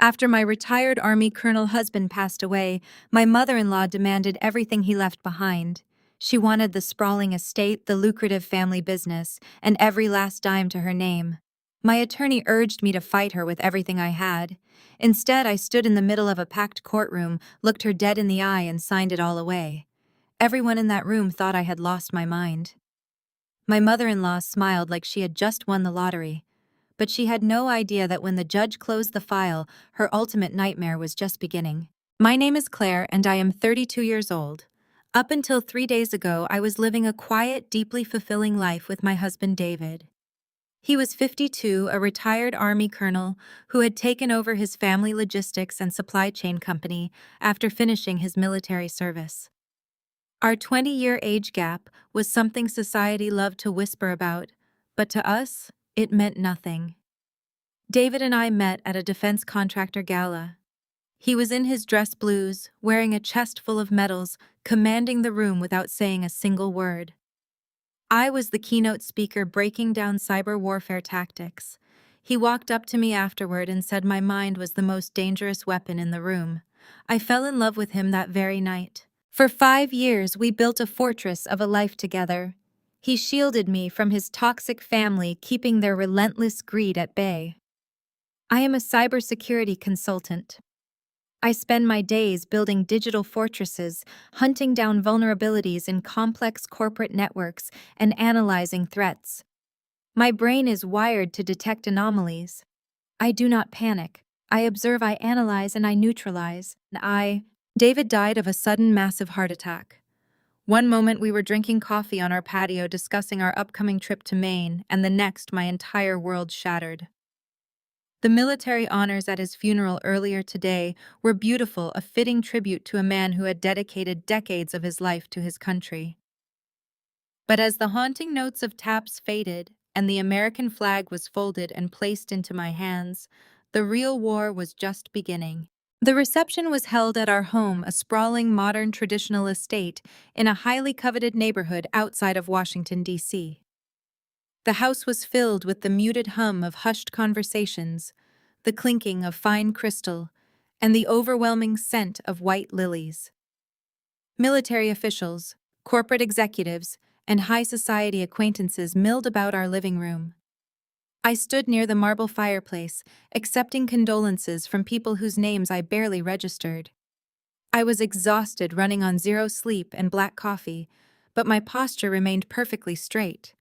After my retired Army Colonel husband passed away, my mother-in-law demanded everything he left behind. She wanted the sprawling estate, the lucrative family business, and every last dime to her name. My attorney urged me to fight her with everything I had. Instead, I stood in the middle of a packed courtroom, looked her dead in the eye, and signed it all away. Everyone in that room thought I had lost my mind. My mother-in-law smiled like she had just won the lottery. But she had no idea that when the judge closed the file, her ultimate nightmare was just beginning. My name is Claire, and I am 32 years old. Up until 3 days ago, I was living a quiet, deeply fulfilling life with my husband David. He was 52, a retired Army colonel who had taken over his family logistics and supply chain company after finishing his military service. Our 20-year age gap was something society loved to whisper about, but to us, it meant nothing. David and I met at a defense contractor gala. He was in his dress blues, wearing a chest full of medals, commanding the room without saying a single word. I was the keynote speaker breaking down cyber warfare tactics. He walked up to me afterward and said my mind was the most dangerous weapon in the room. I fell in love with him that very night. For 5 years, we built a fortress of a life together. He shielded me from his toxic family, keeping their relentless greed at bay. I am a cybersecurity consultant. I spend my days building digital fortresses, hunting down vulnerabilities in complex corporate networks, and analyzing threats. My brain is wired to detect anomalies. I do not panic. I observe, I analyze, and I neutralize. David died of a sudden massive heart attack. One moment we were drinking coffee on our patio discussing our upcoming trip to Maine, and the next my entire world shattered. The military honors at his funeral earlier today were beautiful, a fitting tribute to a man who had dedicated decades of his life to his country. But as the haunting notes of taps faded and the American flag was folded and placed into my hands, the real war was just beginning. The reception was held at our home, a sprawling modern traditional estate in a highly coveted neighborhood outside of Washington, D.C. The house was filled with the muted hum of hushed conversations, the clinking of fine crystal, and the overwhelming scent of white lilies. Military officials, corporate executives, and high society acquaintances milled about our living room. I stood near the marble fireplace, accepting condolences from people whose names I barely registered. I was exhausted, running on zero sleep and black coffee, but my posture remained perfectly straight.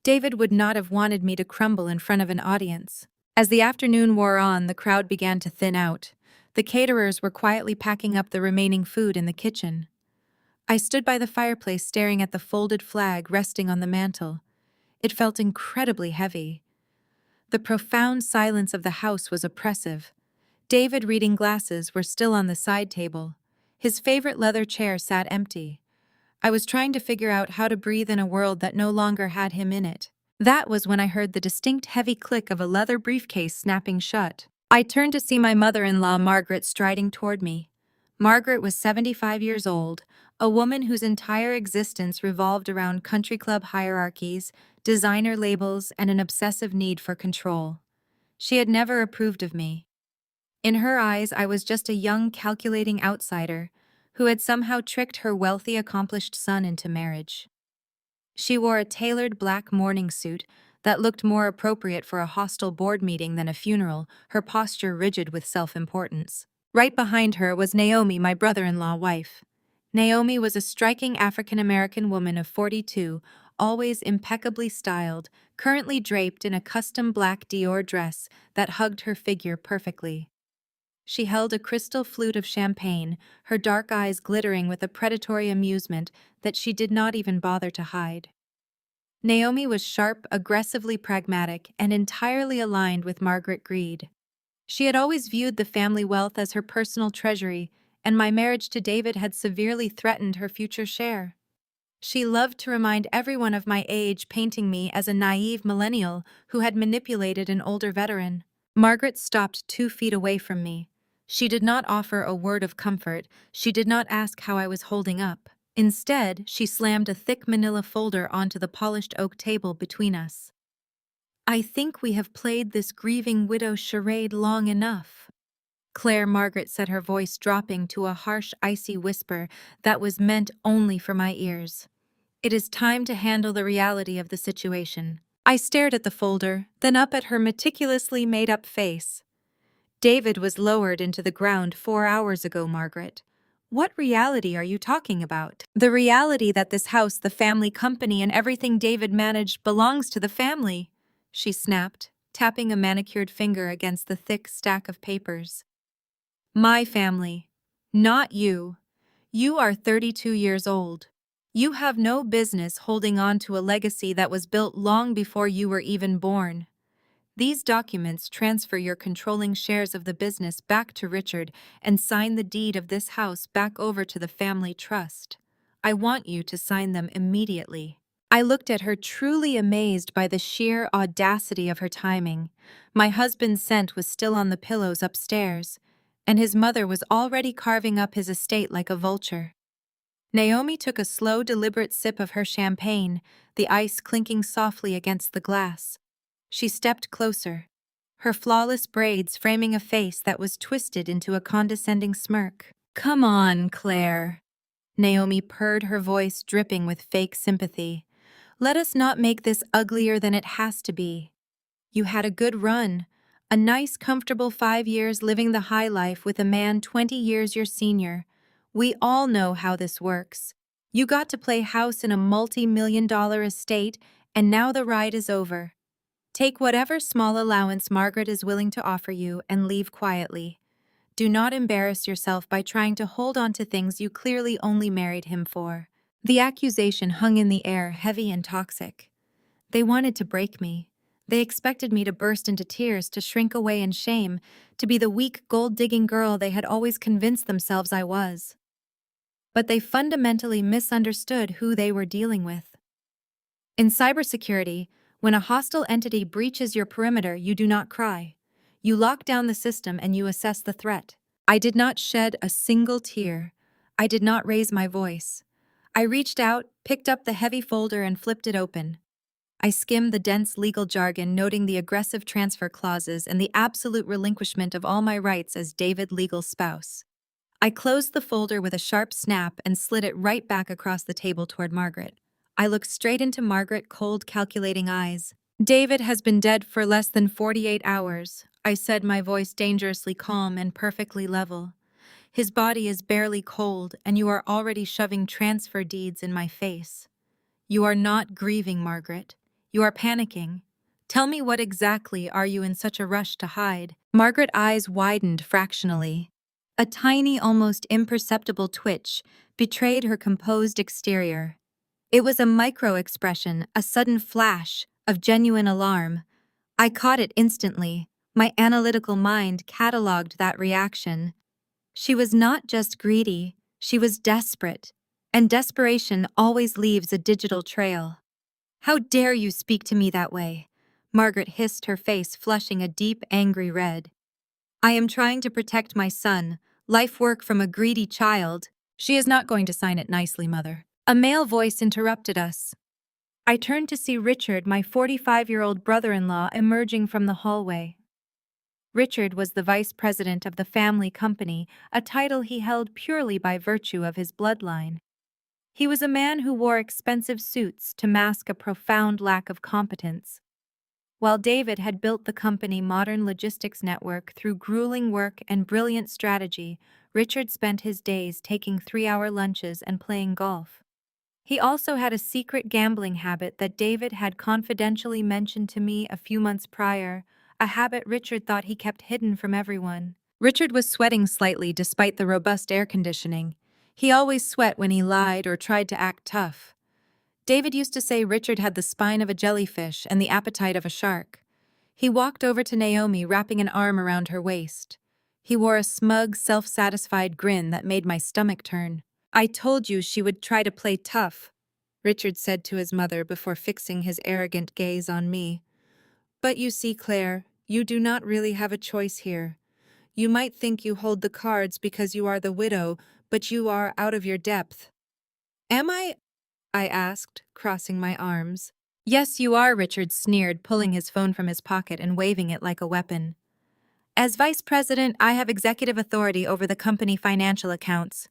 David would not have wanted me to crumble in front of an audience. As the afternoon wore on, the crowd began to thin out. The caterers were quietly packing up the remaining food in the kitchen. I stood by the fireplace staring at the folded flag resting on the mantel. It felt incredibly heavy. The profound silence of the house was oppressive. David's reading glasses were still on the side table. His favorite leather chair sat empty. I was trying to figure out how to breathe in a world that no longer had him in it. That was when I heard the distinct heavy click of a leather briefcase snapping shut. I turned to see my mother-in-law, Margaret, striding toward me. Margaret was 75 years old, a woman whose entire existence revolved around country club hierarchies, designer labels, and an obsessive need for control. She had never approved of me. In her eyes, I was just a young, calculating outsider who had somehow tricked her wealthy, accomplished son into marriage. She wore a tailored black morning suit that looked more appropriate for a hostile board meeting than a funeral, her posture rigid with self-importance. Right behind her was Naomi, my brother-in-law wife. Naomi was a striking African-American woman of 42, always impeccably styled, currently draped in a custom black Dior dress that hugged her figure perfectly. She held a crystal flute of champagne, her dark eyes glittering with a predatory amusement that she did not even bother to hide. Naomi was sharp, aggressively pragmatic, and entirely aligned with Margaret Greed. She had always viewed the family wealth as her personal treasury, and my marriage to David had severely threatened her future share. She loved to remind everyone of my age, painting me as a naive millennial who had manipulated an older veteran. Margaret stopped 2 feet away from me. She did not offer a word of comfort. She did not ask how I was holding up. Instead, she slammed a thick manila folder onto the polished oak table between us. "I think we have played this grieving widow charade long enough." Claire, Margaret said, her voice dropping to a harsh, icy whisper that was meant only for my ears. It is time to handle the reality of the situation. I stared at the folder, then up at her meticulously made-up face. David was lowered into the ground 4 hours ago, Margaret. What reality are you talking about? The reality that this house, the family company, and everything David managed belongs to the family, she snapped, tapping a manicured finger against the thick stack of papers. My family, not you. You are 32 years old. You have no business holding on to a legacy that was built long before you were even born. These documents transfer your controlling shares of the business back to Richard and sign the deed of this house back over to the family trust. I want you to sign them immediately. I looked at her, truly amazed by the sheer audacity of her timing. My husband's scent was still on the pillows upstairs, and his mother was already carving up his estate like a vulture. Naomi took a slow, deliberate sip of her champagne, the ice clinking softly against the glass. She stepped closer, her flawless braids framing a face that was twisted into a condescending smirk. "Come on, Claire," Naomi purred, her voice dripping with fake sympathy. "Let us not make this uglier than it has to be. You had a good run, a nice, comfortable 5 years living the high life with a man 20 years your senior. We all know how this works. You got to play house in a multi-million-dollar estate, and now the ride is over. Take whatever small allowance Margaret is willing to offer you and leave quietly. Do not embarrass yourself by trying to hold on to things you clearly only married him for." The accusation hung in the air, heavy and toxic. They wanted to break me. They expected me to burst into tears, to shrink away in shame, to be the weak, gold-digging girl they had always convinced themselves I was. But they fundamentally misunderstood who they were dealing with. In cybersecurity, when a hostile entity breaches your perimeter, you do not cry. You lock down the system and you assess the threat. I did not shed a single tear. I did not raise my voice. I reached out, picked up the heavy folder, and flipped it open. I skimmed the dense legal jargon, noting the aggressive transfer clauses and the absolute relinquishment of all my rights as David's legal spouse. I closed the folder with a sharp snap and slid it right back across the table toward Margaret. I looked straight into Margaret's cold, calculating eyes. "David has been dead for less than 48 hours, I said, my voice dangerously calm and perfectly level. "His body is barely cold, and you are already shoving transfer deeds in my face. You are not grieving, Margaret. You are panicking. Tell me, what exactly are you in such a rush to hide?" Margaret's eyes widened fractionally. A tiny, almost imperceptible twitch betrayed her composed exterior. It was a micro-expression, a sudden flash of genuine alarm. I caught it instantly. My analytical mind cataloged that reaction. She was not just greedy, she was desperate. And desperation always leaves a digital trail. "How dare you speak to me that way?" Margaret hissed, her face flushing a deep, angry red. "I am trying to protect my son. Life work from a greedy child." "She is not going to sign it nicely, Mother." A male voice interrupted us. I turned to see Richard, my 45-year-old brother-in-law, emerging from the hallway. Richard was the vice president of the family company, a title he held purely by virtue of his bloodline. He was a man who wore expensive suits to mask a profound lack of competence. While David had built the company modern logistics network through grueling work and brilliant strategy, Richard spent his days taking 3-hour lunches and playing golf. He also had a secret gambling habit that David had confidentially mentioned to me a few months prior, a habit Richard thought he kept hidden from everyone. Richard was sweating slightly despite the robust air conditioning. He always sweat when he lied or tried to act tough. David used to say Richard had the spine of a jellyfish and the appetite of a shark. He walked over to Naomi, wrapping an arm around her waist. He wore a smug, self-satisfied grin that made my stomach turn. "I told you she would try to play tough," Richard said to his mother before fixing his arrogant gaze on me. "But you see, Claire, you do not really have a choice here. You might think you hold the cards because you are the widow, but you are out of your depth." "Am I?" I asked, crossing my arms. "Yes, you are," Richard sneered, pulling his phone from his pocket and waving it like a weapon. As vice president, I have executive authority over the company financial accounts.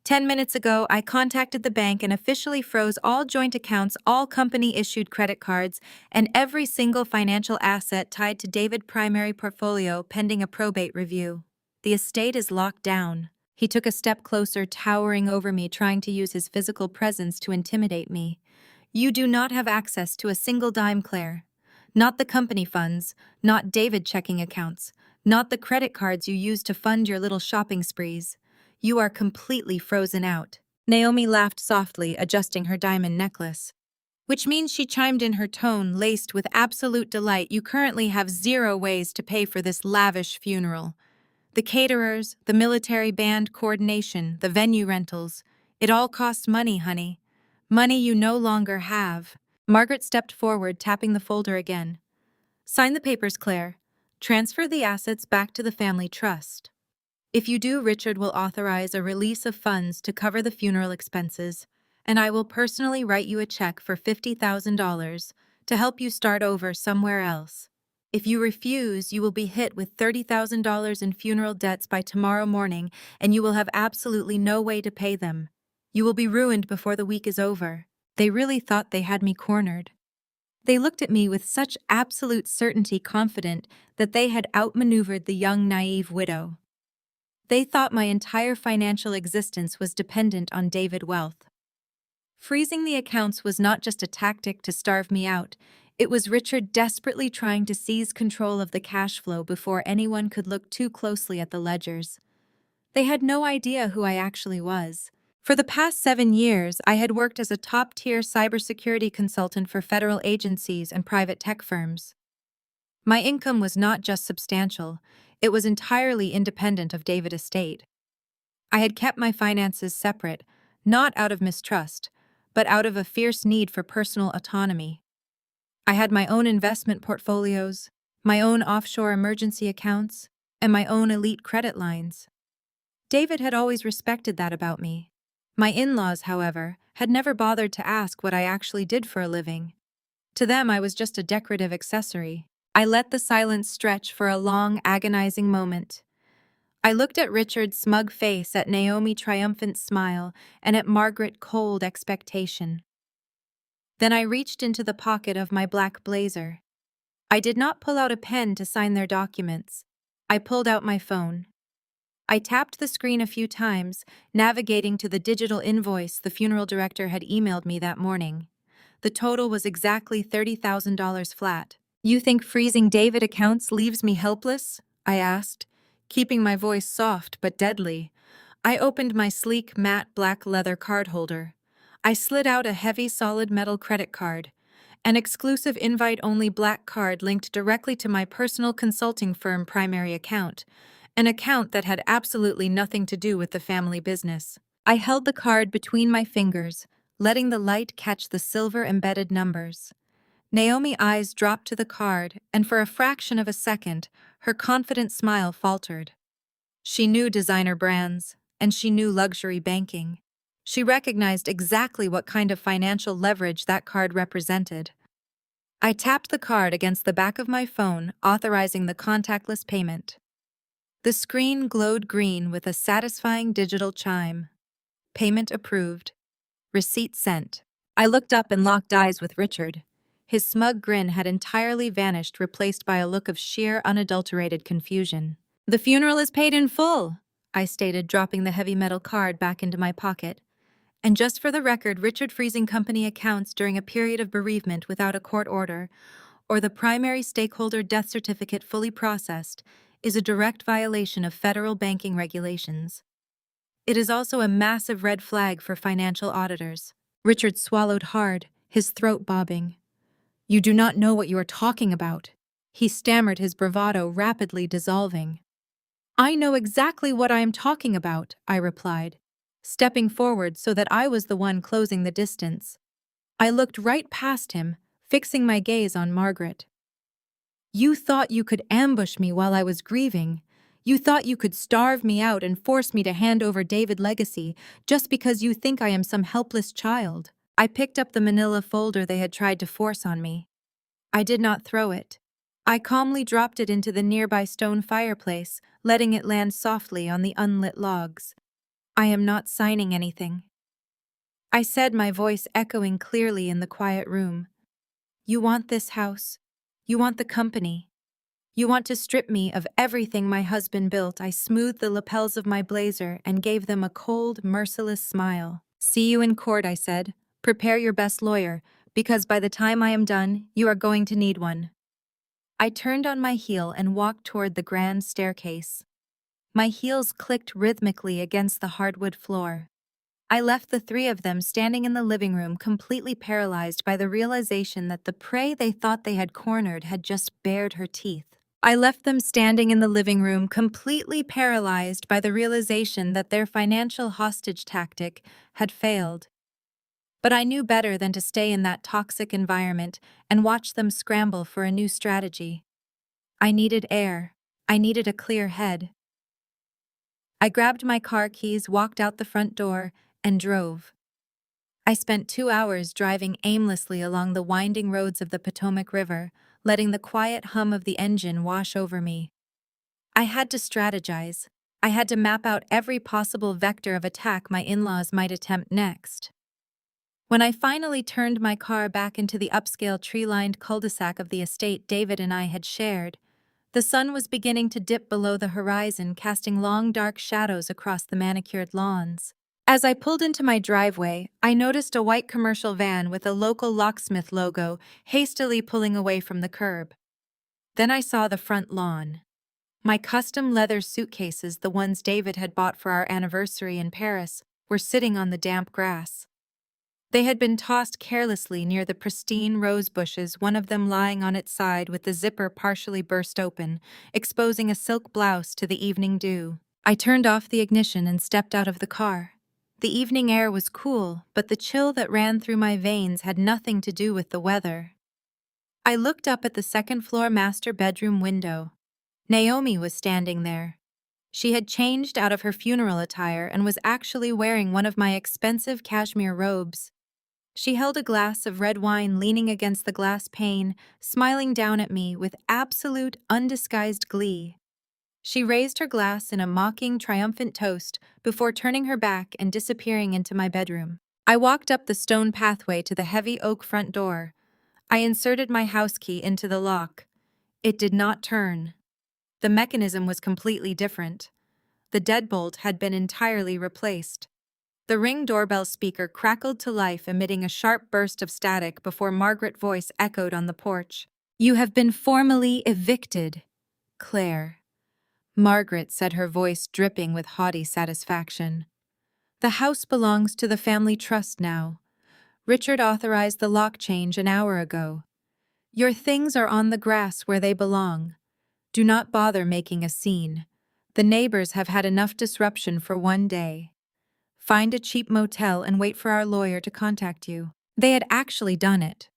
10 minutes ago, I contacted the bank and officially froze all joint accounts, all company-issued credit cards, and every single financial asset tied to David's primary portfolio pending a probate review. The estate is locked down. He took a step closer, towering over me, trying to use his physical presence to intimidate me. You do not have access to a single dime, Claire. Not the company funds, not David checking accounts, not the credit cards you use to fund your little shopping sprees. You are completely frozen out. Naomi laughed softly, adjusting her diamond necklace. Which means, she chimed in, her tone laced with absolute delight, you currently have 0 ways to pay for this lavish funeral. The caterers, the military band coordination, the venue rentals. It all costs money, honey. Money you no longer have. Margaret stepped forward, tapping the folder again. Sign the papers, Claire. Transfer the assets back to the family trust. If you do, Richard will authorize a release of funds to cover the funeral expenses, and I will personally write you a check for $50,000 to help you start over somewhere else. If you refuse, you will be hit with $30,000 in funeral debts by tomorrow morning, and you will have absolutely no way to pay them. You will be ruined before the week is over. They really thought they had me cornered. They looked at me with such absolute certainty, confident that they had outmaneuvered the young, naive widow. They thought my entire financial existence was dependent on David's wealth. Freezing the accounts was not just a tactic to starve me out, it was Richard desperately trying to seize control of the cash flow before anyone could look too closely at the ledgers. They had no idea who I actually was. For the past 7 years, I had worked as a top-tier cybersecurity consultant for federal agencies and private tech firms. My income was not just substantial, it was entirely independent of David's estate. I had kept my finances separate, not out of mistrust, but out of a fierce need for personal autonomy. I had my own investment portfolios, my own offshore emergency accounts, and my own elite credit lines. David had always respected that about me. My in-laws, however, had never bothered to ask what I actually did for a living. To them, I was just a decorative accessory. I let the silence stretch for a long, agonizing moment. I looked at Richard's smug face, at Naomi's triumphant smile, and at Margaret's cold expectation. Then I reached into the pocket of my black blazer. I did not pull out a pen to sign their documents. I pulled out my phone. I tapped the screen a few times, navigating to the digital invoice the funeral director had emailed me that morning. The total was exactly $30,000 flat. You think freezing David accounts leaves me helpless? I asked, keeping my voice soft but deadly. I opened my sleek, matte black leather card holder. I slid out a heavy, solid metal credit card, an exclusive invite-only black card linked directly to my personal consulting firm primary account, an account that had absolutely nothing to do with the family business. I held the card between my fingers, letting the light catch the silver-embedded numbers. Naomi's eyes dropped to the card, and for a fraction of a second, her confident smile faltered. She knew designer brands, and she knew luxury banking. She recognized exactly what kind of financial leverage that card represented. I tapped the card against the back of my phone, authorizing the contactless payment. The screen glowed green with a satisfying digital chime. Payment approved. Receipt sent. I looked up and locked eyes with Richard. His smug grin had entirely vanished, replaced by a look of sheer, unadulterated confusion. The funeral is paid in full, I stated, dropping the heavy metal card back into my pocket. And just for the record, Richard freezing company accounts during a period of bereavement without a court order, or the primary stakeholder death certificate fully processed, is a direct violation of federal banking regulations. It is also a massive red flag for financial auditors. Richard swallowed hard, his throat bobbing. You do not know what you are talking about. He stammered, his bravado rapidly dissolving. I know exactly what I am talking about, I replied, stepping forward so that I was the one closing the distance. I looked right past him, fixing my gaze on Margaret. You thought you could ambush me while I was grieving. You thought you could starve me out and force me to hand over David's legacy just because you think I am some helpless child. I picked up the manila folder they had tried to force on me. I did not throw it. I calmly dropped it into the nearby stone fireplace, letting it land softly on the unlit logs. I am not signing anything, I said, my voice echoing clearly in the quiet room. You want this house. You want the company. You want to strip me of everything my husband built. I smoothed the lapels of my blazer and gave them a cold, merciless smile. See you in court, I said. Prepare your best lawyer, because by the time I am done, you are going to need one. I turned on my heel and walked toward the grand staircase. My heels clicked rhythmically against the hardwood floor. I left the three of them standing in the living room, completely paralyzed by the realization that the prey they thought they had cornered had just bared her teeth. I left them standing in the living room, completely paralyzed by the realization that their financial hostage tactic had failed. But I knew better than to stay in that toxic environment and watch them scramble for a new strategy. I needed air. I needed a clear head. I grabbed my car keys, walked out the front door, and drove. I spent 2 hours driving aimlessly along the winding roads of the Potomac River, letting the quiet hum of the engine wash over me. I had to strategize. I had to map out every possible vector of attack my in-laws might attempt next. When I finally turned my car back into the upscale tree-lined cul-de-sac of the estate David and I had shared, the sun was beginning to dip below the horizon, casting long dark shadows across the manicured lawns. As I pulled into my driveway, I noticed a white commercial van with a local locksmith logo hastily pulling away from the curb. Then I saw the front lawn. My custom leather suitcases, the ones David had bought for our anniversary in Paris, were sitting on the damp grass. They had been tossed carelessly near the pristine rose bushes, one of them lying on its side with the zipper partially burst open, exposing a silk blouse to the evening dew. I turned off the ignition and stepped out of the car. The evening air was cool, but the chill that ran through my veins had nothing to do with the weather. I looked up at the second-floor master bedroom window. Naomi was standing there. She had changed out of her funeral attire and was actually wearing one of my expensive cashmere robes. She held a glass of red wine leaning against the glass pane, smiling down at me with absolute, undisguised glee. She raised her glass in a mocking, triumphant toast before turning her back and disappearing into my bedroom. I walked up the stone pathway to the heavy oak front door. I inserted my house key into the lock. It did not turn. The mechanism was completely different. The deadbolt had been entirely replaced. The Ring doorbell speaker crackled to life, emitting a sharp burst of static before Margaret's voice echoed on the porch. "You have been formally evicted, Claire," Margaret said, her voice dripping with haughty satisfaction. "The house belongs to the family trust now. Richard authorized the lock change an hour ago. Your things are on the grass where they belong. Do not bother making a scene. The neighbors have had enough disruption for one day. Find a cheap motel and wait for our lawyer to contact you." They had actually done it.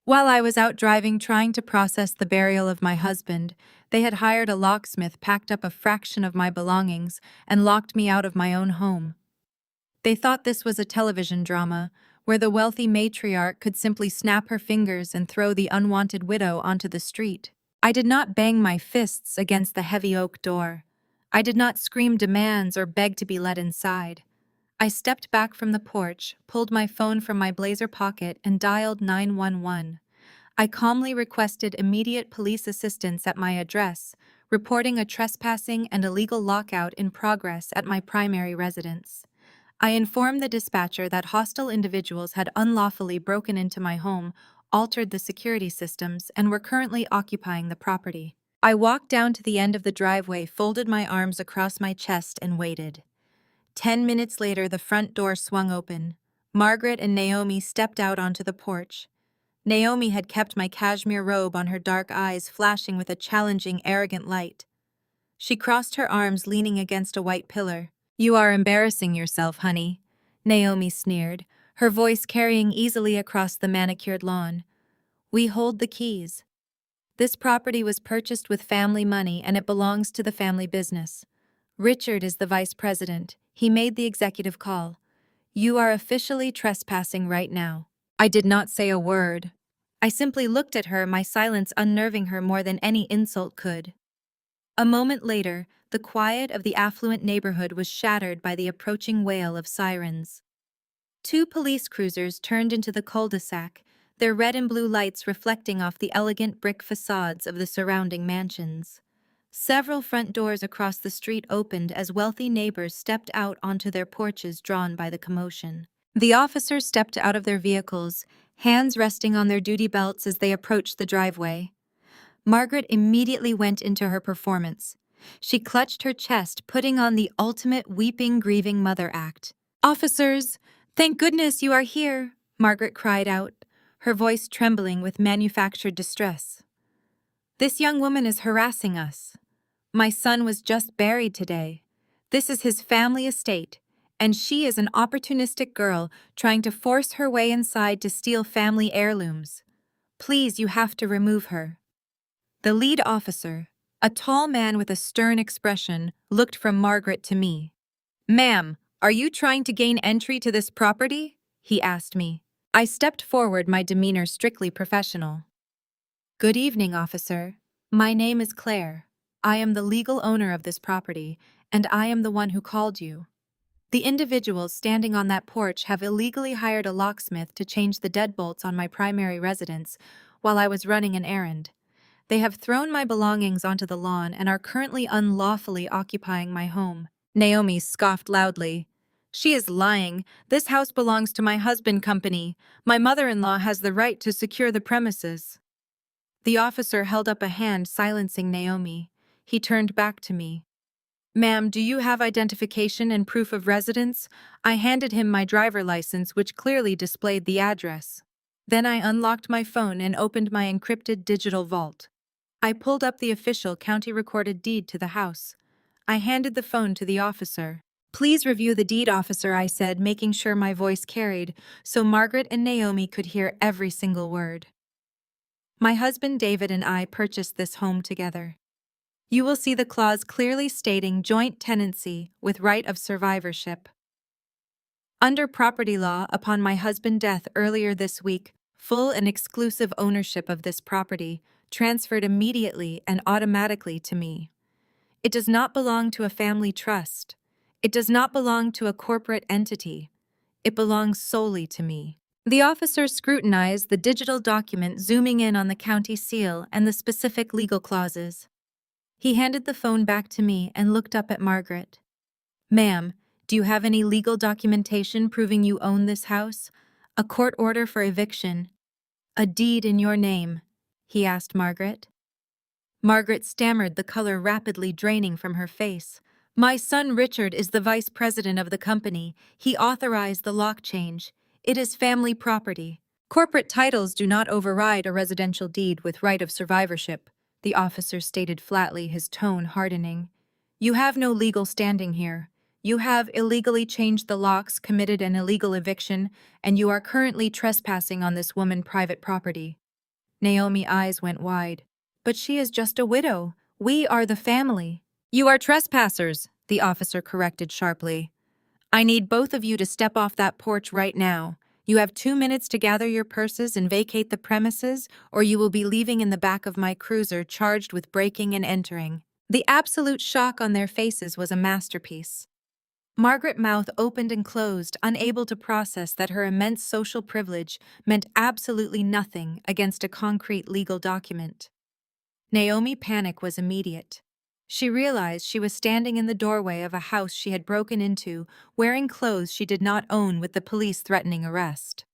While I was out driving trying to process the burial of my husband, they had hired a locksmith, packed up a fraction of my belongings, and locked me out of my own home. They thought this was a television drama, where the wealthy matriarch could simply snap her fingers and throw the unwanted widow onto the street. I did not bang my fists against the heavy oak door. I did not scream demands or beg to be let inside. I stepped back from the porch, pulled my phone from my blazer pocket, and dialed 911. I calmly requested immediate police assistance at my address, reporting a trespassing and illegal lockout in progress at my primary residence. I informed the dispatcher that hostile individuals had unlawfully broken into my home, altered the security systems, and were currently occupying the property. I walked down to the end of the driveway, folded my arms across my chest, and waited. 10 minutes later, the front door swung open. Margaret and Naomi stepped out onto the porch. Naomi had kept my cashmere robe on, her dark eyes flashing with a challenging, arrogant light. She crossed her arms, leaning against a white pillar. "You are embarrassing yourself, honey," Naomi sneered, her voice carrying easily across the manicured lawn. "We hold the keys. This property was purchased with family money and it belongs to the family business. Richard is the vice president. He made the executive call. You are officially trespassing right now." I did not say a word. I simply looked at her, my silence unnerving her more than any insult could. A moment later, the quiet of the affluent neighborhood was shattered by the approaching wail of sirens. Two police cruisers turned into the cul-de-sac, their red and blue lights reflecting off the elegant brick facades of the surrounding mansions. Several front doors across the street opened as wealthy neighbors stepped out onto their porches drawn by the commotion. The officers stepped out of their vehicles, hands resting on their duty belts as they approached the driveway. Margaret immediately went into her performance. She clutched her chest, putting on the ultimate weeping, grieving mother act. "Officers, thank goodness you are here," Margaret cried out, her voice trembling with manufactured distress. "This young woman is harassing us. My son was just buried today. This is his family estate, and she is an opportunistic girl trying to force her way inside to steal family heirlooms. Please, you have to remove her." The lead officer, a tall man with a stern expression, looked from Margaret to me. "Ma'am, are you trying to gain entry to this property?" he asked me. I stepped forward, my demeanor strictly professional. "Good evening, officer. My name is Claire. I am the legal owner of this property, and I am the one who called you. The individuals standing on that porch have illegally hired a locksmith to change the deadbolts on my primary residence while I was running an errand. They have thrown my belongings onto the lawn and are currently unlawfully occupying my home." Naomi scoffed loudly. "She is lying. This house belongs to my husband company. My mother-in-law has the right to secure the premises." The officer held up a hand, silencing Naomi. He turned back to me. "Ma'am, do you have identification and proof of residence?" I handed him my driver license, which clearly displayed the address. Then I unlocked my phone and opened my encrypted digital vault. I pulled up the official county-recorded deed to the house. I handed the phone to the officer. "Please review the deed, officer," I said, making sure my voice carried, so Margaret and Naomi could hear every single word. "My husband David and I purchased this home together. You will see the clause clearly stating joint tenancy with right of survivorship. Under property law, upon my husband's death earlier this week, full and exclusive ownership of this property transferred immediately and automatically to me. It does not belong to a family trust. It does not belong to a corporate entity. It belongs solely to me." The officer scrutinized the digital document, zooming in on the county seal and the specific legal clauses. He handed the phone back to me and looked up at Margaret. "Ma'am, do you have any legal documentation proving you own this house? A court order for eviction? A deed in your name?" he asked Margaret. Margaret stammered, the color rapidly draining from her face. "My son Richard is the vice president of the company. He authorized the lock change. It is family property. Corporate titles do not override a residential deed with right of survivorship," the officer stated flatly, his tone hardening. "You have no legal standing here. You have illegally changed the locks, committed an illegal eviction, and you are currently trespassing on this woman's private property." Naomi's eyes went wide. "But she is just a widow. We are the family." "You are trespassers," the officer corrected sharply. "I need both of you to step off that porch right now. You have 2 minutes to gather your purses and vacate the premises, or you will be leaving in the back of my cruiser charged with breaking and entering." The absolute shock on their faces was a masterpiece. Margaret's mouth opened and closed, unable to process that her immense social privilege meant absolutely nothing against a concrete legal document. Naomi's panic was immediate. She realized she was standing in the doorway of a house she had broken into, wearing clothes she did not own, with the police threatening arrest.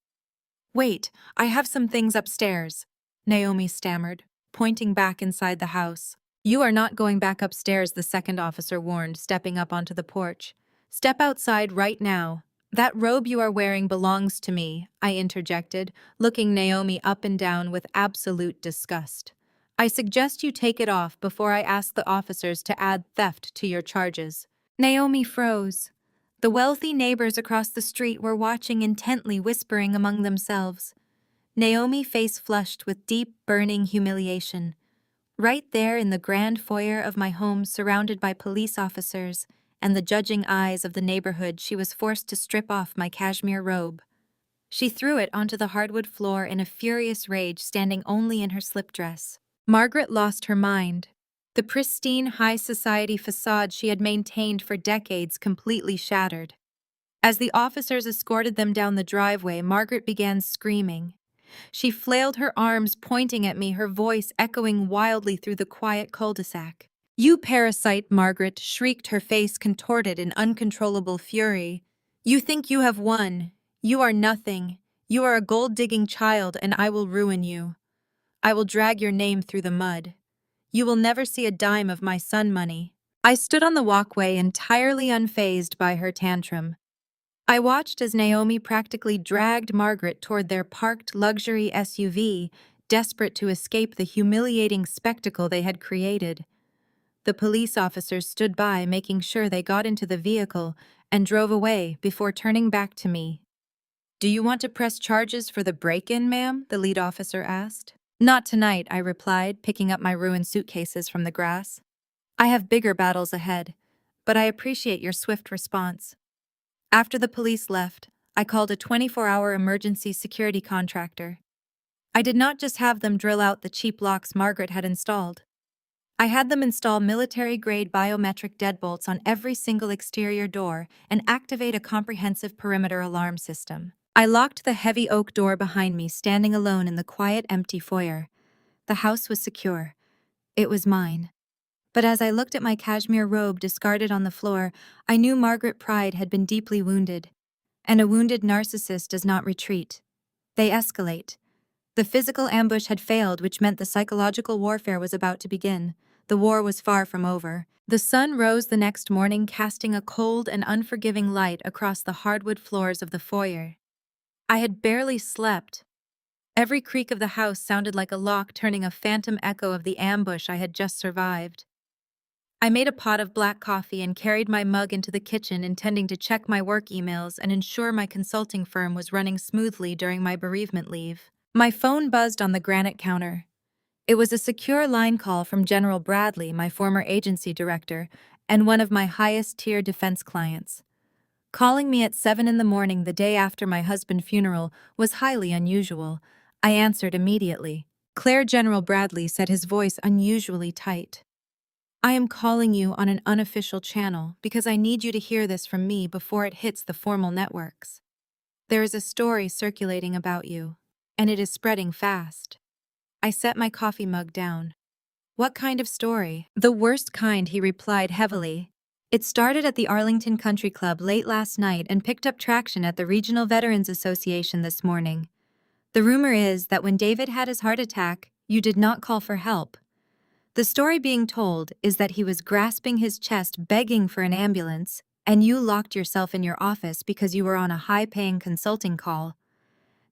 "Wait, I have some things upstairs," Naomi stammered, pointing back inside the house. "You are not going back upstairs," the second officer warned, stepping up onto the porch. "Step outside right now." "That robe you are wearing belongs to me," I interjected, looking Naomi up and down with absolute disgust. "I suggest you take it off before I ask the officers to add theft to your charges." Naomi froze. The wealthy neighbors across the street were watching intently, whispering among themselves. Naomi's face flushed with deep, burning humiliation. Right there in the grand foyer of my home, surrounded by police officers and the judging eyes of the neighborhood, she was forced to strip off my cashmere robe. She threw it onto the hardwood floor in a furious rage, standing only in her slip dress. Margaret lost her mind. The pristine high society facade she had maintained for decades completely shattered. As the officers escorted them down the driveway, Margaret began screaming. She flailed her arms, pointing at me, her voice echoing wildly through the quiet cul-de-sac. "You parasite," Margaret shrieked, her face contorted in uncontrollable fury. "You think you have won. You are nothing. You are a gold-digging child, and I will ruin you. I will drag your name through the mud. You will never see a dime of my son money." I stood on the walkway, entirely unfazed by her tantrum. I watched as Naomi practically dragged Margaret toward their parked luxury SUV, desperate to escape the humiliating spectacle they had created. The police officers stood by, making sure they got into the vehicle and drove away before turning back to me. "Do you want to press charges for the break-in, ma'am?" the lead officer asked. "Not tonight," I replied, picking up my ruined suitcases from the grass. "I have bigger battles ahead, but I appreciate your swift response." After the police left, I called a 24-hour emergency security contractor. I did not just have them drill out the cheap locks Margaret had installed. I had them install military-grade biometric deadbolts on every single exterior door and activate a comprehensive perimeter alarm system. I locked the heavy oak door behind me, standing alone in the quiet, empty foyer. The house was secure. It was mine. But as I looked at my cashmere robe discarded on the floor, I knew Margaret's pride had been deeply wounded. And a wounded narcissist does not retreat. They escalate. The physical ambush had failed, which meant the psychological warfare was about to begin. The war was far from over. The sun rose the next morning, casting a cold and unforgiving light across the hardwood floors of the foyer. I had barely slept. Every creak of the house sounded like a lock turning, a phantom echo of the ambush I had just survived. I made a pot of black coffee and carried my mug into the kitchen, intending to check my work emails and ensure my consulting firm was running smoothly during my bereavement leave. My phone buzzed on the granite counter. It was a secure line call from General Bradley, my former agency director, and one of my highest-tier defense clients. Calling me at 7 in the morning the day after my husband's funeral was highly unusual. I answered immediately. "Claire," General Bradley said, his voice unusually tight. "I am calling you on an unofficial channel because I need you to hear this from me before it hits the formal networks. There is a story circulating about you, and it is spreading fast." I set my coffee mug down. "What kind of story?" "The worst kind," he replied heavily. "It started at the Arlington Country Club late last night and picked up traction at the Regional Veterans Association this morning. The rumor is that when David had his heart attack, you did not call for help. The story being told is that he was grasping his chest, begging for an ambulance, and you locked yourself in your office because you were on a high-paying consulting call.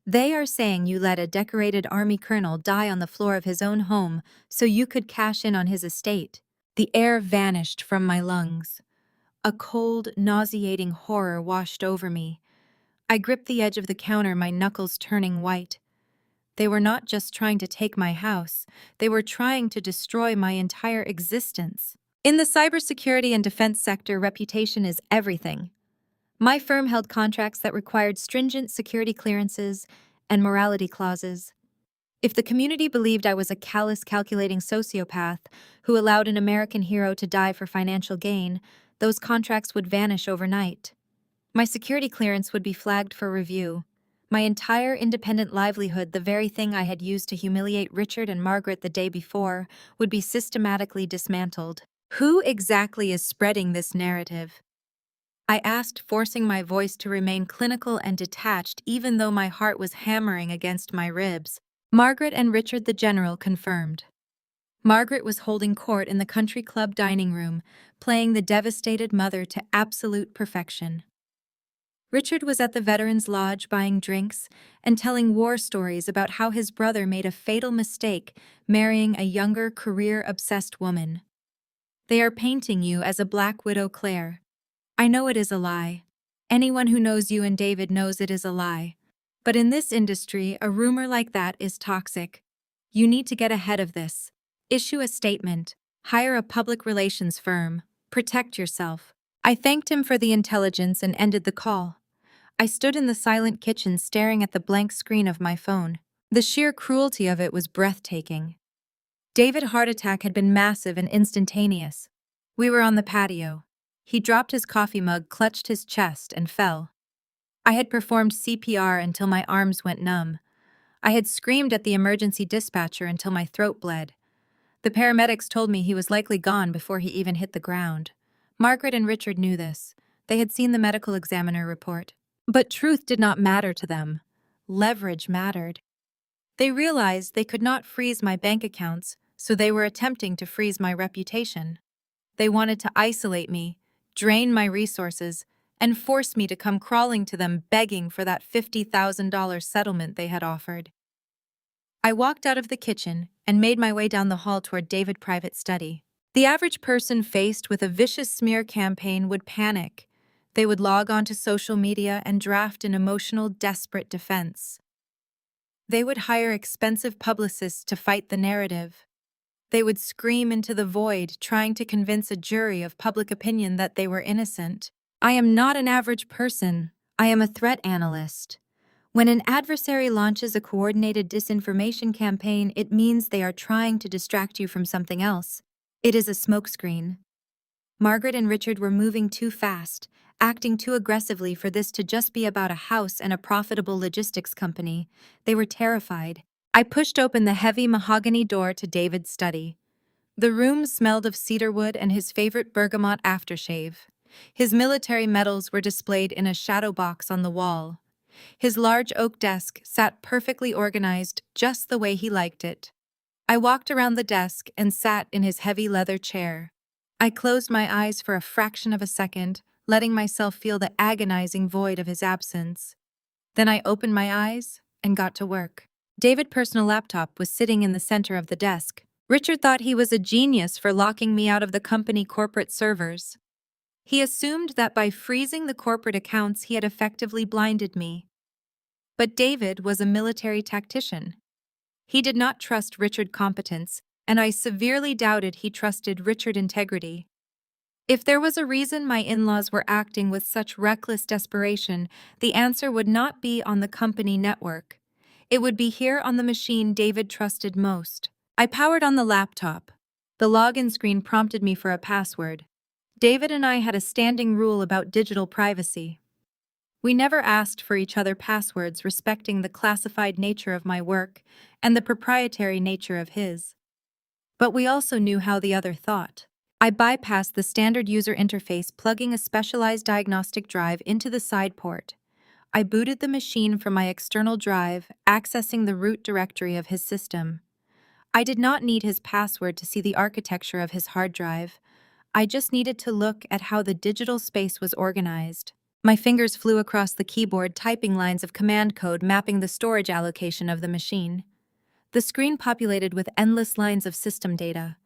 They are saying you let a decorated Army colonel die on the floor of his own home so you could cash in on his estate." The air vanished from my lungs. A cold, nauseating horror washed over me. I gripped the edge of the counter, my knuckles turning white. They were not just trying to take my house, they were trying to destroy my entire existence. In the cybersecurity and defense sector, reputation is everything. My firm held contracts that required stringent security clearances and morality clauses. If the community believed I was a callous, calculating sociopath who allowed an American hero to die for financial gain, those contracts would vanish overnight. My security clearance would be flagged for review. My entire independent livelihood, the very thing I had used to humiliate Richard and Margaret the day before, would be systematically dismantled. Who exactly is spreading this narrative? I asked, forcing my voice to remain clinical and detached even though my heart was hammering against my ribs. Margaret and Richard, the general confirmed. Margaret was holding court in the country club dining room, playing the devastated mother to absolute perfection. Richard was at the Veterans Lodge buying drinks and telling war stories about how his brother made a fatal mistake marrying a younger, career-obsessed woman. "They are painting you as a Black Widow, Claire. I know it is a lie. Anyone who knows you and David knows it is a lie. But in this industry, a rumor like that is toxic. You need to get ahead of this. Issue a statement. Hire a public relations firm. Protect yourself." I thanked him for the intelligence and ended the call. I stood in the silent kitchen staring at the blank screen of my phone. The sheer cruelty of it was breathtaking. David's heart attack had been massive and instantaneous. We were on the patio. He dropped his coffee mug, clutched his chest, and fell. I had performed CPR until my arms went numb. I had screamed at the emergency dispatcher until my throat bled. The paramedics told me he was likely gone before he even hit the ground. Margaret and Richard knew this. They had seen the medical examiner report. But truth did not matter to them. Leverage mattered. They realized they could not freeze my bank accounts, so they were attempting to freeze my reputation. They wanted to isolate me, drain my resources, and force me to come crawling to them begging for that $50,000 settlement they had offered. I walked out of the kitchen and made my way down the hall toward David's private study. The average person faced with a vicious smear campaign would panic. They would log onto social media and draft an emotional, desperate defense. They would hire expensive publicists to fight the narrative. They would scream into the void, trying to convince a jury of public opinion that they were innocent. I am not an average person. I am a threat analyst. When an adversary launches a coordinated disinformation campaign, it means they are trying to distract you from something else. It is a smokescreen. Margaret and Richard were moving too fast, acting too aggressively for this to just be about a house and a profitable logistics company. They were terrified. I pushed open the heavy mahogany door to David's study. The room smelled of cedarwood and his favorite bergamot aftershave. His military medals were displayed in a shadow box on the wall. His large oak desk sat perfectly organized, just the way he liked it. I walked around the desk and sat in his heavy leather chair. I closed my eyes for a fraction of a second, letting myself feel the agonizing void of his absence. Then I opened my eyes and got to work. David's personal laptop was sitting in the center of the desk. Richard thought he was a genius for locking me out of the company corporate servers. He assumed that by freezing the corporate accounts he had effectively blinded me. But David was a military tactician. He did not trust Richard's competence, and I severely doubted he trusted Richard's integrity. If there was a reason my in-laws were acting with such reckless desperation, the answer would not be on the company network. It would be here on the machine David trusted most. I powered on the laptop. The login screen prompted me for a password. David and I had a standing rule about digital privacy. We never asked for each other passwords, respecting the classified nature of my work and the proprietary nature of his. But we also knew how the other thought. I bypassed the standard user interface, plugging a specialized diagnostic drive into the side port. I booted the machine from my external drive, accessing the root directory of his system. I did not need his password to see the architecture of his hard drive. I just needed to look at how the digital space was organized. My fingers flew across the keyboard, typing lines of command code mapping the storage allocation of the machine. The screen populated with endless lines of system data.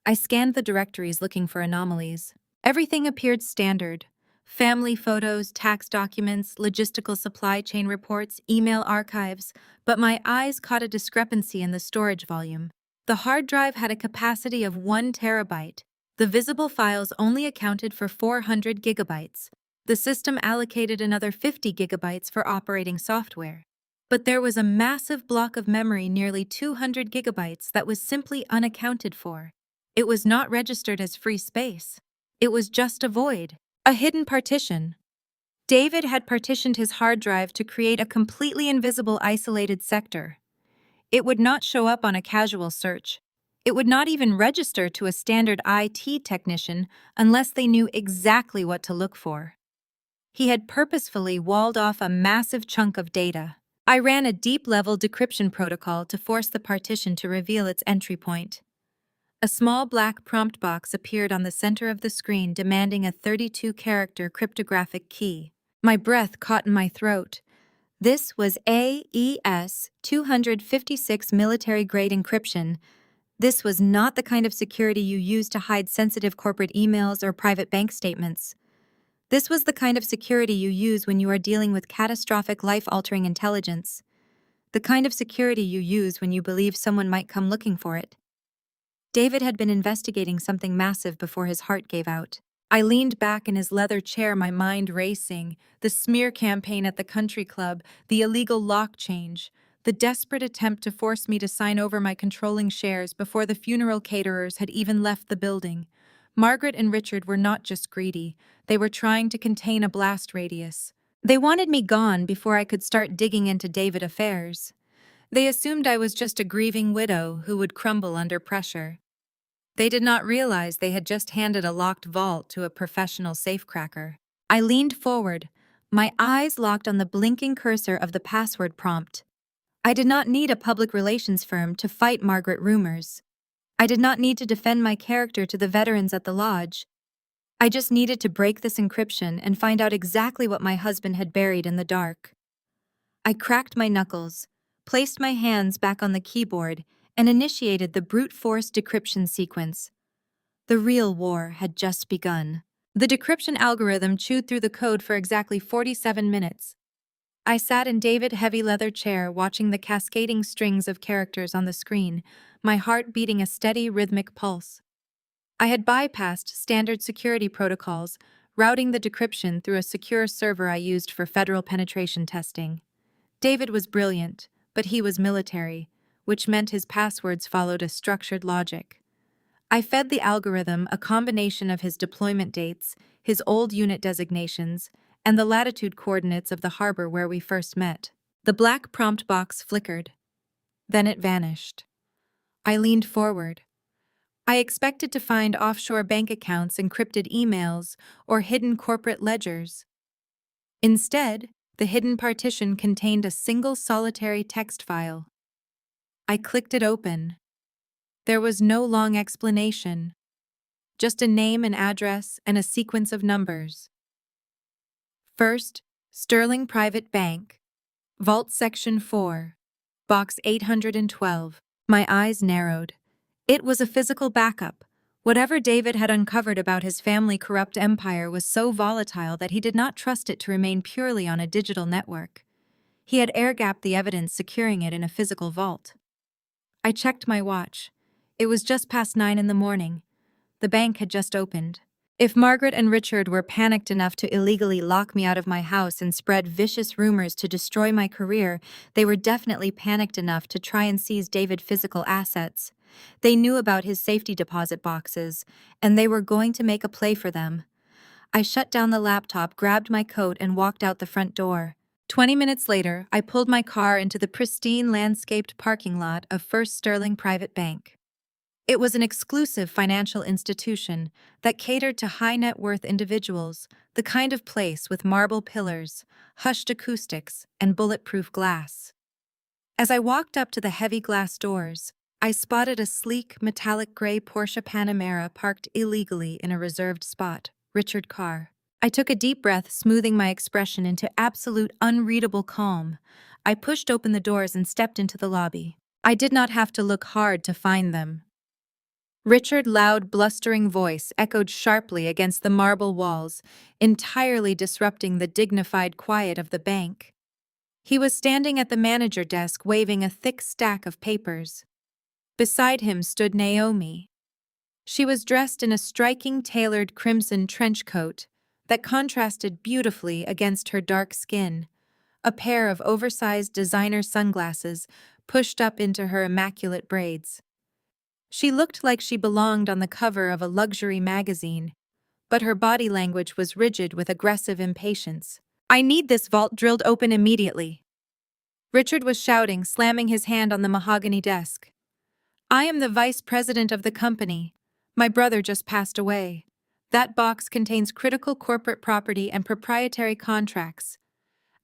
I scanned the directories looking for anomalies. Everything appeared standard. Family photos, tax documents, logistical supply chain reports, email archives, but my eyes caught a discrepancy in the storage volume. The hard drive had a capacity of 1 terabyte. The visible files only accounted for 400 gigabytes. The system allocated another 50 gigabytes for operating software. But there was a massive block of memory, nearly 200 gigabytes, that was simply unaccounted for. It was not registered as free space. It was just a void, a hidden partition. David had partitioned his hard drive to create a completely invisible, isolated sector. It would not show up on a casual search. It would not even register to a standard IT technician unless they knew exactly what to look for. He had purposefully walled off a massive chunk of data. I ran a deep-level decryption protocol to force the partition to reveal its entry point. A small black prompt box appeared on the center of the screen, demanding a 32-character cryptographic key. My breath caught in my throat. This was AES 256 military-grade encryption. This was not the kind of security you use to hide sensitive corporate emails or private bank statements. This was the kind of security you use when you are dealing with catastrophic, life-altering intelligence. The kind of security you use when you believe someone might come looking for it. David had been investigating something massive before his heart gave out. I leaned back in his leather chair, my mind racing. The smear campaign at the country club, the illegal lock change, the desperate attempt to force me to sign over my controlling shares before the funeral caterers had even left the building. Margaret and Richard were not just greedy, they were trying to contain a blast radius. They wanted me gone before I could start digging into David affairs. They assumed I was just a grieving widow who would crumble under pressure. They did not realize they had just handed a locked vault to a professional safecracker. I leaned forward, my eyes locked on the blinking cursor of the password prompt. I did not need a public relations firm to fight Margaret rumors. I did not need to defend my character to the veterans at the lodge. I just needed to break this encryption and find out exactly what my husband had buried in the dark. I cracked my knuckles, placed my hands back on the keyboard, and initiated the brute force decryption sequence. The real war had just begun. The decryption algorithm chewed through the code for exactly 47 minutes. I sat in David's heavy leather chair watching the cascading strings of characters on the screen, my heart beating a steady rhythmic pulse. I had bypassed standard security protocols, routing the decryption through a secure server I used for federal penetration testing. David was brilliant, but he was military, which meant his passwords followed a structured logic. I fed the algorithm a combination of his deployment dates, his old unit designations, and the latitude coordinates of the harbor where we first met. The black prompt box flickered. Then it vanished. I leaned forward. I expected to find offshore bank accounts, encrypted emails, or hidden corporate ledgers. Instead, the hidden partition contained a single solitary text file. I clicked it open. There was no long explanation, just a name and address and a sequence of numbers. First, Sterling Private Bank, Vault Section 4, Box 812. My eyes narrowed. It was a physical backup. Whatever David had uncovered about his family corrupt empire was so volatile that he did not trust it to remain purely on a digital network. He had air-gapped the evidence, securing it in a physical vault. I checked my watch. It was just past 9 in the morning. The bank had just opened. If Margaret and Richard were panicked enough to illegally lock me out of my house and spread vicious rumors to destroy my career, they were definitely panicked enough to try and seize David's physical assets. They knew about his safety deposit boxes, and they were going to make a play for them. I shut down the laptop, grabbed my coat, and walked out the front door. 20 minutes later, I pulled my car into the pristine landscaped parking lot of First Sterling Private Bank. It was an exclusive financial institution that catered to high-net-worth individuals, the kind of place with marble pillars, hushed acoustics, and bulletproof glass. As I walked up to the heavy glass doors, I spotted a sleek, metallic gray Porsche Panamera parked illegally in a reserved spot, Richard Carr. I took a deep breath, smoothing my expression into absolute unreadable calm. I pushed open the doors and stepped into the lobby. I did not have to look hard to find them. Richard's loud, blustering voice echoed sharply against the marble walls, entirely disrupting the dignified quiet of the bank. He was standing at the manager desk, waving a thick stack of papers. Beside him stood Naomi. She was dressed in a striking tailored crimson trench coat that contrasted beautifully against her dark skin, a pair of oversized designer sunglasses pushed up into her immaculate braids. She looked like she belonged on the cover of a luxury magazine, but her body language was rigid with aggressive impatience. "I need this vault drilled open immediately," Richard was shouting, slamming his hand on the mahogany desk. "I am the vice president of the company. My brother just passed away. That box contains critical corporate property and proprietary contracts.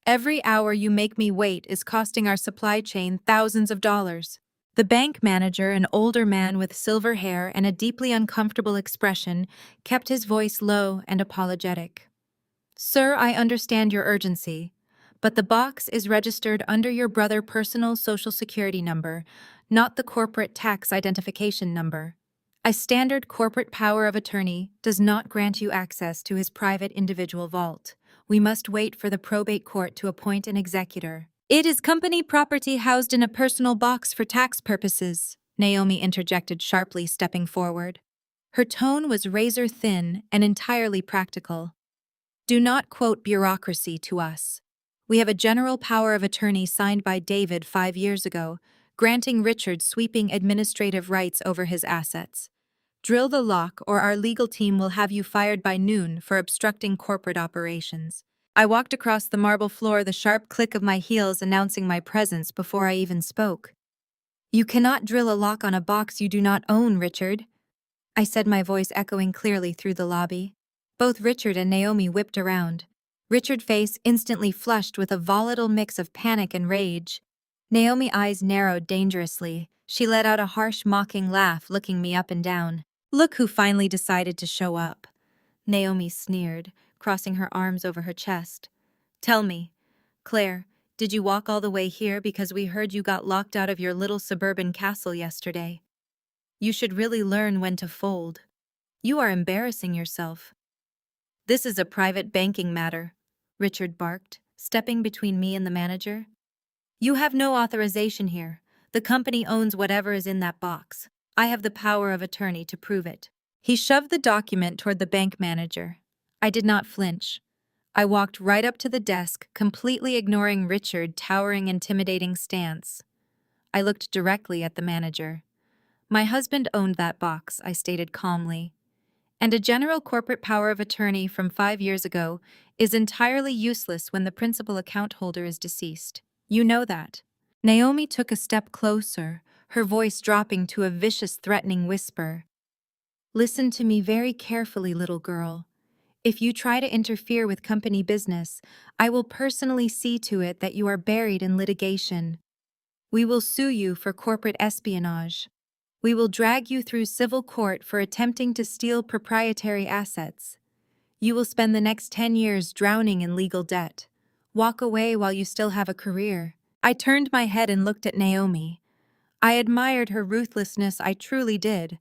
Every hour you make me wait is costing our supply chain thousands of dollars." The bank manager, an older man with silver hair and a deeply uncomfortable expression, kept his voice low and apologetic. "Sir, I understand your urgency, but the box is registered under your brother's personal social security number, not the corporate tax identification number. A standard corporate power of attorney does not grant you access to his private individual vault. We must wait for the probate court to appoint an executor." "It is company property housed in a personal box for tax purposes," Naomi interjected sharply, stepping forward. Her tone was razor-thin and entirely practical. Do not quote bureaucracy to us. We have a general power of attorney signed by David 5 years ago, granting Richard sweeping administrative rights over his assets. Drill the lock or our legal team will have you fired by noon for obstructing corporate operations. I walked across the marble floor, the sharp click of my heels announcing my presence before I even spoke. You cannot drill a lock on a box you do not own, Richard, I said, my voice echoing clearly through the lobby. Both Richard and Naomi whipped around. Richard's face instantly flushed with a volatile mix of panic and rage. Naomi's eyes narrowed dangerously. She let out a harsh, mocking laugh, looking me up and down. Look who finally decided to show up, Naomi sneered, crossing her arms over her chest. Tell me, Claire, did you walk all the way here because we heard you got locked out of your little suburban castle yesterday? You should really learn when to fold. You are embarrassing yourself. This is a private banking matter, Richard barked, stepping between me and the manager. You have no authorization here. The company owns whatever is in that box. I have the power of attorney to prove it. He shoved the document toward the bank manager. I did not flinch. I walked right up to the desk, completely ignoring Richard's towering, intimidating stance. I looked directly at the manager. My husband owned that box, I stated calmly. And a general corporate power of attorney from 5 years ago is entirely useless when the principal account holder is deceased. You know that. Naomi took a step closer, her voice dropping to a vicious, threatening whisper. Listen to me very carefully, little girl. If you try to interfere with company business, I will personally see to it that you are buried in litigation. We will sue you for corporate espionage. We will drag you through civil court for attempting to steal proprietary assets. You will spend the next 10 years drowning in legal debt. Walk away while you still have a career. I turned my head and looked at Naomi. I admired her ruthlessness, I truly did.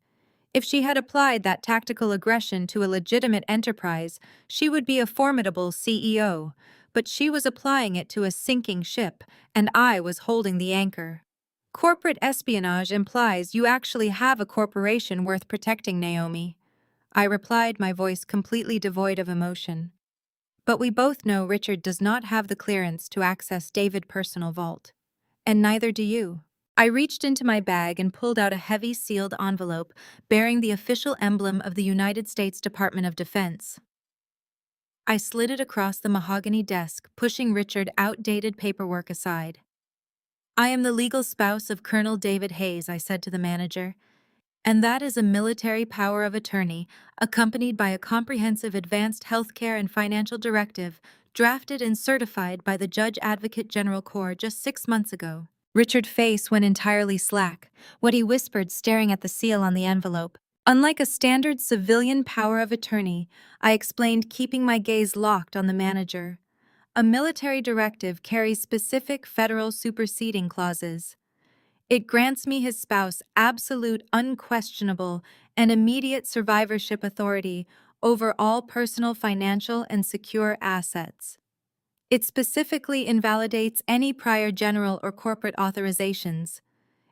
If she had applied that tactical aggression to a legitimate enterprise, she would be a formidable CEO, but she was applying it to a sinking ship, and I was holding the anchor. Corporate espionage implies you actually have a corporation worth protecting, Naomi. I replied, my voice completely devoid of emotion. But we both know Richard does not have the clearance to access David's personal vault. And neither do you. I reached into my bag and pulled out a heavy sealed envelope bearing the official emblem of the United States Department of Defense. I slid it across the mahogany desk, pushing Richard's outdated paperwork aside. I am the legal spouse of Colonel David Hayes, I said to the manager, and that is a military power of attorney accompanied by a comprehensive advanced healthcare and financial directive drafted and certified by the Judge Advocate General Corps just 6 months ago. Richard's face went entirely slack, what he whispered, staring at the seal on the envelope. Unlike a standard civilian power of attorney, I explained, keeping my gaze locked on the manager. A military directive carries specific federal superseding clauses. It grants me, his spouse, absolute, unquestionable, and immediate survivorship authority over all personal, financial, and secure assets. It specifically invalidates any prior general or corporate authorizations.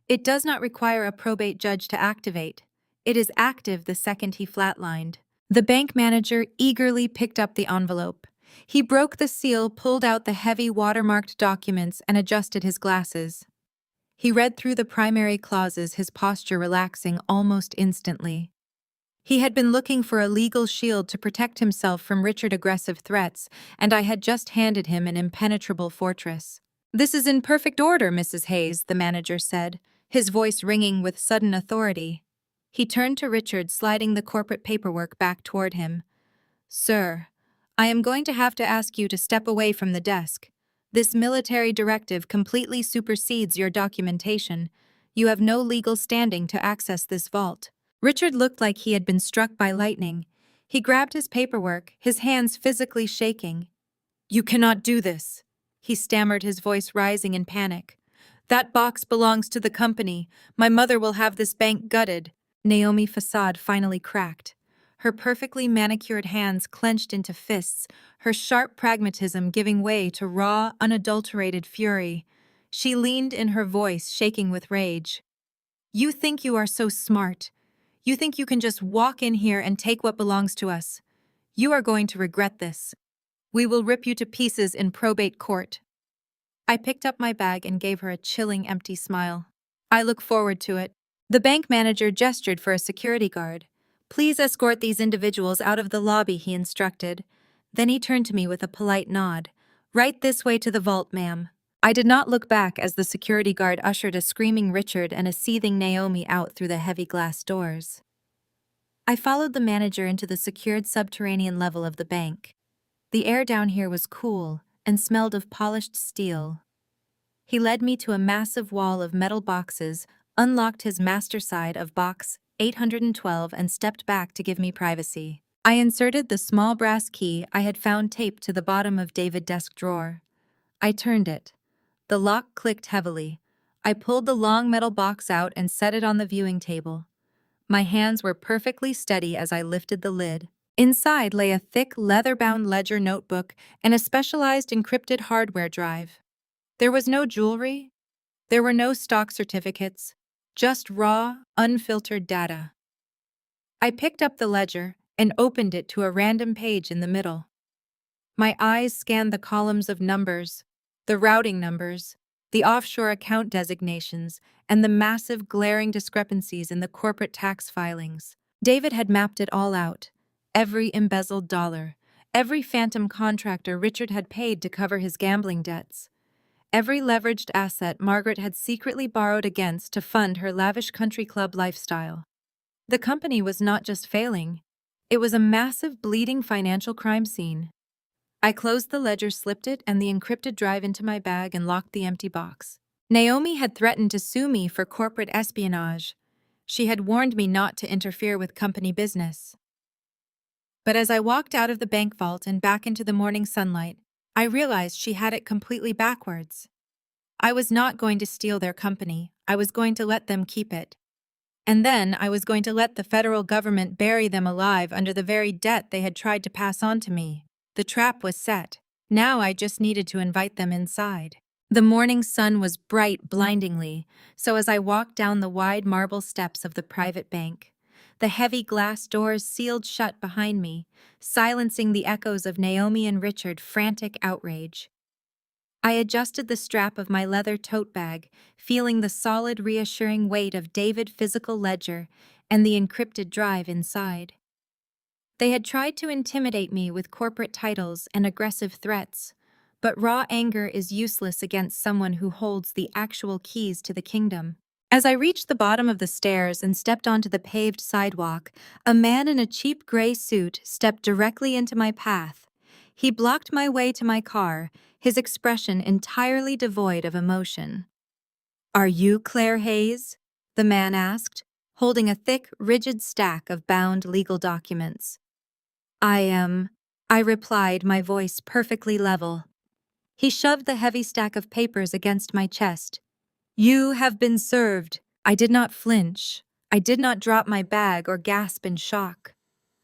It does not require a probate judge to activate. It is active the second he flatlined. The bank manager eagerly picked up the envelope. He broke the seal, pulled out the heavy watermarked documents, and adjusted his glasses. He read through the primary clauses, his posture relaxing almost instantly. He had been looking for a legal shield to protect himself from Richard's aggressive threats, and I had just handed him an impenetrable fortress. This is in perfect order, Mrs. Hayes, the manager said, his voice ringing with sudden authority. He turned to Richard, sliding the corporate paperwork back toward him. Sir, I am going to have to ask you to step away from the desk. This military directive completely supersedes your documentation. You have no legal standing to access this vault. Richard looked like he had been struck by lightning. He grabbed his paperwork, his hands physically shaking. You cannot do this, he stammered, his voice rising in panic. That box belongs to the company. My mother will have this bank gutted. Naomi's facade finally cracked. Her perfectly manicured hands clenched into fists, her sharp pragmatism giving way to raw, unadulterated fury. She leaned in, her voice shaking with rage. You think you are so smart. You think you can just walk in here and take what belongs to us? You are going to regret this. We will rip you to pieces in probate court." I picked up my bag and gave her a chilling, empty smile. "I look forward to it." The bank manager gestured for a security guard. "Please escort these individuals out of the lobby," he instructed. Then he turned to me with a polite nod. "Right this way to the vault, ma'am." I did not look back as the security guard ushered a screaming Richard and a seething Naomi out through the heavy glass doors. I followed the manager into the secured subterranean level of the bank. The air down here was cool and smelled of polished steel. He led me to a massive wall of metal boxes, unlocked his master side of box 812 and stepped back to give me privacy. I inserted the small brass key I had found taped to the bottom of David's desk drawer. I turned it. The lock clicked heavily. I pulled the long metal box out and set it on the viewing table. My hands were perfectly steady as I lifted the lid. Inside lay a thick, leather-bound ledger notebook and a specialized encrypted hardware drive. There was no jewelry. There were no stock certificates. Just raw, unfiltered data. I picked up the ledger and opened it to a random page in the middle. My eyes scanned the columns of numbers, the routing numbers, the offshore account designations, and the massive glaring discrepancies in the corporate tax filings. David had mapped it all out. Every embezzled dollar, every phantom contractor Richard had paid to cover his gambling debts, every leveraged asset Margaret had secretly borrowed against to fund her lavish country club lifestyle. The company was not just failing, it was a massive bleeding financial crime scene. I closed the ledger, slipped it and the encrypted drive into my bag and locked the empty box. Naomi had threatened to sue me for corporate espionage. She had warned me not to interfere with company business. But as I walked out of the bank vault and back into the morning sunlight, I realized she had it completely backwards. I was not going to steal their company. I was going to let them keep it. And then I was going to let the federal government bury them alive under the very debt they had tried to pass on to me. The trap was set. Now I just needed to invite them inside. The morning sun was bright blindingly, so as I walked down the wide marble steps of the private bank, the heavy glass doors sealed shut behind me, silencing the echoes of Naomi and Richard's frantic outrage. I adjusted the strap of my leather tote bag, feeling the solid, reassuring weight of David's physical ledger and the encrypted drive inside. They had tried to intimidate me with corporate titles and aggressive threats, but raw anger is useless against someone who holds the actual keys to the kingdom. As I reached the bottom of the stairs and stepped onto the paved sidewalk, a man in a cheap gray suit stepped directly into my path. He blocked my way to my car, his expression entirely devoid of emotion. "Are you Claire Hayes?" the man asked, holding a thick, rigid stack of bound legal documents. "I am," I replied, my voice perfectly level. He shoved the heavy stack of papers against my chest. "You have been served." I did not flinch. I did not drop my bag or gasp in shock.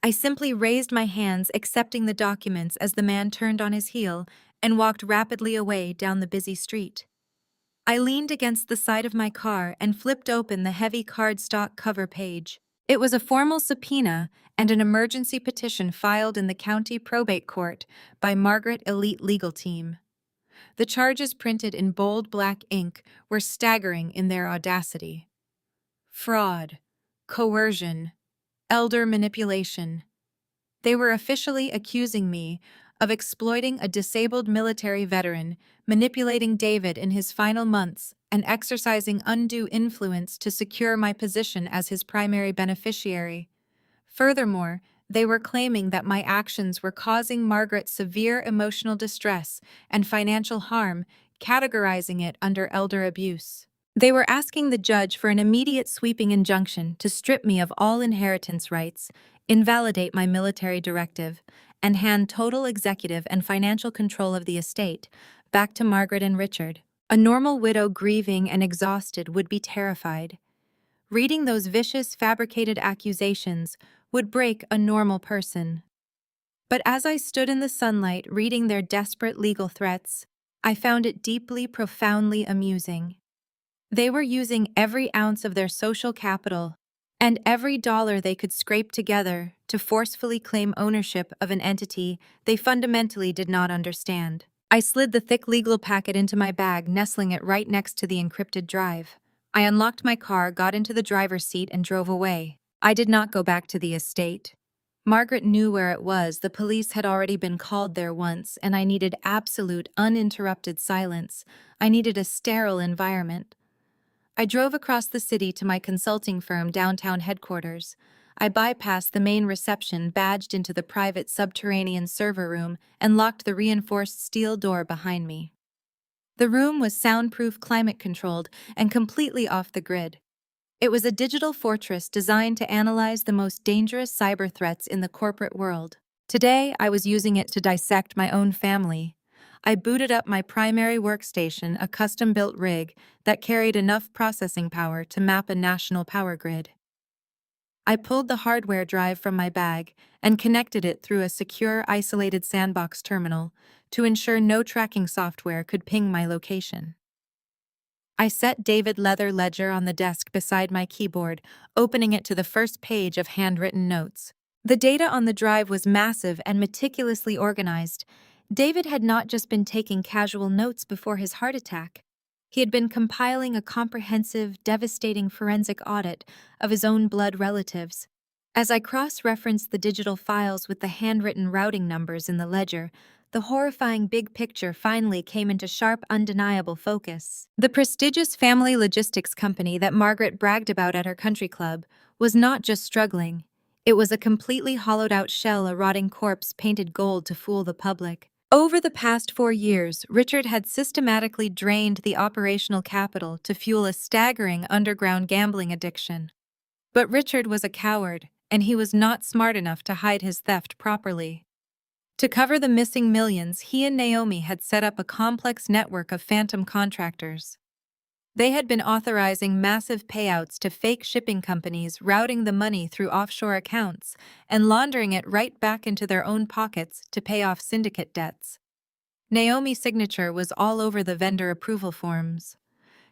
I simply raised my hands, accepting the documents as the man turned on his heel and walked rapidly away down the busy street. I leaned against the side of my car and flipped open the heavy cardstock cover page. It was a formal subpoena and an emergency petition filed in the county probate court by Margaret Elite Legal Team. The charges, printed in bold black ink, were staggering in their audacity. Fraud, coercion, elder manipulation. They were officially accusing me of exploiting a disabled military veteran, manipulating David in his final months, and exercising undue influence to secure my position as his primary beneficiary. Furthermore, they were claiming that my actions were causing Margaret severe emotional distress and financial harm, categorizing it under elder abuse. They were asking the judge for an immediate sweeping injunction to strip me of all inheritance rights, invalidate my military directive, and hand total executive and financial control of the estate back to Margaret and Richard. A normal widow grieving and exhausted would be terrified. Reading those vicious, fabricated accusations would break a normal person. But as I stood in the sunlight reading their desperate legal threats, I found it deeply, profoundly amusing. They were using every ounce of their social capital And every dollar they could scrape together to forcefully claim ownership of an entity they fundamentally did not understand. I slid the thick legal packet into my bag, nestling it right next to the encrypted drive. I unlocked my car, got into the driver's seat, and drove away. I did not go back to the estate. Margaret knew where it was. The police had already been called there once, and I needed absolute, uninterrupted silence. I needed a sterile environment. I drove across the city to my consulting firm downtown headquarters. I bypassed the main reception, badged into the private subterranean server room, and locked the reinforced steel door behind me. The room was soundproof, climate-controlled, and completely off the grid. It was a digital fortress designed to analyze the most dangerous cyber threats in the corporate world. Today, I was using it to dissect my own family. I booted up my primary workstation, a custom-built rig that carried enough processing power to map a national power grid. I pulled the hardware drive from my bag and connected it through a secure, isolated sandbox terminal to ensure no tracking software could ping my location. I set David Leather Ledger on the desk beside my keyboard, opening it to the first page of handwritten notes. The data on the drive was massive and meticulously organized. David had not just been taking casual notes before his heart attack. He had been compiling a comprehensive, devastating forensic audit of his own blood relatives. As I cross-referenced the digital files with the handwritten routing numbers in the ledger, the horrifying big picture finally came into sharp, undeniable focus. The prestigious family logistics company that Margaret bragged about at her country club was not just struggling. It was a completely hollowed-out shell, a rotting corpse painted gold to fool the public. Over the past 4 years, Richard had systematically drained the operational capital to fuel a staggering underground gambling addiction. But Richard was a coward, and he was not smart enough to hide his theft properly. To cover the missing millions, he and Naomi had set up a complex network of phantom contractors. They had been authorizing massive payouts to fake shipping companies, routing the money through offshore accounts, and laundering it right back into their own pockets to pay off syndicate debts. Naomi's signature was all over the vendor approval forms.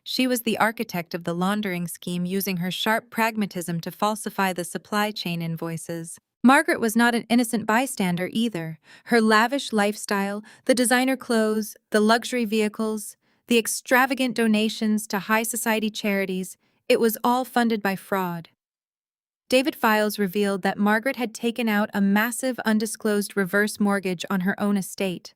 She was the architect of the laundering scheme, using her sharp pragmatism to falsify the supply chain invoices. Margaret was not an innocent bystander either. Her lavish lifestyle, the designer clothes, the luxury vehicles, the extravagant donations to high society charities, it was all funded by fraud. David files revealed that Margaret had taken out a massive undisclosed reverse mortgage on her own estate.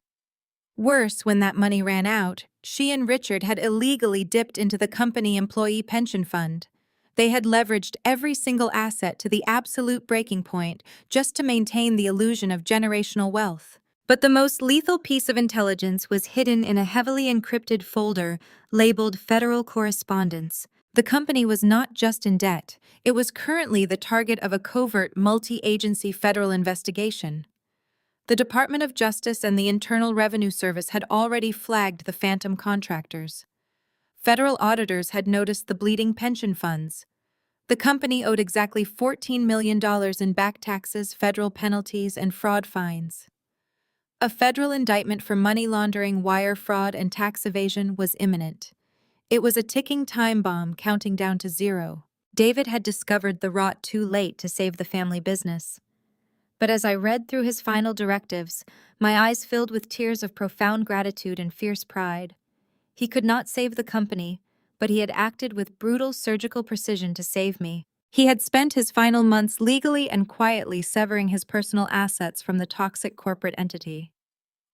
Worse, when that money ran out, she and Richard had illegally dipped into the company employee pension fund. They had leveraged every single asset to the absolute breaking point just to maintain the illusion of generational wealth. But the most lethal piece of intelligence was hidden in a heavily encrypted folder labeled Federal Correspondence. The company was not just in debt, it was currently the target of a covert multi-agency federal investigation. The Department of Justice and the Internal Revenue Service had already flagged the phantom contractors. Federal auditors had noticed the bleeding pension funds. The company owed exactly $14 million in back taxes, federal penalties, and fraud fines. A federal indictment for money laundering, wire fraud, and tax evasion was imminent. It was a ticking time bomb counting down to zero. David had discovered the rot too late to save the family business. But as I read through his final directives, my eyes filled with tears of profound gratitude and fierce pride. He could not save the company, but he had acted with brutal surgical precision to save me. He had spent his final months legally and quietly severing his personal assets from the toxic corporate entity.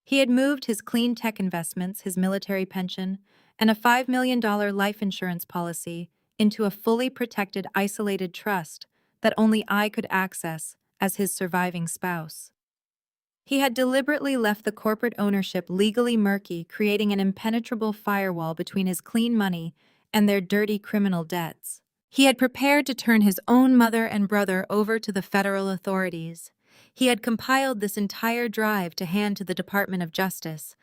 He had moved his clean tech investments, his military pension, and a $5 million life insurance policy into a fully protected, isolated trust that only I could access as his surviving spouse. He had deliberately left the corporate ownership legally murky, creating an impenetrable firewall between his clean money and their dirty criminal debts. He had prepared to turn his own mother and brother over to the federal authorities. He had compiled this entire drive to hand to the Department of Justice,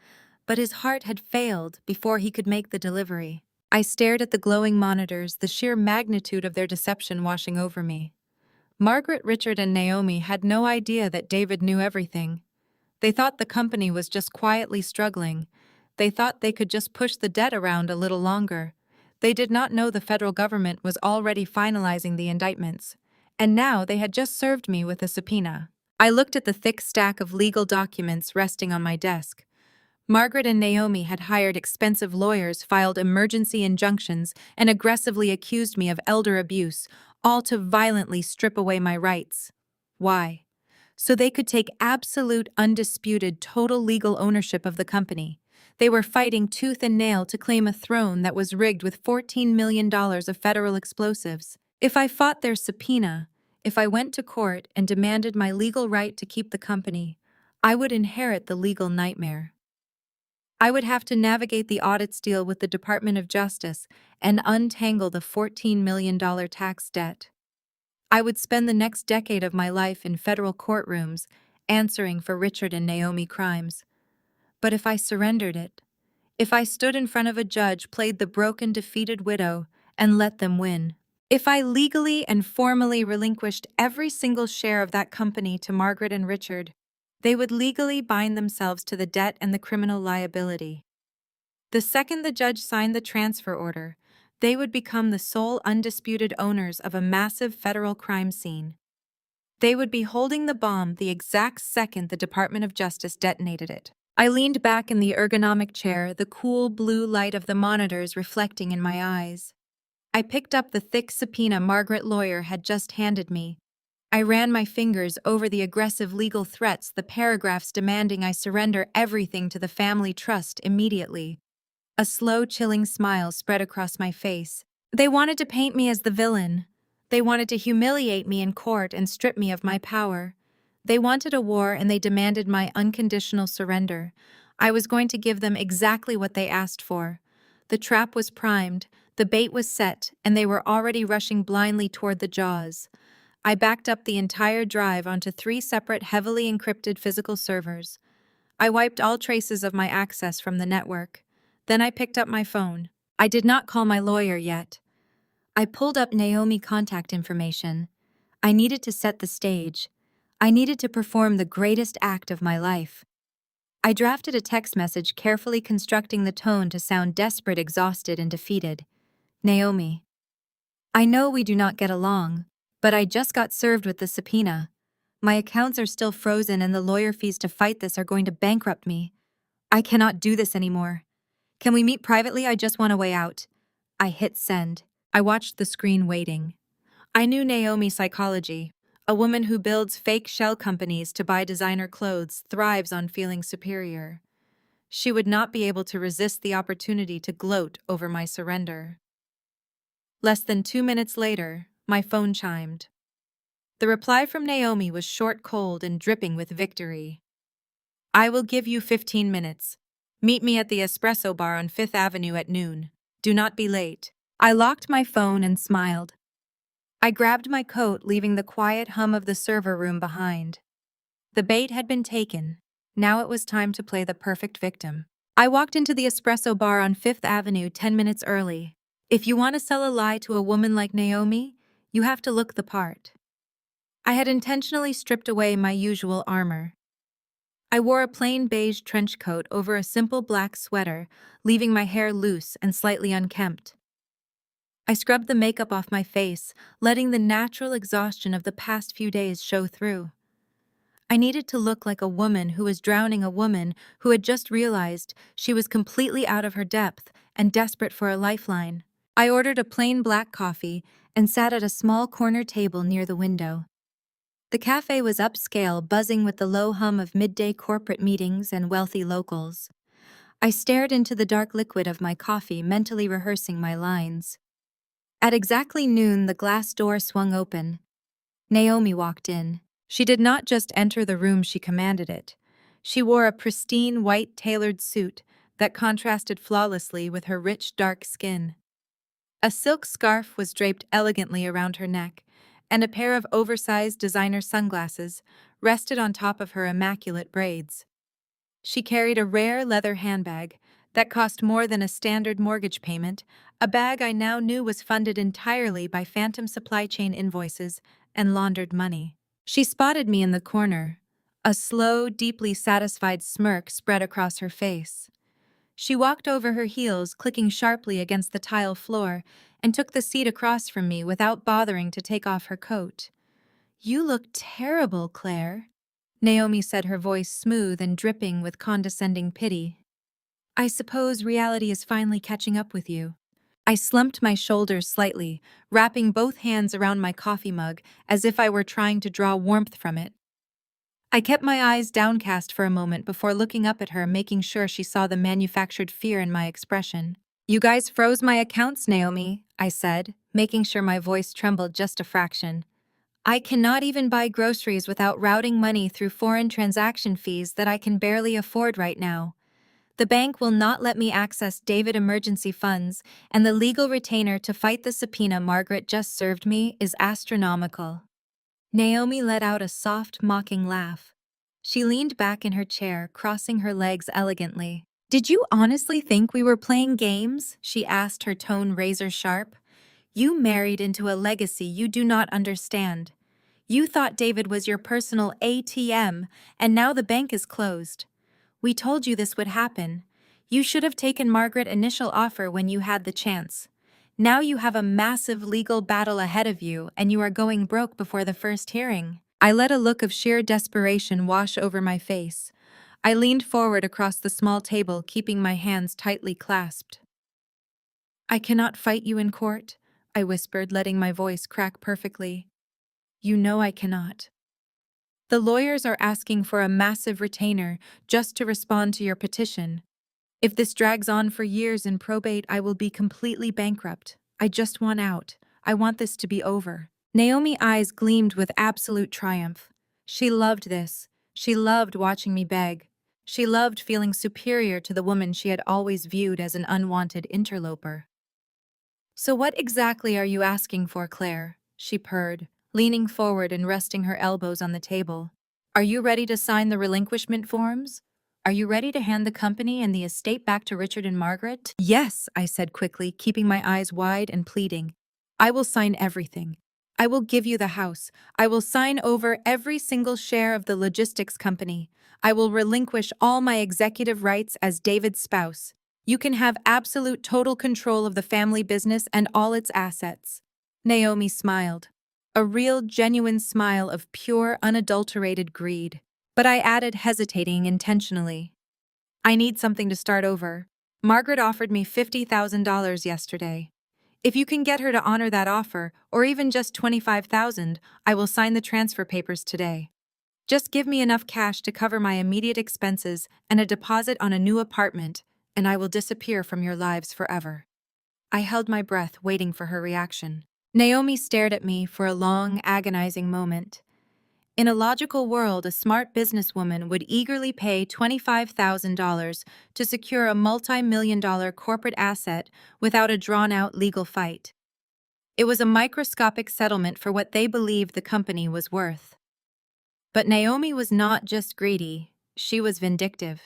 but his heart had failed before he could make the delivery. I stared at the glowing monitors, the sheer magnitude of their deception washing over me. Margaret, Richard, and Naomi had no idea that David knew everything. They thought the company was just quietly struggling. They thought they could just push the debt around a little longer. They did not know the federal government was already finalizing the indictments. And now they had just served me with a subpoena. I looked at the thick stack of legal documents resting on my desk. Margaret and Naomi had hired expensive lawyers, filed emergency injunctions, and aggressively accused me of elder abuse, all to violently strip away my rights. Why? So they could take absolute, undisputed, total legal ownership of the company. They were fighting tooth and nail to claim a throne that was rigged with $14 million of federal explosives. If I fought their subpoena, if I went to court and demanded my legal right to keep the company, I would inherit the legal nightmare. I would have to navigate the audits deal with the Department of Justice and untangle the $14 million tax debt. I would spend the next decade of my life in federal courtrooms, answering for Richard and Naomi crimes. But if I surrendered it, if I stood in front of a judge, played the broken, defeated widow, and let them win, if I legally and formally relinquished every single share of that company to Margaret and Richard, they would legally bind themselves to the debt and the criminal liability. The second the judge signed the transfer order, they would become the sole undisputed owners of a massive federal crime scene. They would be holding the bomb the exact second the Department of Justice detonated it. I leaned back in the ergonomic chair, the cool blue light of the monitors reflecting in my eyes. I picked up the thick subpoena Margaret lawyer had just handed me. I ran my fingers over the aggressive legal threats, the paragraphs demanding I surrender everything to the family trust immediately. A slow, chilling smile spread across my face. They wanted to paint me as the villain. They wanted to humiliate me in court and strip me of my power. They wanted a war and they demanded my unconditional surrender. I was going to give them exactly what they asked for. The trap was primed, the bait was set, and they were already rushing blindly toward the jaws. I backed up the entire drive onto 3 separate heavily encrypted physical servers. I wiped all traces of my access from the network. Then I picked up my phone. I did not call my lawyer yet. I pulled up Naomi contact information. I needed to set the stage. I needed to perform the greatest act of my life. I drafted a text message, carefully constructing the tone to sound desperate, exhausted, and defeated. Naomi, I know we do not get along, but I just got served with the subpoena. My accounts are still frozen and the lawyer fees to fight this are going to bankrupt me. I cannot do this anymore. Can we meet privately? I just want a way out. I hit send. I watched the screen waiting. I knew Naomi's psychology. A woman who builds fake shell companies to buy designer clothes thrives on feeling superior. She would not be able to resist the opportunity to gloat over my surrender. Less than 2 minutes later, my phone chimed. The reply from Naomi was short, cold, and dripping with victory. I will give you 15 minutes. Meet me at the espresso bar on 5th Avenue at noon. Do not be late. I locked my phone and smiled. I grabbed my coat, leaving the quiet hum of the server room behind. The bait had been taken. Now it was time to play the perfect victim. I walked into the espresso bar on 5th Avenue 10 minutes early. If you want to sell a lie to a woman like Naomi, you have to look the part. I had intentionally stripped away my usual armor. I wore a plain beige trench coat over a simple black sweater, leaving my hair loose and slightly unkempt. I scrubbed the makeup off my face, letting the natural exhaustion of the past few days show through. I needed to look like a woman who was drowning, a woman who had just realized she was completely out of her depth and desperate for a lifeline. I ordered a plain black coffee and sat at a small corner table near the window. The cafe was upscale, buzzing with the low hum of midday corporate meetings and wealthy locals. I stared into the dark liquid of my coffee, mentally rehearsing my lines. At exactly noon, the glass door swung open. Naomi walked in. She did not just enter the room, she commanded it. She wore a pristine white tailored suit that contrasted flawlessly with her rich, dark skin. A silk scarf was draped elegantly around her neck, and a pair of oversized designer sunglasses rested on top of her immaculate braids. She carried a rare leather handbag that cost more than a standard mortgage payment, a bag I now knew was funded entirely by phantom supply chain invoices and laundered money. She spotted me in the corner. A slow, deeply satisfied smirk spread across her face. She walked over her heels, clicking sharply against the tile floor, and took the seat across from me without bothering to take off her coat. You look terrible, Claire. Naomi said, her voice smooth and dripping with condescending pity. I suppose reality is finally catching up with you. I slumped my shoulders slightly, wrapping both hands around my coffee mug as if I were trying to draw warmth from it. I kept my eyes downcast for a moment before looking up at her, making sure she saw the manufactured fear in my expression. You guys froze my accounts, Naomi, I said, making sure my voice trembled just a fraction. I cannot even buy groceries without routing money through foreign transaction fees that I can barely afford right now. The bank will not let me access David emergency funds, and the legal retainer to fight the subpoena Margaret just served me is astronomical. Naomi let out a soft, mocking laugh. She leaned back in her chair, crossing her legs elegantly. Did you honestly think we were playing games? She asked, her tone razor sharp. You married into a legacy you do not understand. You thought David was your personal ATM, and now the bank is closed. We told you this would happen. You should have taken Margaret's initial offer when you had the chance. Now you have a massive legal battle ahead of you, and you are going broke before the first hearing. I let a look of sheer desperation wash over my face. I leaned forward across the small table, keeping my hands tightly clasped. I cannot fight you in court, I whispered, letting my voice crack perfectly. You know I cannot. The lawyers are asking for a massive retainer just to respond to your petition. If this drags on for years in probate, I will be completely bankrupt. I just want out. I want this to be over. Naomi's eyes gleamed with absolute triumph. She loved this. She loved watching me beg. She loved feeling superior to the woman she had always viewed as an unwanted interloper. So what exactly are you asking for, Claire? She purred, leaning forward and resting her elbows on the table. Are you ready to sign the relinquishment forms? Are you ready to hand the company and the estate back to Richard and Margaret? Yes, I said quickly, keeping my eyes wide and pleading. I will sign everything. I will give you the house. I will sign over every single share of the logistics company. I will relinquish all my executive rights as David's spouse. You can have absolute total control of the family business and all its assets. Naomi smiled. A real, genuine smile of pure, unadulterated greed. But I added, hesitating intentionally. I need something to start over. Margaret offered me $50,000 yesterday. If you can get her to honor that offer, or even just $25,000, I will sign the transfer papers today. Just give me enough cash to cover my immediate expenses and a deposit on a new apartment, and I will disappear from your lives forever. I held my breath, waiting for her reaction. Naomi stared at me for a long, agonizing moment. In a logical world, a smart businesswoman would eagerly pay $25,000 to secure a multi-million-dollar corporate asset without a drawn-out legal fight. It was a microscopic settlement for what they believed the company was worth. But Naomi was not just greedy, she was vindictive.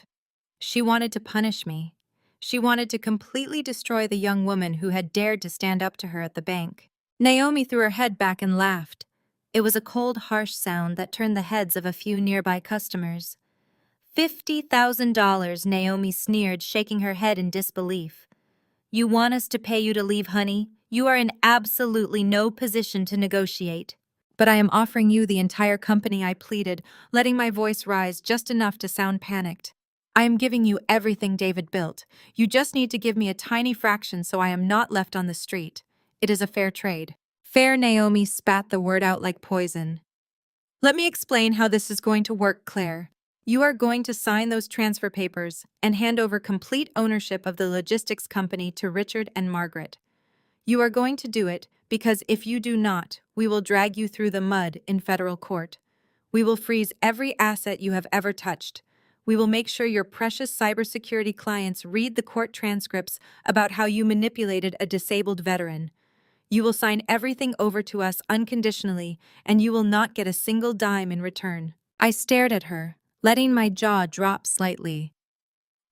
She wanted to punish me. She wanted to completely destroy the young woman who had dared to stand up to her at the bank. Naomi threw her head back and laughed. It was a cold, harsh sound that turned the heads of a few nearby customers. $50,000, Naomi sneered, shaking her head in disbelief. You want us to pay you to leave, honey? You are in absolutely no position to negotiate. But I am offering you the entire company, I pleaded, letting my voice rise just enough to sound panicked. I am giving you everything David built. You just need to give me a tiny fraction so I am not left on the street. It is a fair trade. Fair, Naomi spat the word out like poison. Let me explain how this is going to work, Claire. You are going to sign those transfer papers and hand over complete ownership of the logistics company to Richard and Margaret. You are going to do it because if you do not, we will drag you through the mud in federal court. We will freeze every asset you have ever touched. We will make sure your precious cybersecurity clients read the court transcripts about how you manipulated a disabled veteran. You will sign everything over to us unconditionally, and you will not get a single dime in return. I stared at her, letting my jaw drop slightly.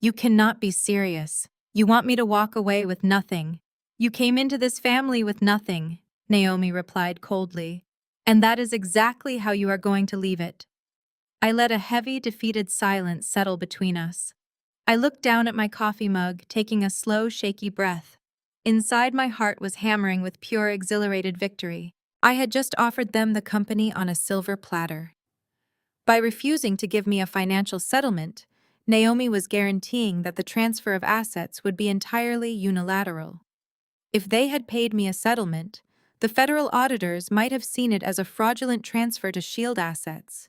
You cannot be serious. You want me to walk away with nothing. You came into this family with nothing, Naomi replied coldly. And that is exactly how you are going to leave it. I let a heavy, defeated silence settle between us. I looked down at my coffee mug, taking a slow, shaky breath. Inside, my heart was hammering with pure, exhilarated victory. I had just offered them the company on a silver platter. By refusing to give me a financial settlement, Naomi was guaranteeing that the transfer of assets would be entirely unilateral. If they had paid me a settlement, the federal auditors might have seen it as a fraudulent transfer to shield assets.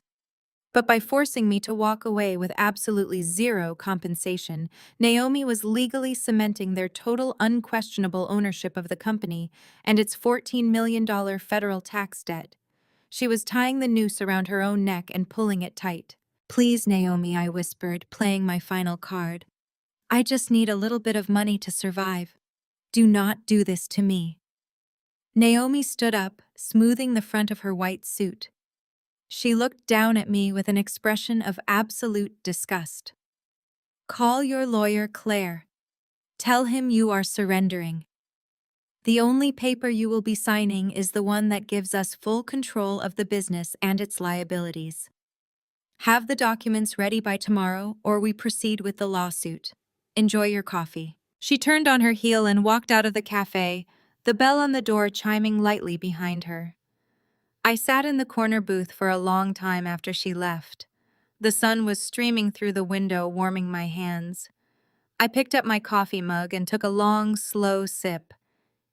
But by forcing me to walk away with absolutely zero compensation, Naomi was legally cementing their total unquestionable ownership of the company and its $14 million federal tax debt. She was tying the noose around her own neck and pulling it tight. "Please, Naomi," I whispered, playing my final card. "I just need a little bit of money to survive. Do not do this to me." Naomi stood up, smoothing the front of her white suit. She looked down at me with an expression of absolute disgust. "Call your lawyer, Claire. Tell him you are surrendering. The only paper you will be signing is the one that gives us full control of the business and its liabilities. Have the documents ready by tomorrow, or we proceed with the lawsuit. Enjoy your coffee." She turned on her heel and walked out of the cafe, the bell on the door chiming lightly behind her. I sat in the corner booth for a long time after she left. The sun was streaming through the window, warming my hands. I picked up my coffee mug and took a long, slow sip.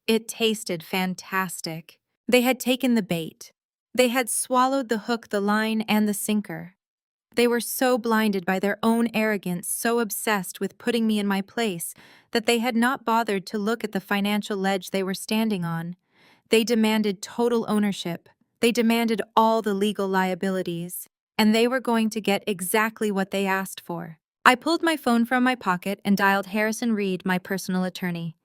It tasted fantastic. They had taken the bait. They had swallowed the hook, the line, and the sinker. They were so blinded by their own arrogance, so obsessed with putting me in my place, that they had not bothered to look at the financial ledge they were standing on. They demanded total ownership. They demanded all the legal liabilities. And they were going to get exactly what they asked for. I pulled my phone from my pocket and dialed Harrison Reed, my personal attorney.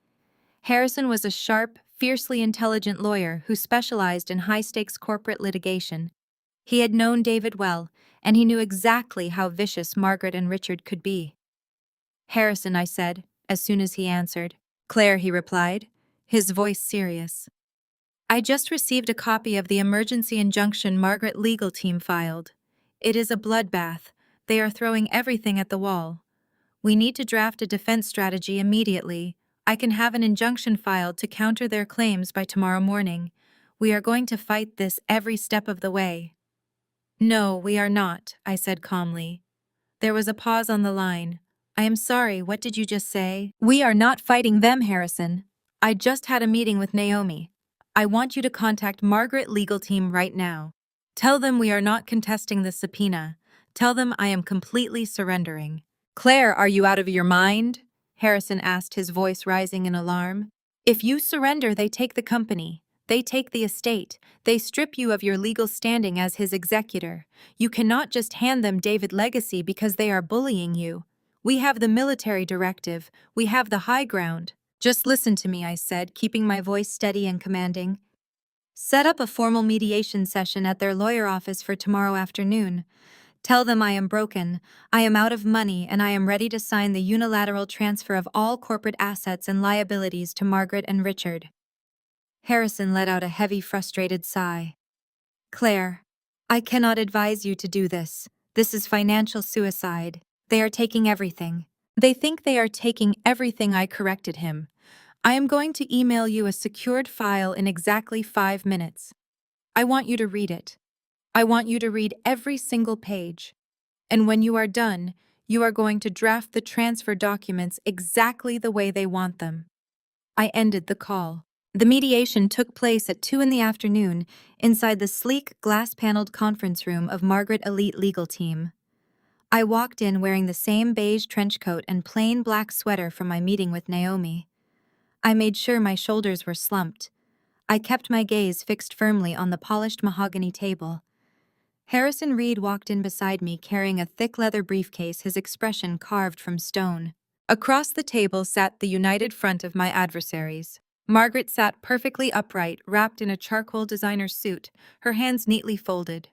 Harrison was a sharp, fiercely intelligent lawyer who specialized in high-stakes corporate litigation. He had known David well, and he knew exactly how vicious Margaret and Richard could be. "Harrison," I said, as soon as he answered. "Claire," he replied, his voice serious. "I just received a copy of the emergency injunction Margaret legal team filed. It is a bloodbath. They are throwing everything at the wall. We need to draft a defense strategy immediately. I can have an injunction filed to counter their claims by tomorrow morning. We are going to fight this every step of the way." "No, we are not," I said calmly. There was a pause on the line. "I am sorry, what did you just say?" "We are not fighting them, Harrison. I just had a meeting with Naomi. I want you to contact Margaret legal team right now. Tell them we are not contesting the subpoena. Tell them I am completely surrendering." "Claire, are you out of your mind?" Harrison asked, his voice rising in alarm. "If you surrender, they take the company. They take the estate. They strip you of your legal standing as his executor. You cannot just hand them David legacy because they are bullying you. We have the military directive. We have the high ground." "Just listen to me," I said, keeping my voice steady and commanding. "Set up a formal mediation session at their lawyer office for tomorrow afternoon. Tell them I am broken, I am out of money, and I am ready to sign the unilateral transfer of all corporate assets and liabilities to Margaret and Richard." Harrison let out a heavy, frustrated sigh. "Claire, I cannot advise you to do this. This is financial suicide. They are taking everything. They think they are taking everything." I corrected him. "I am going to email you a secured file in exactly 5 minutes. I want you to read it. I want you to read every single page. And when you are done, you are going to draft the transfer documents exactly the way they want them." I ended the call. The mediation took place at 2 in the afternoon inside the sleek, glass-paneled conference room of Margaret Elite Legal Team. I walked in wearing the same beige trench coat and plain black sweater from my meeting with Naomi. I made sure my shoulders were slumped. I kept my gaze fixed firmly on the polished mahogany table. Harrison Reed walked in beside me carrying a thick leather briefcase, his expression carved from stone. Across the table sat the united front of my adversaries. Margaret sat perfectly upright, wrapped in a charcoal designer suit, her hands neatly folded.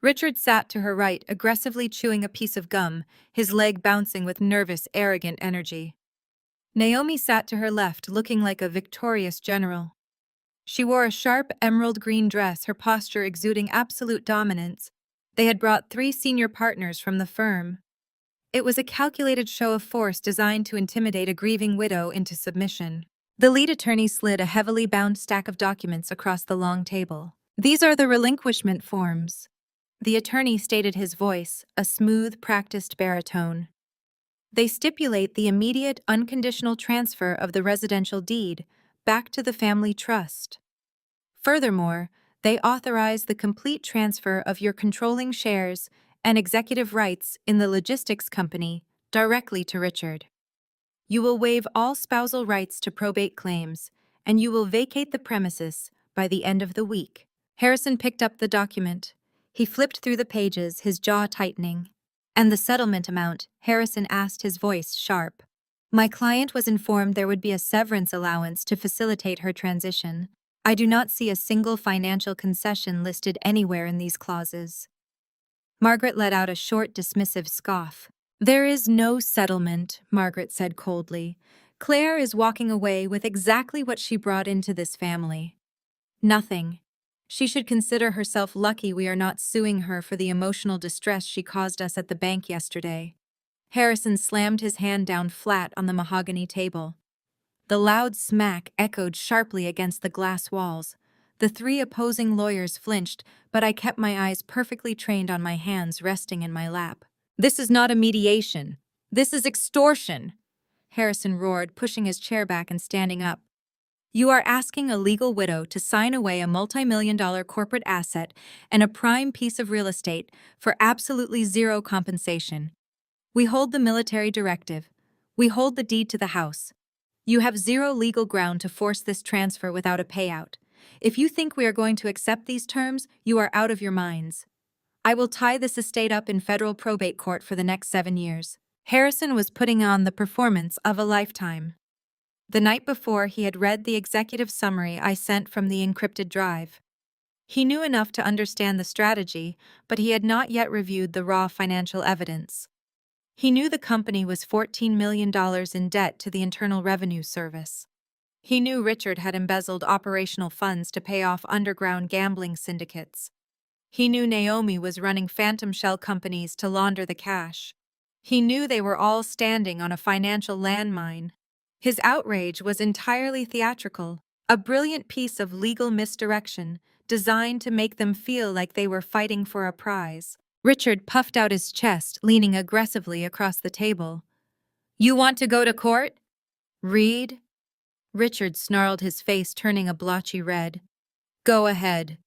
Richard sat to her right, aggressively chewing a piece of gum, his leg bouncing with nervous, arrogant energy. Naomi sat to her left, looking like a victorious general. She wore a sharp emerald green dress, her posture exuding absolute dominance. They had brought 3 senior partners from the firm. It was a calculated show of force designed to intimidate a grieving widow into submission. The lead attorney slid a heavily bound stack of documents across the long table. These are the relinquishment forms. The attorney stated, his voice a smooth, practiced baritone. They stipulate the immediate, unconditional transfer of the residential deed back to the family trust. Furthermore, they authorize the complete transfer of your controlling shares and executive rights in the logistics company directly to Richard. You will waive all spousal rights to probate claims, and you will vacate the premises by the end of the week. Harrison picked up the document. He flipped through the pages, his jaw tightening. And the settlement amount, Harrison asked, his voice sharp. My client was informed there would be a severance allowance to facilitate her transition. I do not see a single financial concession listed anywhere in these clauses. Margaret let out a short, dismissive scoff. There is no settlement, Margaret said coldly. Claire is walking away with exactly what she brought into this family. Nothing. She should consider herself lucky we are not suing her for the emotional distress she caused us at the bank yesterday. Harrison slammed his hand down flat on the mahogany table. The loud smack echoed sharply against the glass walls. The three opposing lawyers flinched, but I kept my eyes perfectly trained on my hands resting in my lap. This is not a mediation. This is extortion, Harrison roared, pushing his chair back and standing up. You are asking a legal widow to sign away a multi-million-dollar corporate asset and a prime piece of real estate for absolutely zero compensation. We hold the military directive. We hold the deed to the house. You have zero legal ground to force this transfer without a payout. If you think we are going to accept these terms, you are out of your minds. I will tie this estate up in federal probate court for the next 7 years. Harrison was putting on the performance of a lifetime. The night before, he had read the executive summary I sent from the encrypted drive. He knew enough to understand the strategy, but he had not yet reviewed the raw financial evidence. He knew the company was $14 million in debt to the Internal Revenue Service. He knew Richard had embezzled operational funds to pay off underground gambling syndicates. He knew Naomi was running phantom shell companies to launder the cash. He knew they were all standing on a financial landmine. His outrage was entirely theatrical, a brilliant piece of legal misdirection designed to make them feel like they were fighting for a prize. Richard puffed out his chest, leaning aggressively across the table. You want to go to court? Reed? Richard snarled, his face turning a blotchy red. Go ahead.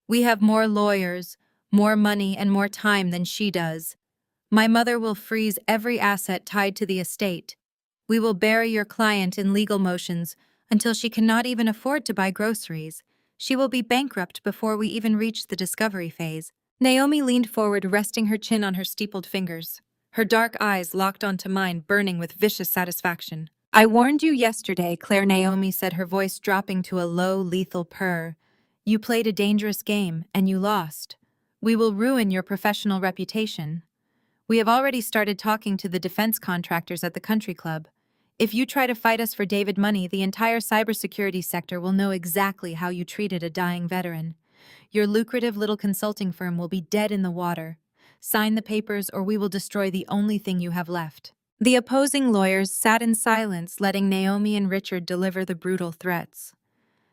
We have more lawyers, more money, and more time than she does. My mother will freeze every asset tied to the estate. We will bury your client in legal motions until she cannot even afford to buy groceries. She will be bankrupt before we even reach the discovery phase. Naomi leaned forward, resting her chin on her steepled fingers. Her dark eyes locked onto mine, burning with vicious satisfaction. I warned you yesterday, Claire, Naomi said, her voice dropping to a low, lethal purr. You played a dangerous game, and you lost. We will ruin your professional reputation. We have already started talking to the defense contractors at the country club. If you try to fight us for David money, the entire cybersecurity sector will know exactly how you treated a dying veteran. Your lucrative little consulting firm will be dead in the water. Sign the papers or we will destroy the only thing you have left. The opposing lawyers sat in silence, letting Naomi and Richard deliver the brutal threats.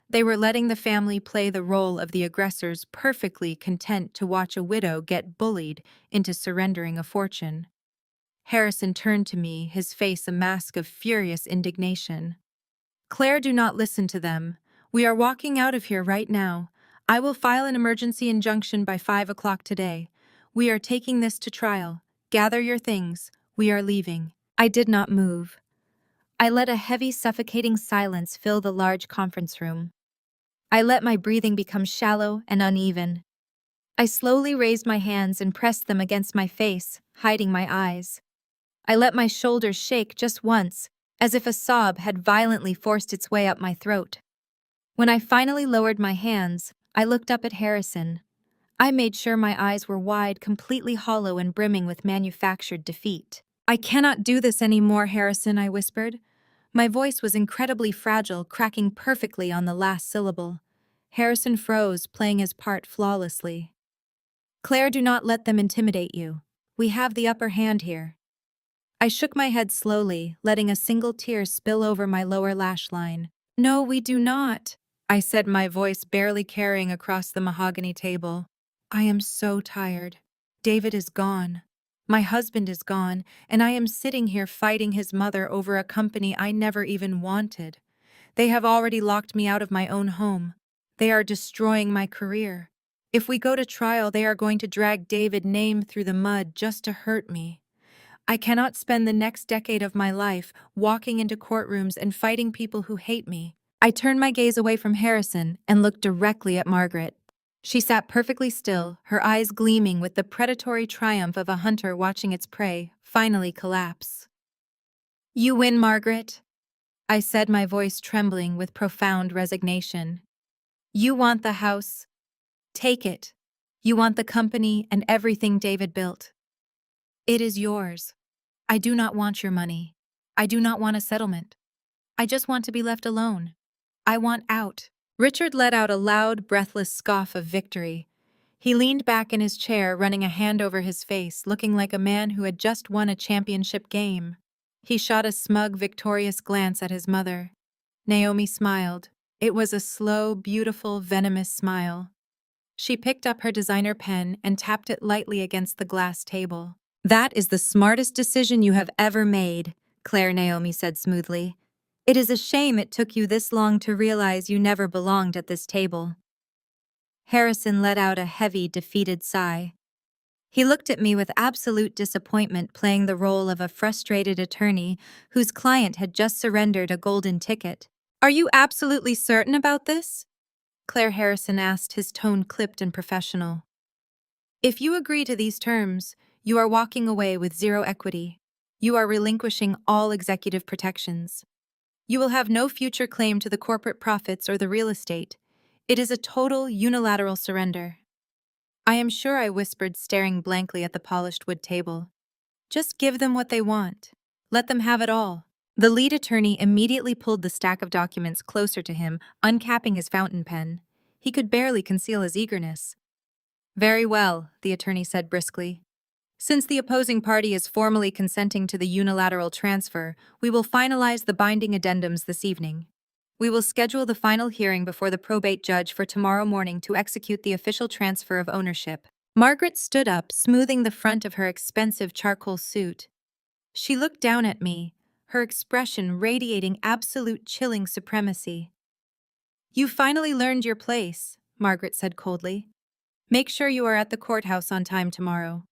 They were letting the family play the role of the aggressors, perfectly content to watch a widow get bullied into surrendering a fortune. Harrison turned to me, his face a mask of furious indignation. Claire, do not listen to them. We are walking out of here right now. I will file an emergency injunction by 5 o'clock today. We are taking this to trial. Gather your things. We are leaving. I did not move. I let a heavy, suffocating silence fill the large conference room. I let my breathing become shallow and uneven. I slowly raised my hands and pressed them against my face, hiding my eyes. I let my shoulders shake just once, as if a sob had violently forced its way up my throat. When I finally lowered my hands, I looked up at Harrison. I made sure my eyes were wide, completely hollow and brimming with manufactured defeat. I cannot do this anymore, Harrison, I whispered. My voice was incredibly fragile, cracking perfectly on the last syllable. Harrison froze, playing his part flawlessly. Claire, do not let them intimidate you. We have the upper hand here. I shook my head slowly, letting a single tear spill over my lower lash line. No, we do not, I said, my voice barely carrying across the mahogany table. I am so tired. David is gone. My husband is gone, and I am sitting here fighting his mother over a company I never even wanted. They have already locked me out of my own home. They are destroying my career. If we go to trial, they are going to drag David's name through the mud just to hurt me. I cannot spend the next decade of my life walking into courtrooms and fighting people who hate me. I turned my gaze away from Harrison and looked directly at Margaret. She sat perfectly still, her eyes gleaming with the predatory triumph of a hunter watching its prey finally collapse. You win, Margaret, I said, my voice trembling with profound resignation. You want the house? Take it. You want the company and everything David built. It is yours. I do not want your money. I do not want a settlement. I just want to be left alone. I want out. Richard let out a loud, breathless scoff of victory. He leaned back in his chair, running a hand over his face, looking like a man who had just won a championship game. He shot a smug, victorious glance at his mother. Naomi smiled. It was a slow, beautiful, venomous smile. She picked up her designer pen and tapped it lightly against the glass table. That is the smartest decision you have ever made, Claire, Naomi said smoothly. It is a shame it took you this long to realize you never belonged at this table. Harrison let out a heavy, defeated sigh. He looked at me with absolute disappointment, playing the role of a frustrated attorney whose client had just surrendered a golden ticket. Are you absolutely certain about this? Claire, Harrison asked, his tone clipped and professional. If you agree to these terms, you are walking away with zero equity. You are relinquishing all executive protections. You will have no future claim to the corporate profits or the real estate. It is a total, unilateral surrender. I am sure, I whispered, staring blankly at the polished wood table. Just give them what they want. Let them have it all. The lead attorney immediately pulled the stack of documents closer to him, uncapping his fountain pen. He could barely conceal his eagerness. Very well, the attorney said briskly. Since the opposing party is formally consenting to the unilateral transfer, we will finalize the binding addendums this evening. We will schedule the final hearing before the probate judge for tomorrow morning to execute the official transfer of ownership. Margaret stood up, smoothing the front of her expensive charcoal suit. She looked down at me, her expression radiating absolute chilling supremacy. You finally learned your place, Margaret said coldly. Make sure you are at the courthouse on time tomorrow.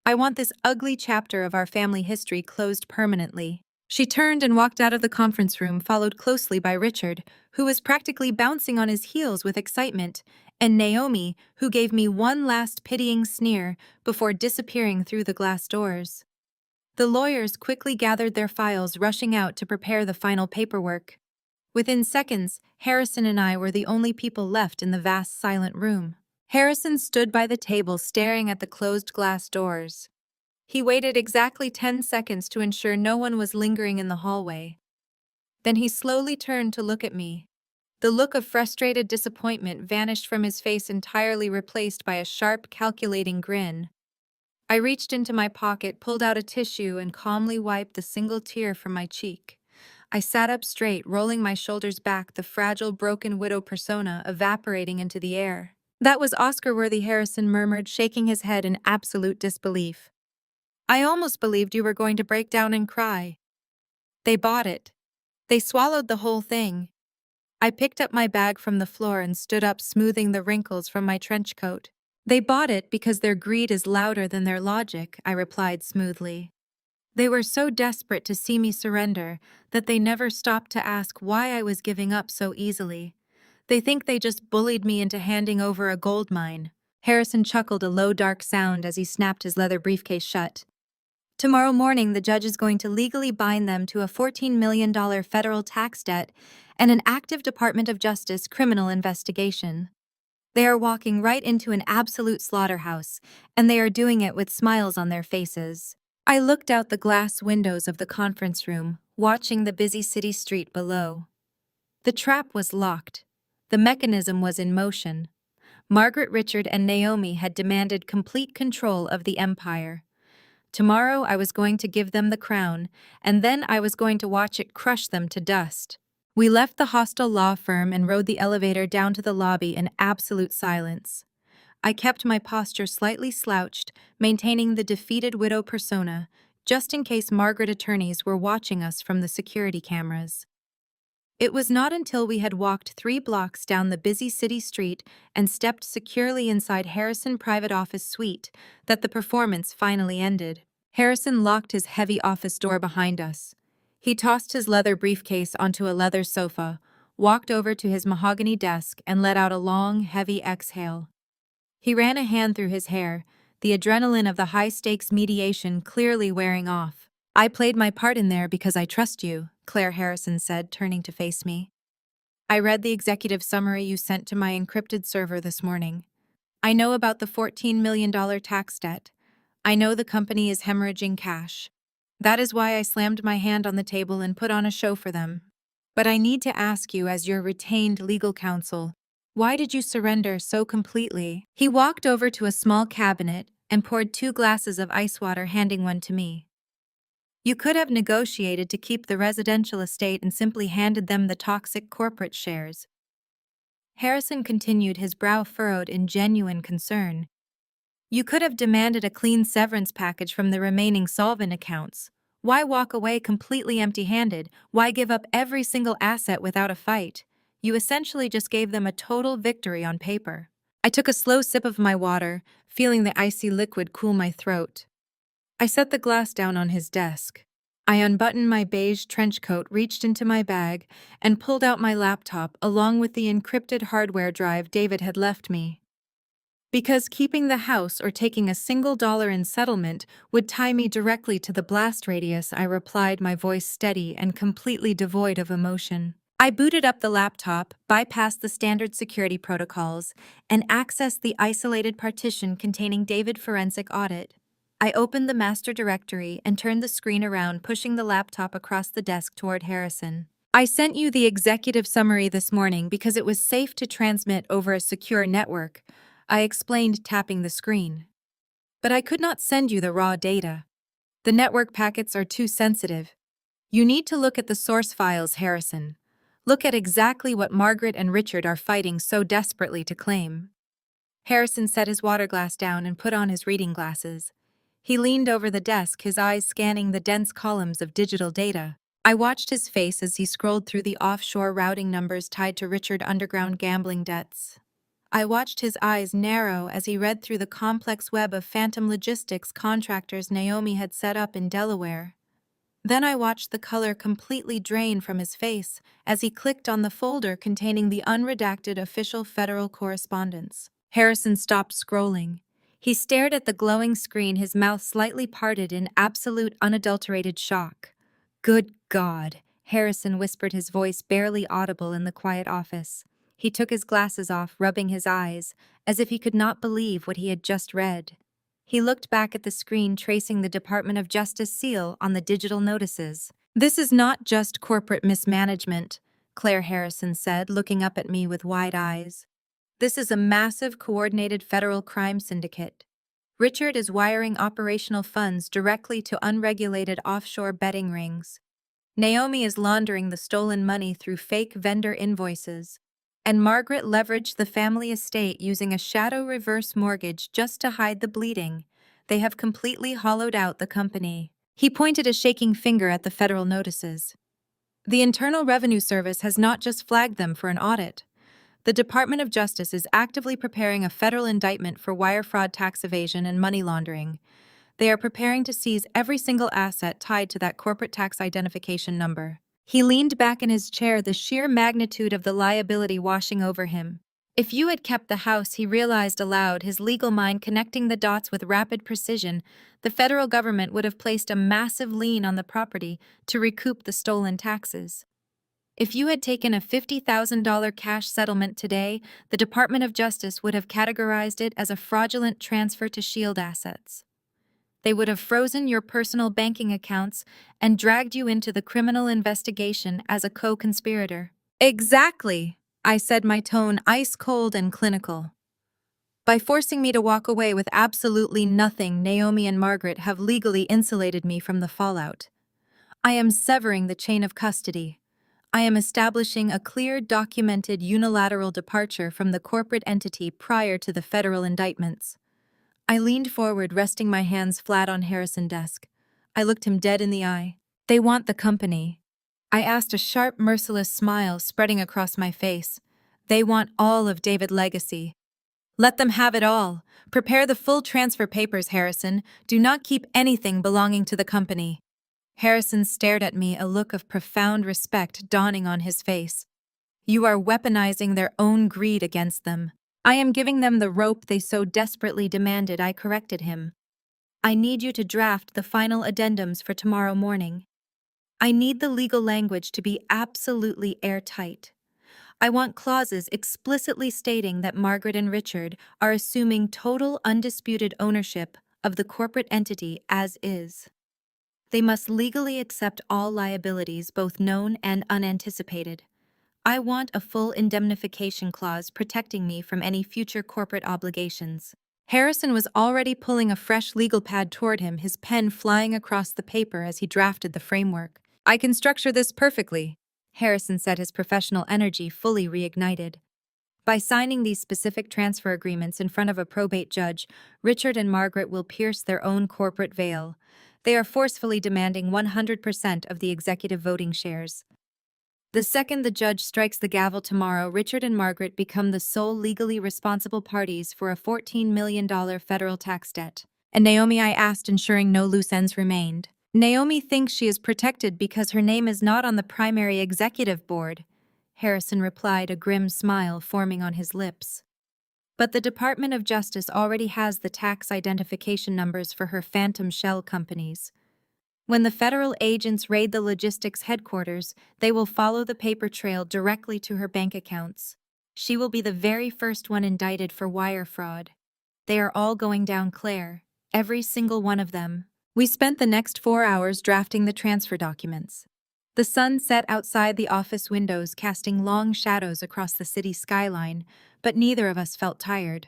I want this ugly chapter of our family history closed permanently. She turned and walked out of the conference room, followed closely by Richard, who was practically bouncing on his heels with excitement, and Naomi, who gave me one last pitying sneer before disappearing through the glass doors. The lawyers quickly gathered their files, rushing out to prepare the final paperwork. Within seconds, Harrison and I were the only people left in the vast, silent room. Harrison stood by the table, staring at the closed glass doors. He waited exactly 10 seconds to ensure no one was lingering in the hallway. Then he slowly turned to look at me. The look of frustrated disappointment vanished from his face, entirely replaced by a sharp, calculating grin. I reached into my pocket, pulled out a tissue, and calmly wiped the single tear from my cheek. I sat up straight, rolling my shoulders back, the fragile, broken widow persona evaporating into the air. That was Oscar-worthy, Harrison murmured, shaking his head in absolute disbelief. I almost believed you were going to break down and cry. They bought it. They swallowed the whole thing. I picked up my bag from the floor and stood up, smoothing the wrinkles from my trench coat. They bought it because their greed is louder than their logic, I replied smoothly. They were so desperate to see me surrender that they never stopped to ask why I was giving up so easily. They think they just bullied me into handing over a gold mine. Harrison chuckled, a low, dark sound as he snapped his leather briefcase shut. Tomorrow morning, the judge is going to legally bind them to a $14 million federal tax debt and an active Department of Justice criminal investigation. They are walking right into an absolute slaughterhouse, and they are doing it with smiles on their faces. I looked out the glass windows of the conference room, watching the busy city street below. The trap was locked. The mechanism was in motion. Margaret, Richard, and Naomi had demanded complete control of the empire. Tomorrow I was going to give them the crown, and then I was going to watch it crush them to dust. We left the hostile law firm and rode the elevator down to the lobby in absolute silence. I kept my posture slightly slouched, maintaining the defeated widow persona, just in case Margaret attorneys were watching us from the security cameras. It was not until we had walked 3 blocks down the busy city street and stepped securely inside Harrison Private Office Suite that the performance finally ended. Harrison locked his heavy office door behind us. He tossed his leather briefcase onto a leather sofa, walked over to his mahogany desk, and let out a long, heavy exhale. He ran a hand through his hair, the adrenaline of the high-stakes mediation clearly wearing off. "I played my part in there because I trust you," Claire Harrison said, turning to face me. "I read the executive summary you sent to my encrypted server this morning. I know about the $14 million tax debt. I know the company is hemorrhaging cash. That is why I slammed my hand on the table and put on a show for them. But I need to ask you, as your retained legal counsel, why did you surrender so completely?" He walked over to a small cabinet and poured 2 glasses of ice water, handing one to me. "You could have negotiated to keep the residential estate and simply handed them the toxic corporate shares." Harrison continued, his brow furrowed in genuine concern. "You could have demanded a clean severance package from the remaining solvent accounts. Why walk away completely empty-handed? Why give up every single asset without a fight? You essentially just gave them a total victory on paper." I took a slow sip of my water, feeling the icy liquid cool my throat. I set the glass down on his desk. I unbuttoned my beige trench coat, reached into my bag, and pulled out my laptop along with the encrypted hardware drive David had left me. Because keeping the house or taking a single dollar in settlement would tie me directly to the blast radius, I replied, my voice steady and completely devoid of emotion. I booted up the laptop, bypassed the standard security protocols, and accessed the isolated partition containing David Forensic Audit. I opened the master directory and turned the screen around, pushing the laptop across the desk toward Harrison. "I sent you the executive summary this morning because it was safe to transmit over a secure network," I explained, tapping the screen. "But I could not send you the raw data. The network packets are too sensitive. You need to look at the source files, Harrison. Look at exactly what Margaret and Richard are fighting so desperately to claim." Harrison set his water glass down and put on his reading glasses. He leaned over the desk, his eyes scanning the dense columns of digital data. I watched his face as he scrolled through the offshore routing numbers tied to Richard underground gambling debts. I watched his eyes narrow as he read through the complex web of phantom logistics contractors Naomi had set up in Delaware. Then I watched the color completely drain from his face as he clicked on the folder containing the unredacted official federal correspondence. Harrison stopped scrolling. He stared at the glowing screen, his mouth slightly parted in absolute unadulterated shock. "Good God," Harrison whispered, his voice barely audible in the quiet office. He took his glasses off, rubbing his eyes, as if he could not believe what he had just read. He looked back at the screen, tracing the Department of Justice seal on the digital notices. "This is not just corporate mismanagement," Claire Harrison said, looking up at me with wide eyes. "This is a massive, coordinated federal crime syndicate. Richard is wiring operational funds directly to unregulated offshore betting rings. Naomi is laundering the stolen money through fake vendor invoices. And Margaret leveraged the family estate using a shadow reverse mortgage just to hide the bleeding. They have completely hollowed out the company." He pointed a shaking finger at the federal notices. "The Internal Revenue Service has not just flagged them for an audit. The Department of Justice is actively preparing a federal indictment for wire fraud, tax evasion, and money laundering. They are preparing to seize every single asset tied to that corporate tax identification number." He leaned back in his chair, the sheer magnitude of the liability washing over him. If you had kept the house, he realized aloud, his legal mind connecting the dots with rapid precision, the federal government would have placed a massive lien on the property to recoup the stolen taxes. If you had taken a $50,000 cash settlement today, the Department of Justice would have categorized it as a fraudulent transfer to shield assets. They would have frozen your personal banking accounts and dragged you into the criminal investigation as a co-conspirator. "Exactly," I said, my tone ice cold and clinical. "By forcing me to walk away with absolutely nothing, Naomi and Margaret have legally insulated me from the fallout. I am severing the chain of custody. I am establishing a clear, documented unilateral departure from the corporate entity prior to the federal indictments. I leaned forward, resting my hands flat on Harrison's desk. I looked him dead in the eye. They want the company. I asked, a sharp, merciless smile spreading across my face. They want all of David's legacy. Let them have it all. Prepare the full transfer papers, Harrison. Do not keep anything belonging to the company. Harrison stared at me, a look of profound respect dawning on his face. You are weaponizing their own greed against them. I am giving them the rope they so desperately demanded. I corrected him. I need you to draft the final addendums for tomorrow morning. I need the legal language to be absolutely airtight. I want clauses explicitly stating that Margaret and Richard are assuming total undisputed ownership of the corporate entity as is. They must legally accept all liabilities, both known and unanticipated. I want a full indemnification clause protecting me from any future corporate obligations. Harrison was already pulling a fresh legal pad toward him, his pen flying across the paper as he drafted the framework. I can structure this perfectly, Harrison said, his professional energy fully reignited. By signing these specific transfer agreements in front of a probate judge, Richard and Margaret will pierce their own corporate veil. They are forcefully demanding 100% of the executive voting shares. The second the judge strikes the gavel tomorrow, Richard and Margaret become the sole legally responsible parties for a $14 million federal tax debt. And Naomi, I asked, ensuring no loose ends remained. Naomi thinks she is protected because her name is not on the primary executive board, Harrison replied, a grim smile forming on his lips. But the Department of Justice already has the tax identification numbers for her phantom shell companies. When the federal agents raid the logistics headquarters, they will follow the paper trail directly to her bank accounts. She will be the very first one indicted for wire fraud. They are all going down, Claire. Every single one of them. We spent the next 4 hours drafting the transfer documents. The sun set outside the office windows, casting long shadows across the city skyline, but neither of us felt tired.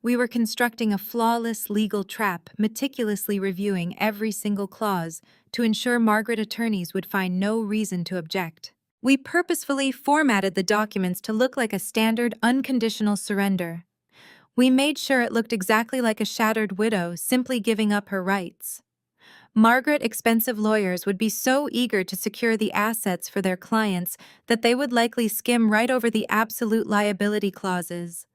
We were constructing a flawless legal trap, meticulously reviewing every single clause to ensure Margaret attorneys would find no reason to object. We purposefully formatted the documents to look like a standard unconditional surrender. We made sure it looked exactly like a shattered widow simply giving up her rights. Margaret's expensive lawyers would be so eager to secure the assets for their clients that they would likely skim right over the absolute liability clauses.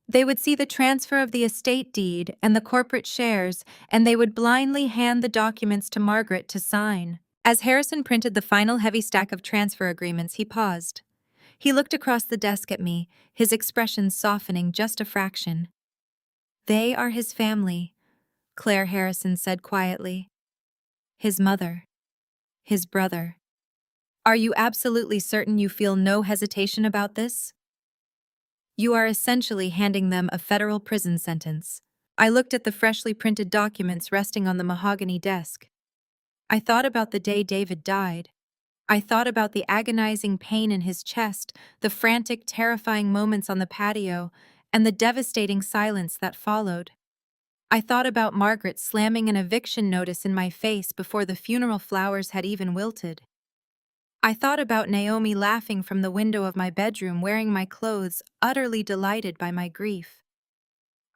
They would see the transfer of the estate deed and the corporate shares, and they would blindly hand the documents to Margaret to sign. As Harrison printed the final heavy stack of transfer agreements, he paused. He looked across the desk at me, his expression softening just a fraction. They are his family, Claire Harrison said quietly. His mother. His brother. Are you absolutely certain you feel no hesitation about this? You are essentially handing them a federal prison sentence. I looked at the freshly printed documents resting on the mahogany desk. I thought about the day David died. I thought about the agonizing pain in his chest, the frantic, terrifying moments on the patio, and the devastating silence that followed. I thought about Margaret slamming an eviction notice in my face before the funeral flowers had even wilted. I thought about Naomi laughing from the window of my bedroom, wearing my clothes, utterly delighted by my grief.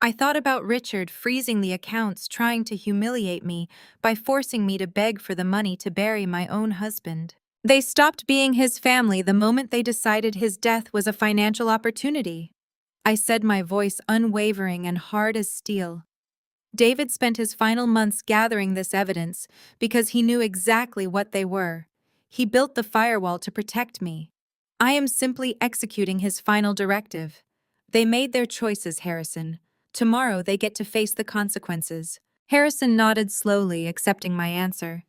I thought about Richard freezing the accounts, trying to humiliate me by forcing me to beg for the money to bury my own husband. They stopped being his family the moment they decided his death was a financial opportunity. I said, my voice unwavering and hard as steel. David spent his final months gathering this evidence because he knew exactly what they were. He built the firewall to protect me. I am simply executing his final directive. They made their choices, Harrison. Tomorrow they get to face the consequences. Harrison nodded slowly, accepting my answer.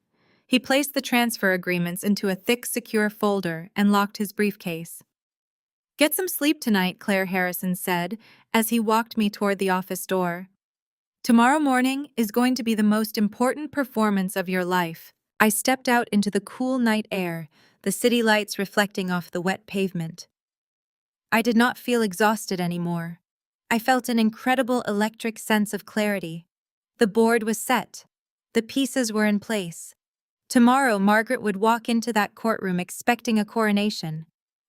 He placed the transfer agreements into a thick, secure folder and locked his briefcase. Get some sleep tonight, Claire Harrison said, as he walked me toward the office door. Tomorrow morning is going to be the most important performance of your life. I stepped out into the cool night air, the city lights reflecting off the wet pavement. I did not feel exhausted anymore. I felt an incredible electric sense of clarity. The board was set. The pieces were in place. Tomorrow, Margaret would walk into that courtroom expecting a coronation.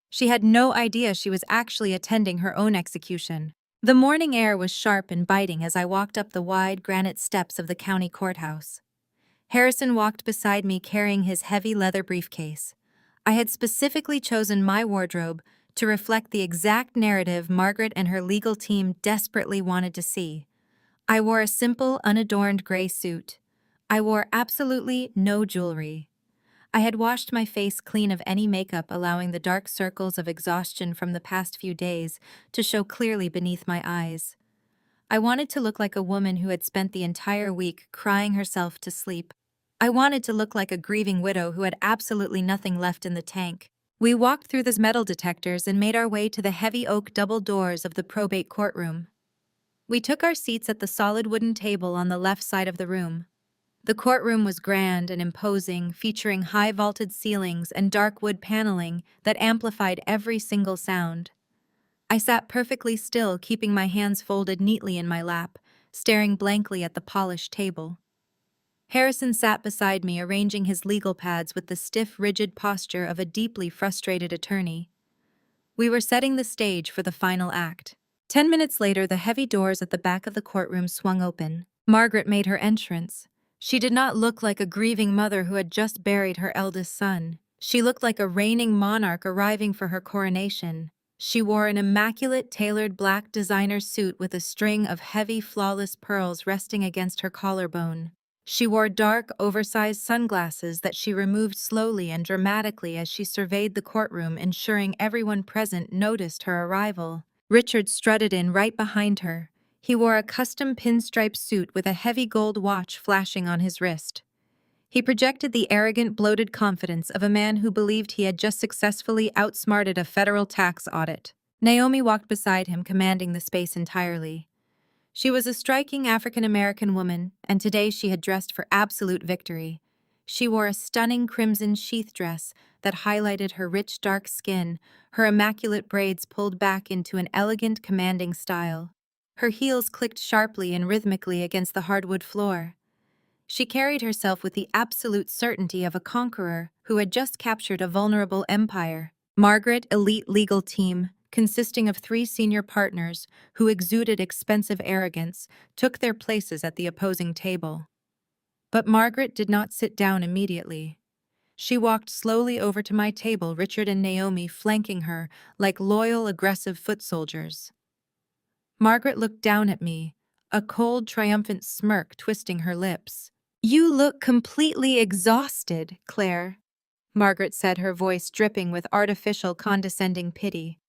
She had no idea she was actually attending her own execution. The morning air was sharp and biting as I walked up the wide granite steps of the county courthouse. Harrison walked beside me carrying his heavy leather briefcase. I had specifically chosen my wardrobe to reflect the exact narrative Margaret and her legal team desperately wanted to see. I wore a simple, unadorned gray suit. I wore absolutely no jewelry. I had washed my face clean of any makeup, allowing the dark circles of exhaustion from the past few days to show clearly beneath my eyes. I wanted to look like a woman who had spent the entire week crying herself to sleep. I wanted to look like a grieving widow who had absolutely nothing left in the tank. We walked through the metal detectors and made our way to the heavy oak double doors of the probate courtroom. We took our seats at the solid wooden table on the left side of the room. The courtroom was grand and imposing, featuring high vaulted ceilings and dark wood paneling that amplified every single sound. I sat perfectly still, keeping my hands folded neatly in my lap, staring blankly at the polished table. Harrison sat beside me, arranging his legal pads with the stiff, rigid posture of a deeply frustrated attorney. We were setting the stage for the final act. 10 minutes later, the heavy doors at the back of the courtroom swung open. Margaret made her entrance. She did not look like a grieving mother who had just buried her eldest son. She looked like a reigning monarch arriving for her coronation. She wore an immaculate tailored black designer suit with a string of heavy, flawless pearls resting against her collarbone. She wore dark, oversized sunglasses that she removed slowly and dramatically as she surveyed the courtroom, ensuring everyone present noticed her arrival. Richard strutted in right behind her. He wore a custom pinstripe suit with a heavy gold watch flashing on his wrist. He projected the arrogant, bloated confidence of a man who believed he had just successfully outsmarted a federal tax audit. Naomi walked beside him, commanding the space entirely. She was a striking African-American woman, and today she had dressed for absolute victory. She wore a stunning crimson sheath dress that highlighted her rich, dark skin, her immaculate braids pulled back into an elegant, commanding style. Her heels clicked sharply and rhythmically against the hardwood floor. She carried herself with the absolute certainty of a conqueror who had just captured a vulnerable empire. Margaret, elite legal team, consisting of 3 senior partners who exuded expensive arrogance, took their places at the opposing table. But Margaret did not sit down immediately. She walked slowly over to my table, Richard and Naomi flanking her like loyal, aggressive foot soldiers. Margaret looked down at me, a cold, triumphant smirk twisting her lips. "You look completely exhausted, Claire," Margaret said, her voice dripping with artificial, condescending pity.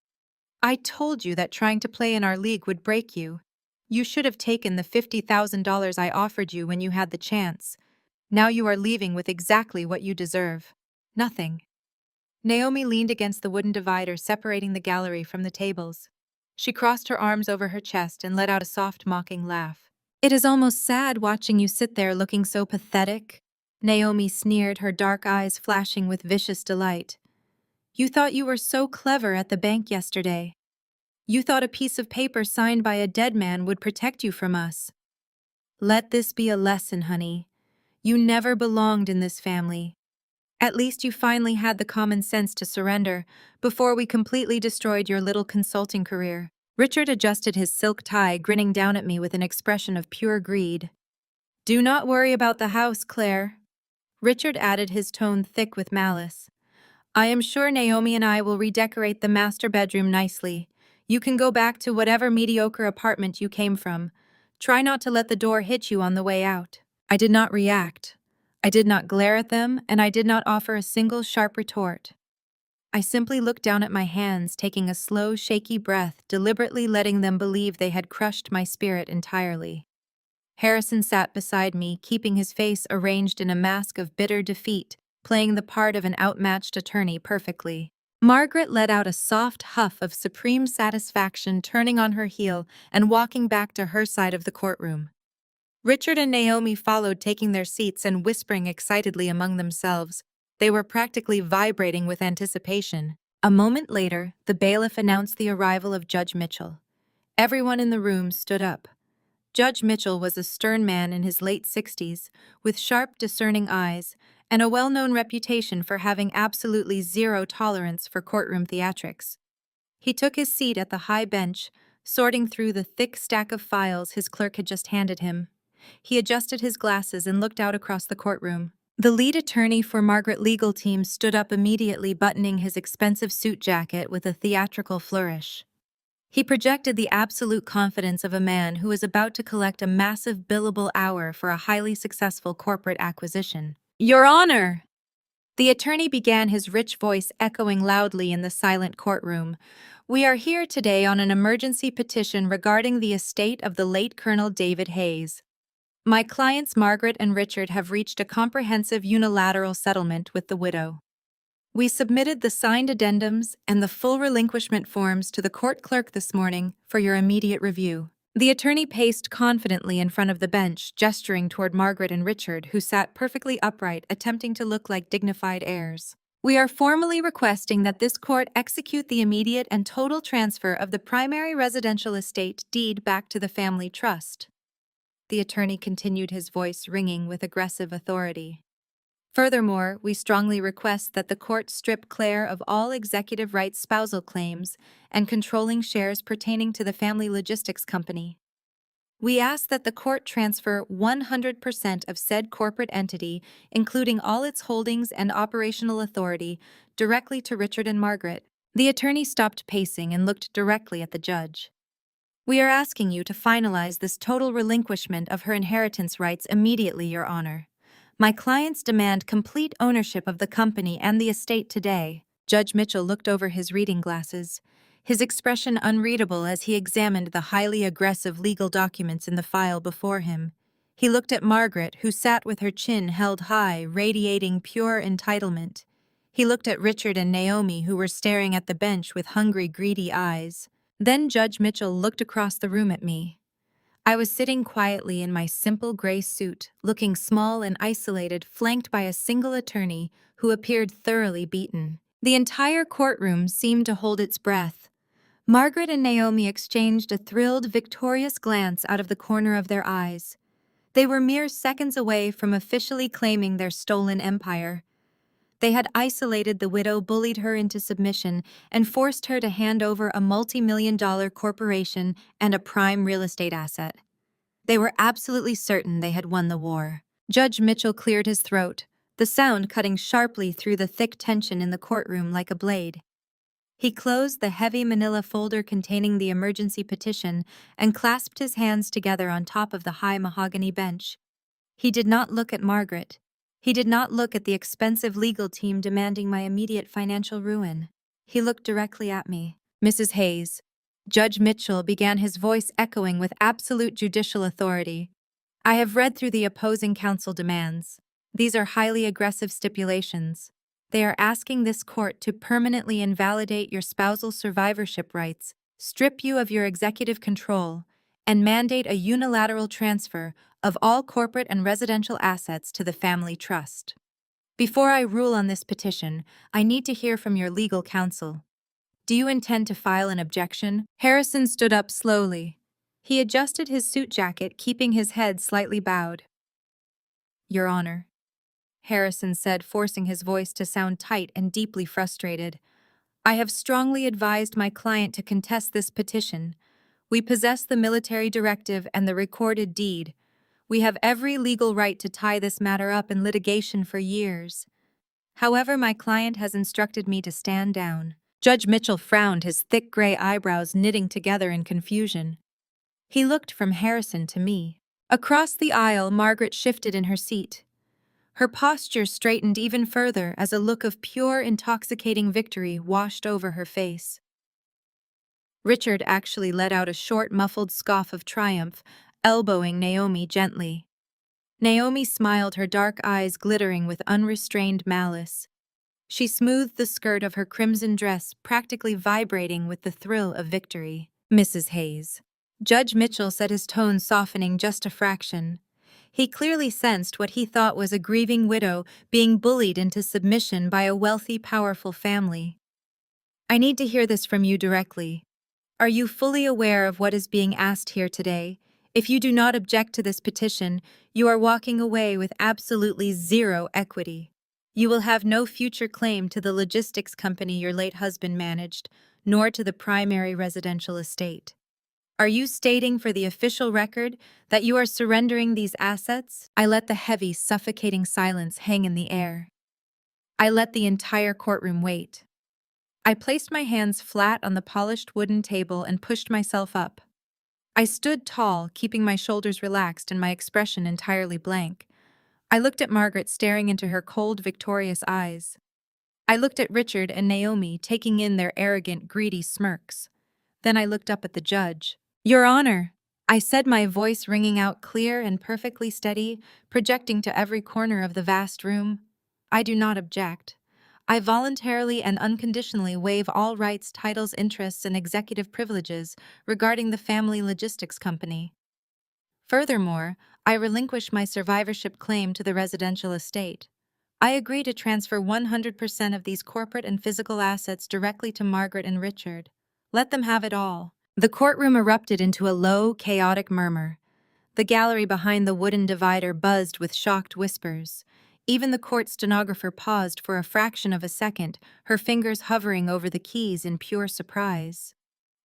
"I told you that trying to play in our league would break you. You should have taken the $50,000 I offered you when you had the chance. Now you are leaving with exactly what you deserve. Nothing." Naomi leaned against the wooden divider separating the gallery from the tables. She crossed her arms over her chest and let out a soft, mocking laugh. "It is almost sad watching you sit there looking so pathetic," Naomi sneered, her dark eyes flashing with vicious delight. "You thought you were so clever at the bank yesterday. You thought a piece of paper signed by a dead man would protect you from us. Let this be a lesson, honey. You never belonged in this family. At least you finally had the common sense to surrender before we completely destroyed your little consulting career." Richard adjusted his silk tie, grinning down at me with an expression of pure greed. "Do not worry about the house, Claire." Richard added, his tone thick with malice. "I am sure Naomi and I will redecorate the master bedroom nicely. You can go back to whatever mediocre apartment you came from. Try not to let the door hit you on the way out." I did not react. I did not glare at them, and I did not offer a single sharp retort. I simply looked down at my hands, taking a slow, shaky breath, deliberately letting them believe they had crushed my spirit entirely. Harrison sat beside me, keeping his face arranged in a mask of bitter defeat, playing the part of an outmatched attorney perfectly. Margaret let out a soft huff of supreme satisfaction, turning on her heel and walking back to her side of the courtroom. Richard and Naomi followed, taking their seats and whispering excitedly among themselves. They were practically vibrating with anticipation. A moment later, the bailiff announced the arrival of Judge Mitchell. Everyone in the room stood up. Judge Mitchell was a stern man in his late 60s, with sharp, discerning eyes and a well-known reputation for having absolutely zero tolerance for courtroom theatrics. He took his seat at the high bench, sorting through the thick stack of files his clerk had just handed him. He adjusted his glasses and looked out across the courtroom. The lead attorney for Margaret legal team stood up immediately, buttoning his expensive suit jacket with a theatrical flourish. He projected the absolute confidence of a man who is about to collect a massive billable hour for a highly successful corporate acquisition. "Your Honor!" The attorney began, his rich voice echoing loudly in the silent courtroom. "We are here today on an emergency petition regarding the estate of the late Colonel David Hayes. My clients Margaret and Richard have reached a comprehensive unilateral settlement with the widow. We submitted the signed addendums and the full relinquishment forms to the court clerk this morning for your immediate review." The attorney paced confidently in front of the bench, gesturing toward Margaret and Richard, who sat perfectly upright, attempting to look like dignified heirs. "We are formally requesting that this court execute the immediate and total transfer of the primary residential estate deed back to the family trust." The attorney continued, his voice ringing with aggressive authority. "Furthermore, we strongly request that the court strip Claire of all executive rights spousal claims and controlling shares pertaining to the family logistics company. We ask that the court transfer 100% of said corporate entity, including all its holdings and operational authority, directly to Richard and Margaret." The attorney stopped pacing and looked directly at the judge. "We are asking you to finalize this total relinquishment of her inheritance rights immediately, Your Honor. My clients demand complete ownership of the company and the estate today." Judge Mitchell looked over his reading glasses, his expression unreadable as he examined the highly aggressive legal documents in the file before him. He looked at Margaret, who sat with her chin held high, radiating pure entitlement. He looked at Richard and Naomi, who were staring at the bench with hungry, greedy eyes. Then Judge Mitchell looked across the room at me. I was sitting quietly in my simple gray suit, looking small and isolated, flanked by a single attorney who appeared thoroughly beaten. The entire courtroom seemed to hold its breath. Margaret and Naomi exchanged a thrilled, victorious glance out of the corner of their eyes. They were mere seconds away from officially claiming their stolen empire. They had isolated the widow, bullied her into submission, and forced her to hand over a multi-million-dollar corporation and a prime real estate asset. They were absolutely certain they had won the war. Judge Mitchell cleared his throat, the sound cutting sharply through the thick tension in the courtroom like a blade. He closed the heavy manila folder containing the emergency petition and clasped his hands together on top of the high mahogany bench. He did not look at Margaret. He did not look at the expensive legal team demanding my immediate financial ruin. He looked directly at me. "Mrs. Hayes," Judge Mitchell began, his voice echoing with absolute judicial authority, "I have read through the opposing counsel demands. These are highly aggressive stipulations. They are asking this court to permanently invalidate your spousal survivorship rights, strip you of your executive control, and mandate a unilateral transfer of all corporate and residential assets to the family trust. Before I rule on this petition, I need to hear from your legal counsel. Do you intend to file an objection?" Harrison stood up slowly. He adjusted his suit jacket, keeping his head slightly bowed. "Your Honor," Harrison said, forcing his voice to sound tight and deeply frustrated, "I have strongly advised my client to contest this petition. We possess the military directive and the recorded deed. We have every legal right to tie this matter up in litigation for years. However, my client has instructed me to stand down." Judge Mitchell frowned, his thick gray eyebrows knitting together in confusion. He looked from Harrison to me. Across the aisle, Margaret shifted in her seat. Her posture straightened even further as a look of pure, intoxicating victory washed over her face. Richard actually let out a short, muffled scoff of triumph, elbowing Naomi gently. Naomi smiled, her dark eyes glittering with unrestrained malice. She smoothed the skirt of her crimson dress, practically vibrating with the thrill of victory. "Mrs. Hayes." Judge Mitchell said, his tone softening just a fraction. He clearly sensed what he thought was a grieving widow being bullied into submission by a wealthy, powerful family. "I need to hear this from you directly. Are you fully aware of what is being asked here today? If you do not object to this petition, you are walking away with absolutely zero equity." You will have no future claim to the logistics company your late husband managed, nor to the primary residential estate. Are you stating for the official record that you are surrendering these assets? I let the heavy, suffocating silence hang in the air. I let the entire courtroom wait. I placed my hands flat on the polished wooden table and pushed myself up. I stood tall, keeping my shoulders relaxed and my expression entirely blank. I looked at Margaret staring into her cold, victorious eyes. I looked at Richard and Naomi taking in their arrogant, greedy smirks. Then I looked up at the judge. Your Honor, I said, my voice ringing out clear and perfectly steady, projecting to every corner of the vast room. I do not object. I voluntarily and unconditionally waive all rights, titles, interests, and executive privileges regarding the family logistics company. Furthermore, I relinquish my survivorship claim to the residential estate. I agree to transfer 100% of these corporate and physical assets directly to Margaret and Richard. Let them have it all. The courtroom erupted into a low, chaotic murmur. The gallery behind the wooden divider buzzed with shocked whispers. Even the court stenographer paused for a fraction of a second, her fingers hovering over the keys in pure surprise.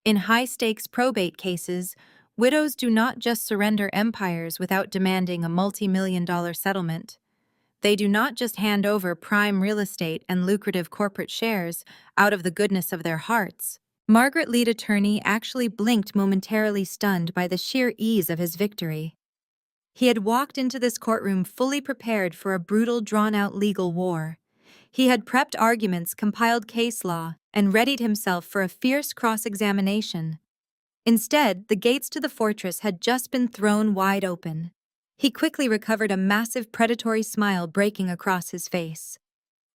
In high-stakes probate cases, widows do not just surrender empires without demanding a multi-million-dollar settlement. They do not just hand over prime real estate and lucrative corporate shares out of the goodness of their hearts. Margaret lead attorney actually blinked, momentarily stunned by the sheer ease of his victory. He had walked into this courtroom fully prepared for a brutal, drawn-out legal war. He had prepped arguments, compiled case law, and readied himself for a fierce cross-examination. Instead, the gates to the fortress had just been thrown wide open. He quickly recovered, a massive predatory smile breaking across his face.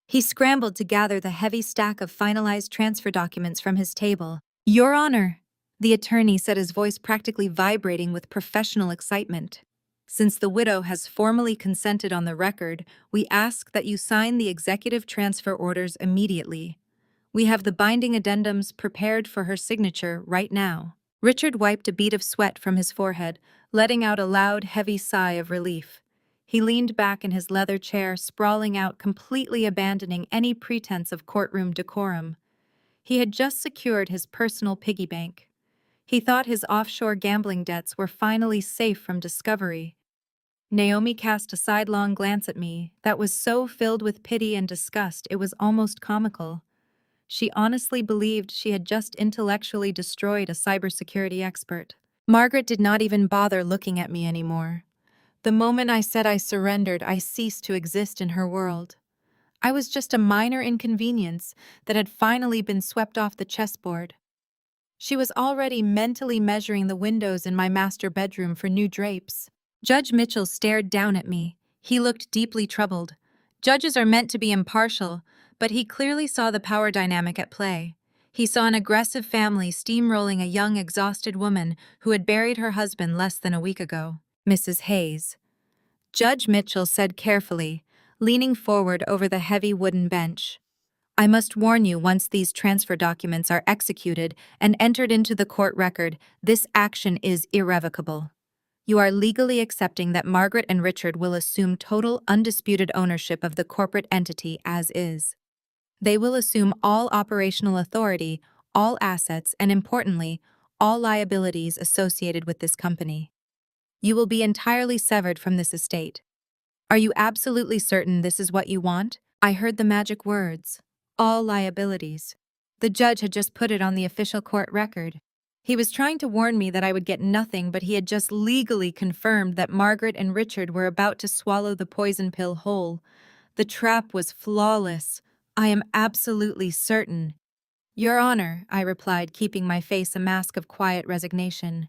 He scrambled to gather the heavy stack of finalized transfer documents from his table. Your Honor, the attorney said, his voice practically vibrating with professional excitement. Since the widow has formally consented on the record, we ask that you sign the executive transfer orders immediately. We have the binding addendums prepared for her signature right now. Richard wiped a bead of sweat from his forehead, letting out a loud, heavy sigh of relief. He leaned back in his leather chair, sprawling out, completely abandoning any pretense of courtroom decorum. He had just secured his personal piggy bank. He thought his offshore gambling debts were finally safe from discovery. Naomi cast a sidelong glance at me that was so filled with pity and disgust it was almost comical. She honestly believed she had just intellectually destroyed a cybersecurity expert. Margaret did not even bother looking at me anymore. The moment I said I surrendered, I ceased to exist in her world. I was just a minor inconvenience that had finally been swept off the chessboard. She was already mentally measuring the windows in my master bedroom for new drapes. Judge Mitchell stared down at me. He looked deeply troubled. Judges are meant to be impartial, but he clearly saw the power dynamic at play. He saw an aggressive family steamrolling a young, exhausted woman who had buried her husband less than a week ago. Mrs. Hayes, Judge Mitchell said carefully, leaning forward over the heavy wooden bench. I must warn you, once these transfer documents are executed and entered into the court record, this action is irrevocable. You are legally accepting that Margaret and Richard will assume total, undisputed ownership of the corporate entity as is. They will assume all operational authority, all assets, and importantly, all liabilities associated with this company. You will be entirely severed from this estate. Are you absolutely certain this is what you want? I heard the magic words. All liabilities. The judge had just put it on the official court record. He was trying to warn me that I would get nothing, but he had just legally confirmed that Margaret and Richard were about to swallow the poison pill whole. The trap was flawless. I am absolutely certain. Your Honor, I replied, keeping my face a mask of quiet resignation.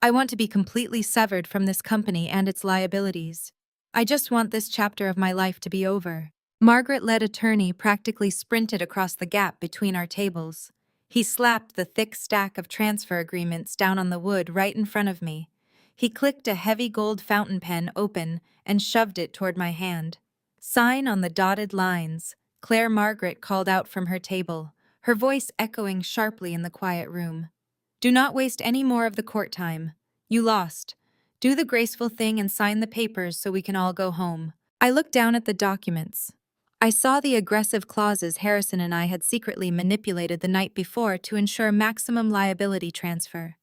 I want to be completely severed from this company and its liabilities. I just want this chapter of my life to be over. Margaret-led attorney practically sprinted across the gap between our tables. He slapped the thick stack of transfer agreements down on the wood right in front of me. He clicked a heavy gold fountain pen open and shoved it toward my hand. Sign on the dotted lines, Claire Margaret called out from her table, her voice echoing sharply in the quiet room. Do not waste any more of the court time. You lost. Do the graceful thing and sign the papers so we can all go home. I looked down at the documents. I saw the aggressive clauses Harrison and I had secretly manipulated the night before to ensure maximum liability transfer.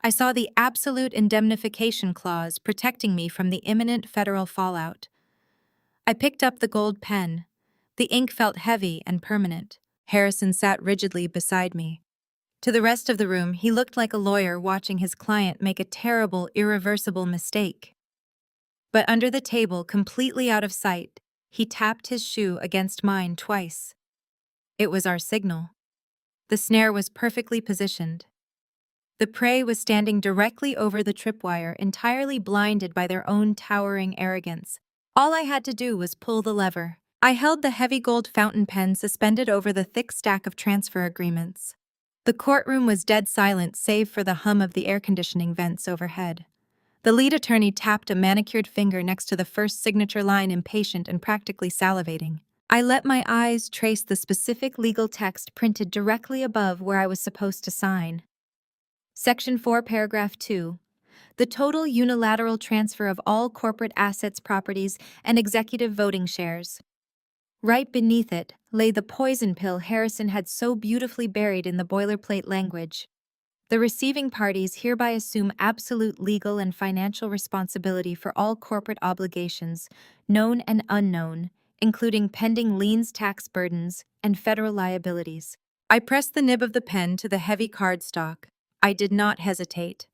I saw the absolute indemnification clause protecting me from the imminent federal fallout. I picked up the gold pen. The ink felt heavy and permanent. Harrison sat rigidly beside me. To the rest of the room, he looked like a lawyer watching his client make a terrible, irreversible mistake. But under the table, completely out of sight, he tapped his shoe against mine twice. It was our signal. The snare was perfectly positioned. The prey was standing directly over the tripwire, entirely blinded by their own towering arrogance. All I had to do was pull the lever. I held the heavy gold fountain pen suspended over the thick stack of transfer agreements. The courtroom was dead silent save for the hum of the air conditioning vents overhead. The lead attorney tapped a manicured finger next to the first signature line, impatient and practically salivating. I let my eyes trace the specific legal text printed directly above where I was supposed to sign. Section 4, Paragraph 2. The total unilateral transfer of all corporate assets, properties, and executive voting shares. Right beneath it lay the poison pill Harrison had so beautifully buried in the boilerplate language. The receiving parties hereby assume absolute legal and financial responsibility for all corporate obligations, known and unknown, including pending liens, tax burdens, and federal liabilities. I pressed the nib of the pen to the heavy cardstock. I did not hesitate.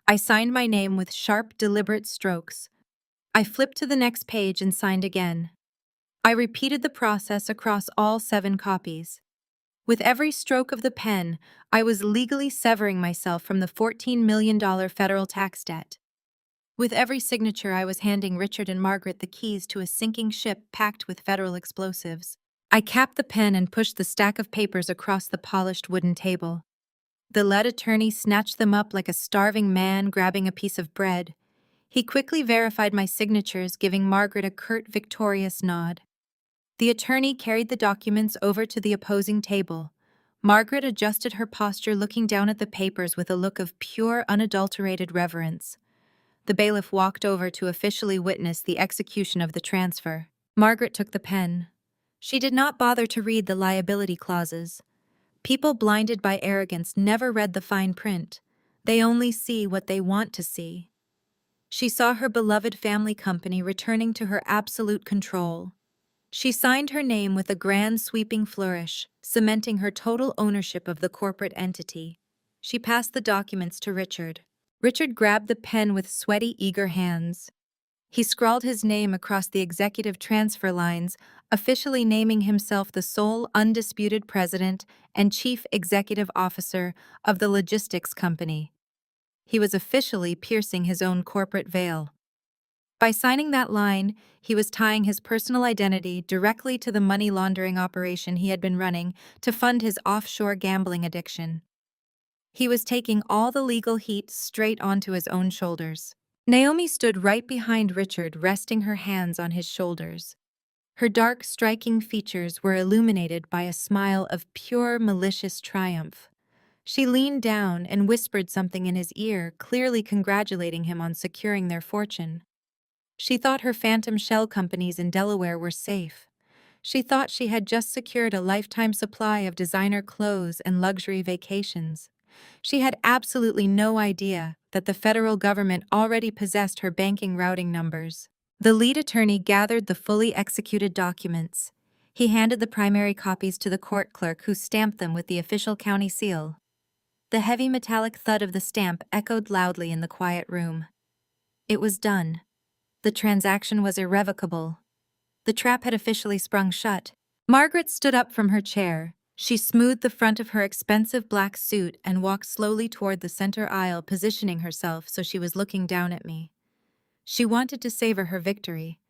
I signed my name with sharp, deliberate strokes. I flipped to the next page and signed again. I repeated the process across all 7 copies. With every stroke of the pen, I was legally severing myself from the $14 million federal tax debt. With every signature, I was handing Richard and Margaret the keys to a sinking ship packed with federal explosives. I capped the pen and pushed the stack of papers across the polished wooden table. The lead attorney snatched them up like a starving man grabbing a piece of bread. He quickly verified my signatures, giving Margaret a curt, victorious nod. The attorney carried the documents over to the opposing table. Margaret adjusted her posture, looking down at the papers with a look of pure, unadulterated reverence. The bailiff walked over to officially witness the execution of the transfer. Margaret took the pen. She did not bother to read the liability clauses. People blinded by arrogance never read the fine print. They only see what they want to see. She saw her beloved family company returning to her absolute control. She signed her name with a grand sweeping flourish, cementing her total ownership of the corporate entity. She passed the documents to Richard. Richard grabbed the pen with sweaty, eager hands. He scrawled his name across the executive transfer lines, officially naming himself the sole undisputed president and chief executive officer of the logistics company. He was officially piercing his own corporate veil. By signing that line, he was tying his personal identity directly to the money laundering operation he had been running to fund his offshore gambling addiction. He was taking all the legal heat straight onto his own shoulders. Naomi stood right behind Richard, resting her hands on his shoulders. Her dark, striking features were illuminated by a smile of pure, malicious triumph. She leaned down and whispered something in his ear, clearly congratulating him on securing their fortune. She thought her phantom shell companies in Delaware were safe. She thought she had just secured a lifetime supply of designer clothes and luxury vacations. She had absolutely no idea that the federal government already possessed her banking routing numbers. The lead attorney gathered the fully executed documents. He handed the primary copies to the court clerk, who stamped them with the official county seal. The heavy metallic thud of the stamp echoed loudly in the quiet room. It was done. The transaction was irrevocable. The trap had officially sprung shut. Margaret stood up from her chair. She smoothed the front of her expensive black suit and walked slowly toward the center aisle, positioning herself so she was looking down at me. She wanted to savor her victory.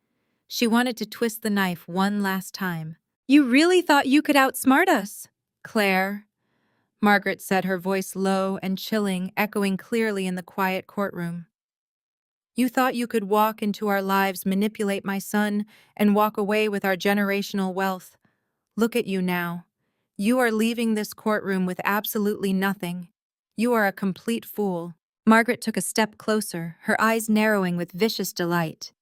She wanted to twist the knife one last time. "You really thought you could outsmart us, Claire," Margaret said, her voice low and chilling, echoing clearly in the quiet courtroom. "You thought you could walk into our lives, manipulate my son, and walk away with our generational wealth. Look at you now. You are leaving this courtroom with absolutely nothing. You are a complete fool." Margaret took a step closer, her eyes narrowing with vicious delight.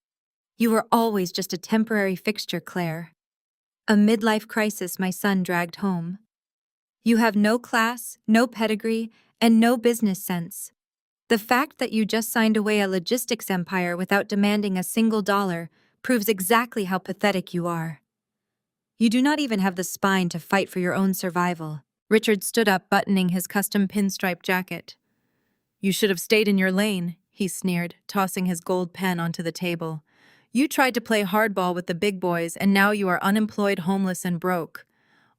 "You were always just a temporary fixture, Claire. A midlife crisis my son dragged home. You have no class, no pedigree, and no business sense. The fact that you just signed away a logistics empire without demanding a single dollar proves exactly how pathetic you are. You do not even have the spine to fight for your own survival. Richard stood up, buttoning his custom pinstripe jacket. You should have stayed in your lane, he sneered, tossing his gold pen onto the table. You tried to play hardball with the big boys, and now you are unemployed, homeless, and broke.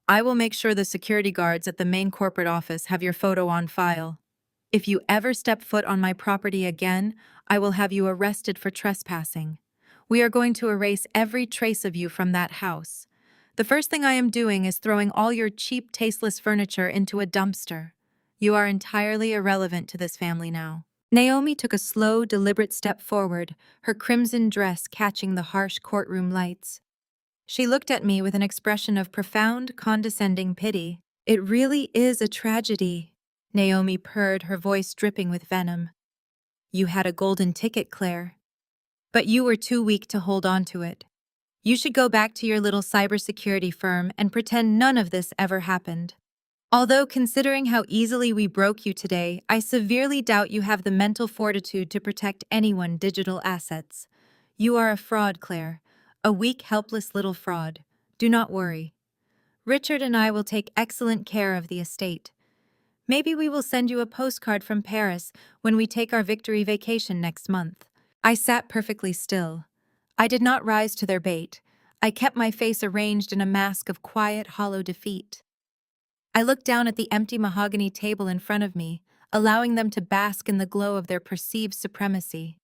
I will make sure the security guards at the main corporate office have your photo on file. If you ever step foot on my property again, I will have you arrested for trespassing. We are going to erase every trace of you from that house. The first thing I am doing is throwing all your cheap, tasteless furniture into a dumpster. You are entirely irrelevant to this family now. Naomi took a slow, deliberate step forward, her crimson dress catching the harsh courtroom lights. She looked at me with an expression of profound, condescending pity. It really is a tragedy, Naomi purred, her voice dripping with venom. You had a golden ticket, Claire. But you were too weak to hold on to it. You should go back to your little cybersecurity firm and pretend none of this ever happened. Although, considering how easily we broke you today, I severely doubt you have the mental fortitude to protect anyone's digital assets. You are a fraud, Claire. A weak, helpless little fraud. Do not worry. Richard and I will take excellent care of the estate. Maybe we will send you a postcard from Paris when we take our victory vacation next month. I sat perfectly still. I did not rise to their bait. I kept my face arranged in a mask of quiet, hollow defeat. I looked down at the empty mahogany table in front of me, allowing them to bask in the glow of their perceived supremacy.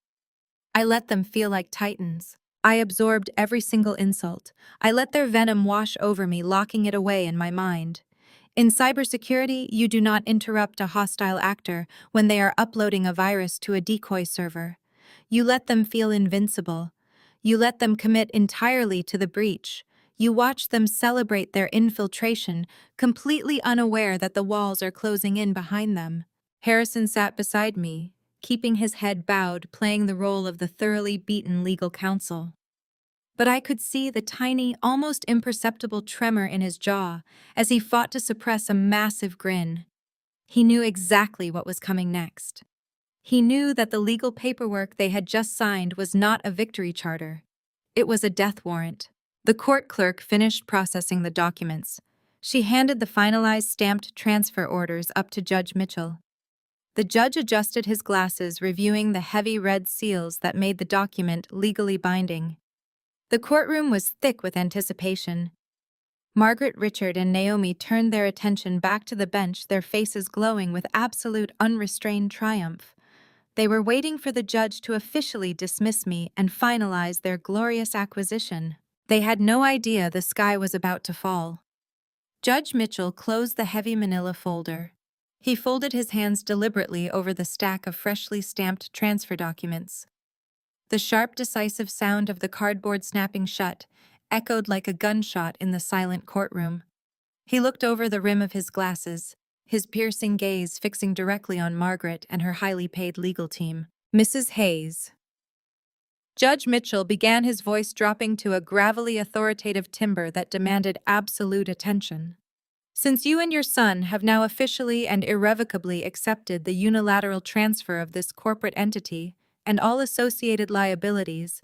I let them feel like titans. I absorbed every single insult. I let their venom wash over me, locking it away in my mind. In cybersecurity, you do not interrupt a hostile actor when they are uploading a virus to a decoy server. You let them feel invincible. You let them commit entirely to the breach. You watch them celebrate their infiltration, completely unaware that the walls are closing in behind them. Harrison sat beside me, keeping his head bowed, playing the role of the thoroughly beaten legal counsel. But I could see the tiny, almost imperceptible tremor in his jaw as he fought to suppress a massive grin. He knew exactly what was coming next. He knew that the legal paperwork they had just signed was not a victory charter. It was a death warrant. The court clerk finished processing the documents. She handed the finalized stamped transfer orders up to Judge Mitchell. The judge adjusted his glasses, reviewing the heavy red seals that made the document legally binding. The courtroom was thick with anticipation. Margaret, Richard, and Naomi turned their attention back to the bench, their faces glowing with absolute unrestrained triumph. They were waiting for the judge to officially dismiss me and finalize their glorious acquisition. They had no idea the sky was about to fall. Judge Mitchell closed the heavy manila folder. He folded his hands deliberately over the stack of freshly stamped transfer documents. The sharp, decisive sound of the cardboard snapping shut echoed like a gunshot in the silent courtroom. He looked over the rim of his glasses, his piercing gaze fixing directly on Margaret and her highly paid legal team. Mrs. Hayes. Judge Mitchell began, his voice dropping to a gravelly, authoritative timbre that demanded absolute attention. Since you and your son have now officially and irrevocably accepted the unilateral transfer of this corporate entity and all associated liabilities,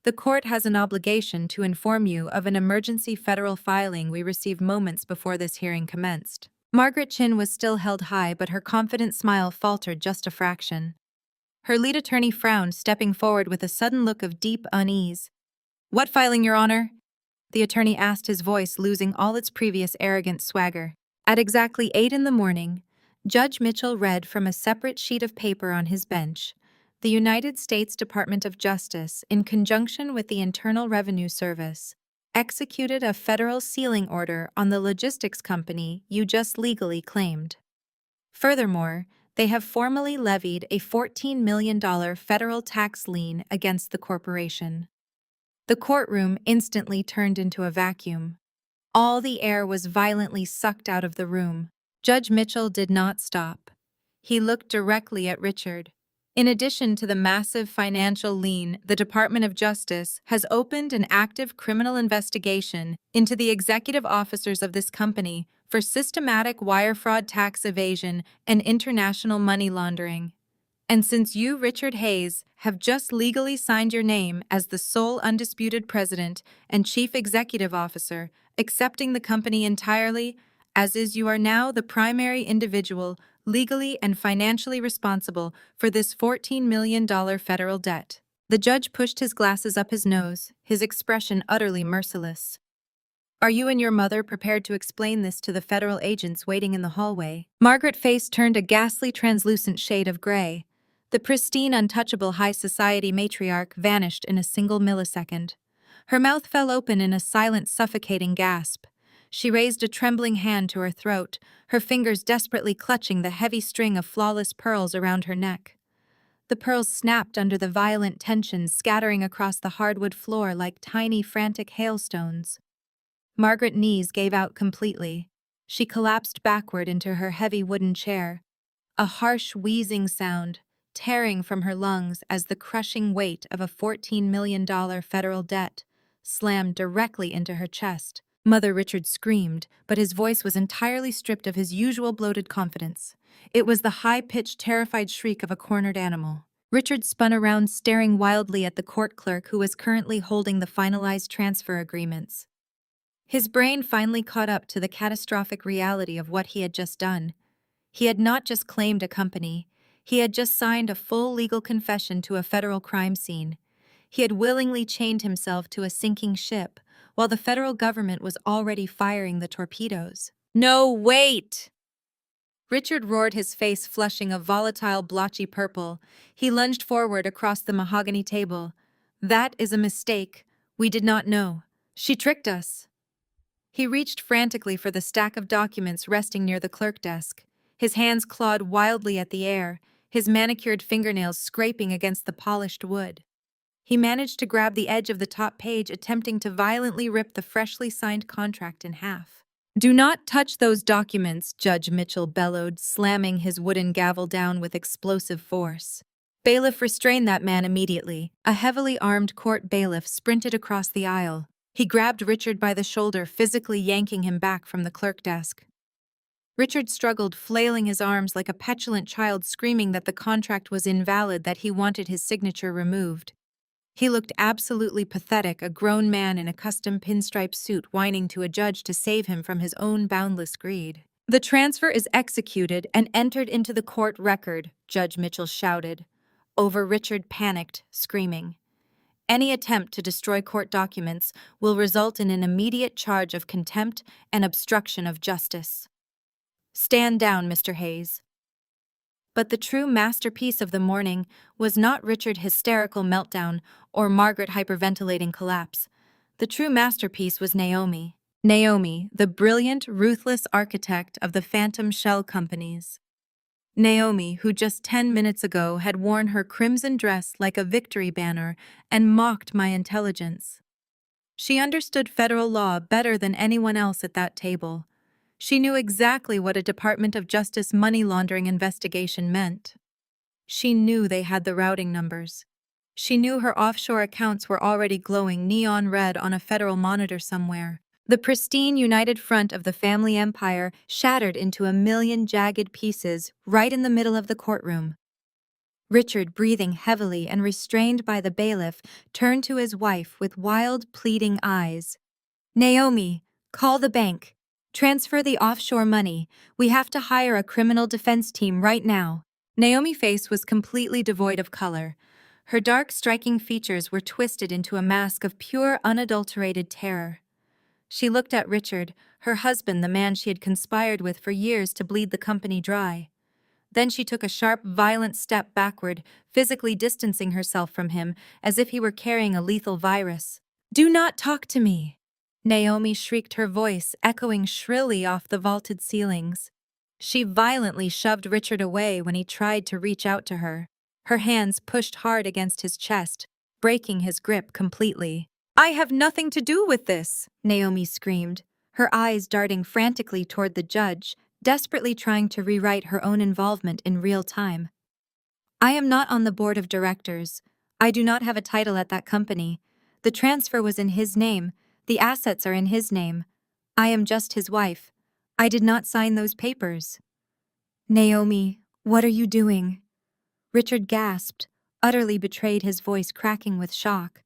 the court has an obligation to inform you of an emergency federal filing we received moments before this hearing commenced. Margaret's chin was still held high, but her confident smile faltered just a fraction. Her lead attorney frowned, stepping forward with a sudden look of deep unease. "What filing, Your Honor?" the attorney asked, his voice losing all its previous arrogant swagger. At exactly 8 in the morning, Judge Mitchell read from a separate sheet of paper on his bench. The United States Department of Justice, in conjunction with the Internal Revenue Service, executed a federal sealing order on the logistics company you just legally claimed. Furthermore, they have formally levied a $14 million federal tax lien against the corporation. The courtroom instantly turned into a vacuum. All the air was violently sucked out of the room. Judge Mitchell did not stop. He looked directly at Richard. In addition to the massive financial lien, the Department of Justice has opened an active criminal investigation into the executive officers of this company for systematic wire fraud, tax evasion, and international money laundering. And since you, Richard Hayes, have just legally signed your name as the sole undisputed president and chief executive officer, accepting the company entirely, as is you are now the primary individual legally and financially responsible for this $14 million federal debt. The judge pushed his glasses up his nose, his expression utterly merciless. Are you and your mother prepared to explain this to the federal agents waiting in the hallway? Margaret's face turned a ghastly translucent shade of gray. The pristine, untouchable high society matriarch vanished in a single millisecond. Her mouth fell open in a silent, suffocating gasp. She raised a trembling hand to her throat, her fingers desperately clutching the heavy string of flawless pearls around her neck. The pearls snapped under the violent tension, scattering across the hardwood floor like tiny, frantic hailstones. Margaret's knees gave out completely. She collapsed backward into her heavy wooden chair. A harsh, wheezing sound, tearing from her lungs as the crushing weight of a $14 million federal debt slammed directly into her chest. Mother Richard screamed, but his voice was entirely stripped of his usual bloated confidence. It was the high-pitched, terrified shriek of a cornered animal. Richard spun around, staring wildly at the court clerk who was currently holding the finalized transfer agreements. His brain finally caught up to the catastrophic reality of what he had just done. He had not just claimed a company. He had just signed a full legal confession to a federal crime scene. He had willingly chained himself to a sinking ship, while the federal government was already firing the torpedoes. No, wait! Richard roared, his face flushing a volatile, blotchy purple. He lunged forward across the mahogany table. That is a mistake. We did not know. She tricked us. He reached frantically for the stack of documents resting near the clerk desk. His hands clawed wildly at the air, his manicured fingernails scraping against the polished wood. He managed to grab the edge of the top page, attempting to violently rip the freshly signed contract in half. "Do not touch those documents," Judge Mitchell bellowed, slamming his wooden gavel down with explosive force. "Bailiff, restrain that man immediately." A heavily armed court bailiff sprinted across the aisle. He grabbed Richard by the shoulder, physically yanking him back from the clerk desk. Richard struggled, flailing his arms like a petulant child, screaming that the contract was invalid, that he wanted his signature removed. He looked absolutely pathetic, a grown man in a custom pinstripe suit whining to a judge to save him from his own boundless greed. "The transfer is executed and entered into the court record," Judge Mitchell shouted. Over Richard panicked, screaming. "Any attempt to destroy court documents will result in an immediate charge of contempt and obstruction of justice. Stand down, Mr. Hayes." But the true masterpiece of the morning was not Richard's hysterical meltdown or Margaret hyperventilating collapse. The true masterpiece was Naomi. Naomi, the brilliant, ruthless architect of the phantom shell companies. Naomi, who just 10 minutes ago had worn her crimson dress like a victory banner and mocked my intelligence. She understood federal law better than anyone else at that table. She knew exactly what a Department of Justice money laundering investigation meant. She knew they had the routing numbers. She knew her offshore accounts were already glowing neon red on a federal monitor somewhere. The pristine united front of the family empire shattered into a million jagged pieces right in the middle of the courtroom. Richard, breathing heavily and restrained by the bailiff, turned to his wife with wild, pleading eyes. "Naomi, call the bank. Transfer the offshore money. We have to hire a criminal defense team right now." Naomi's face was completely devoid of color. Her dark, striking features were twisted into a mask of pure, unadulterated terror. She looked at Richard, her husband, the man she had conspired with for years to bleed the company dry. Then she took a sharp, violent step backward, physically distancing herself from him as if he were carrying a lethal virus. "Do not talk to me!" Naomi shrieked, her voice echoing shrilly off the vaulted ceilings. She violently shoved Richard away when he tried to reach out to her. Her hands pushed hard against his chest, breaking his grip completely. "I have nothing to do with this!" Naomi screamed, her eyes darting frantically toward the judge, desperately trying to rewrite her own involvement in real time. I am not on the board of directors. I do not have a title at that company. The transfer was in his name. The assets are in his name. I am just his wife. I did not sign those papers. Naomi, what are you doing? Richard gasped, utterly betrayed, his voice cracking with shock.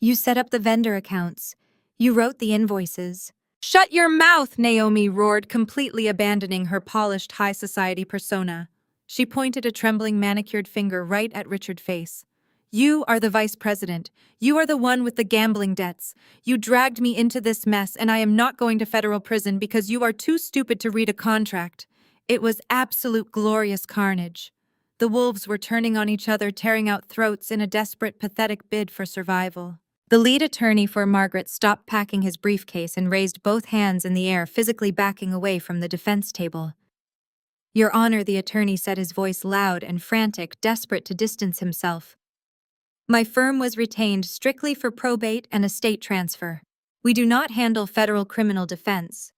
You set up the vendor accounts. You wrote the invoices. Shut your mouth, Naomi roared, completely abandoning her polished high society persona. She pointed a trembling manicured finger right at Richard's face. You are the vice president. You are the one with the gambling debts. You dragged me into this mess, and I am not going to federal prison because you are too stupid to read a contract. It was absolute glorious carnage. The wolves were turning on each other, tearing out throats in a desperate, pathetic bid for survival. The lead attorney for Margaret stopped packing his briefcase and raised both hands in the air, physically backing away from the defense table. Your Honor, the attorney said, his voice loud and frantic, desperate to distance himself. My firm was retained strictly for probate and estate transfer. We do not handle federal criminal defense.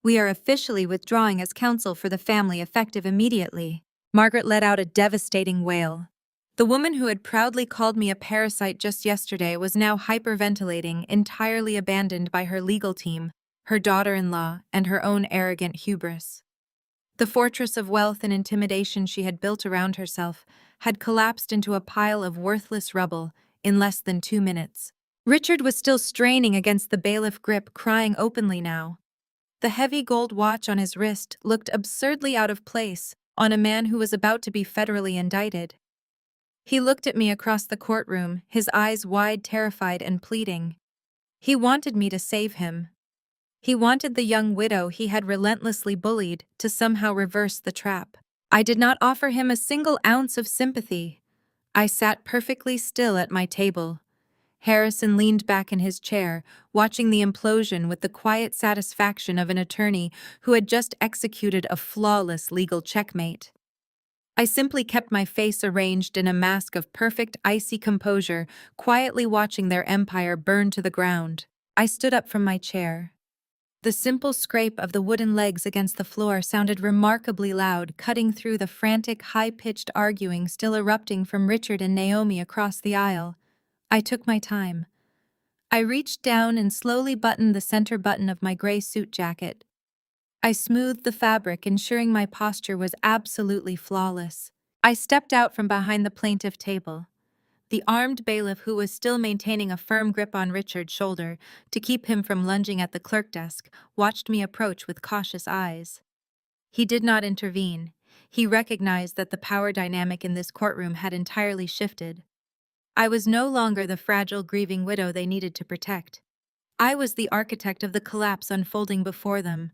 We are officially withdrawing as counsel for the family effective immediately. Margaret let out a devastating wail. The woman who had proudly called me a parasite just yesterday was now hyperventilating, entirely abandoned by her legal team, her daughter-in-law, and her own arrogant hubris. The fortress of wealth and intimidation she had built around herself had collapsed into a pile of worthless rubble in less than 2 minutes. Richard was still straining against the bailiff grip, crying openly now. The heavy gold watch on his wrist looked absurdly out of place on a man who was about to be federally indicted. He looked at me across the courtroom, his eyes wide, terrified and pleading. He wanted me to save him. He wanted the young widow he had relentlessly bullied to somehow reverse the trap. I did not offer him a single ounce of sympathy. I sat perfectly still at my table. Harrison leaned back in his chair, watching the implosion with the quiet satisfaction of an attorney who had just executed a flawless legal checkmate. I simply kept my face arranged in a mask of perfect icy composure, quietly watching their empire burn to the ground. I stood up from my chair. The simple scrape of the wooden legs against the floor sounded remarkably loud, cutting through the frantic, high-pitched arguing still erupting from Richard and Naomi across the aisle. I took my time. I reached down and slowly buttoned the center button of my gray suit jacket. I smoothed the fabric, ensuring my posture was absolutely flawless. I stepped out from behind the plaintiff table. The armed bailiff, who was still maintaining a firm grip on Richard's shoulder to keep him from lunging at the clerk desk, watched me approach with cautious eyes. He did not intervene. He recognized that the power dynamic in this courtroom had entirely shifted. I was no longer the fragile, grieving widow they needed to protect. I was the architect of the collapse unfolding before them.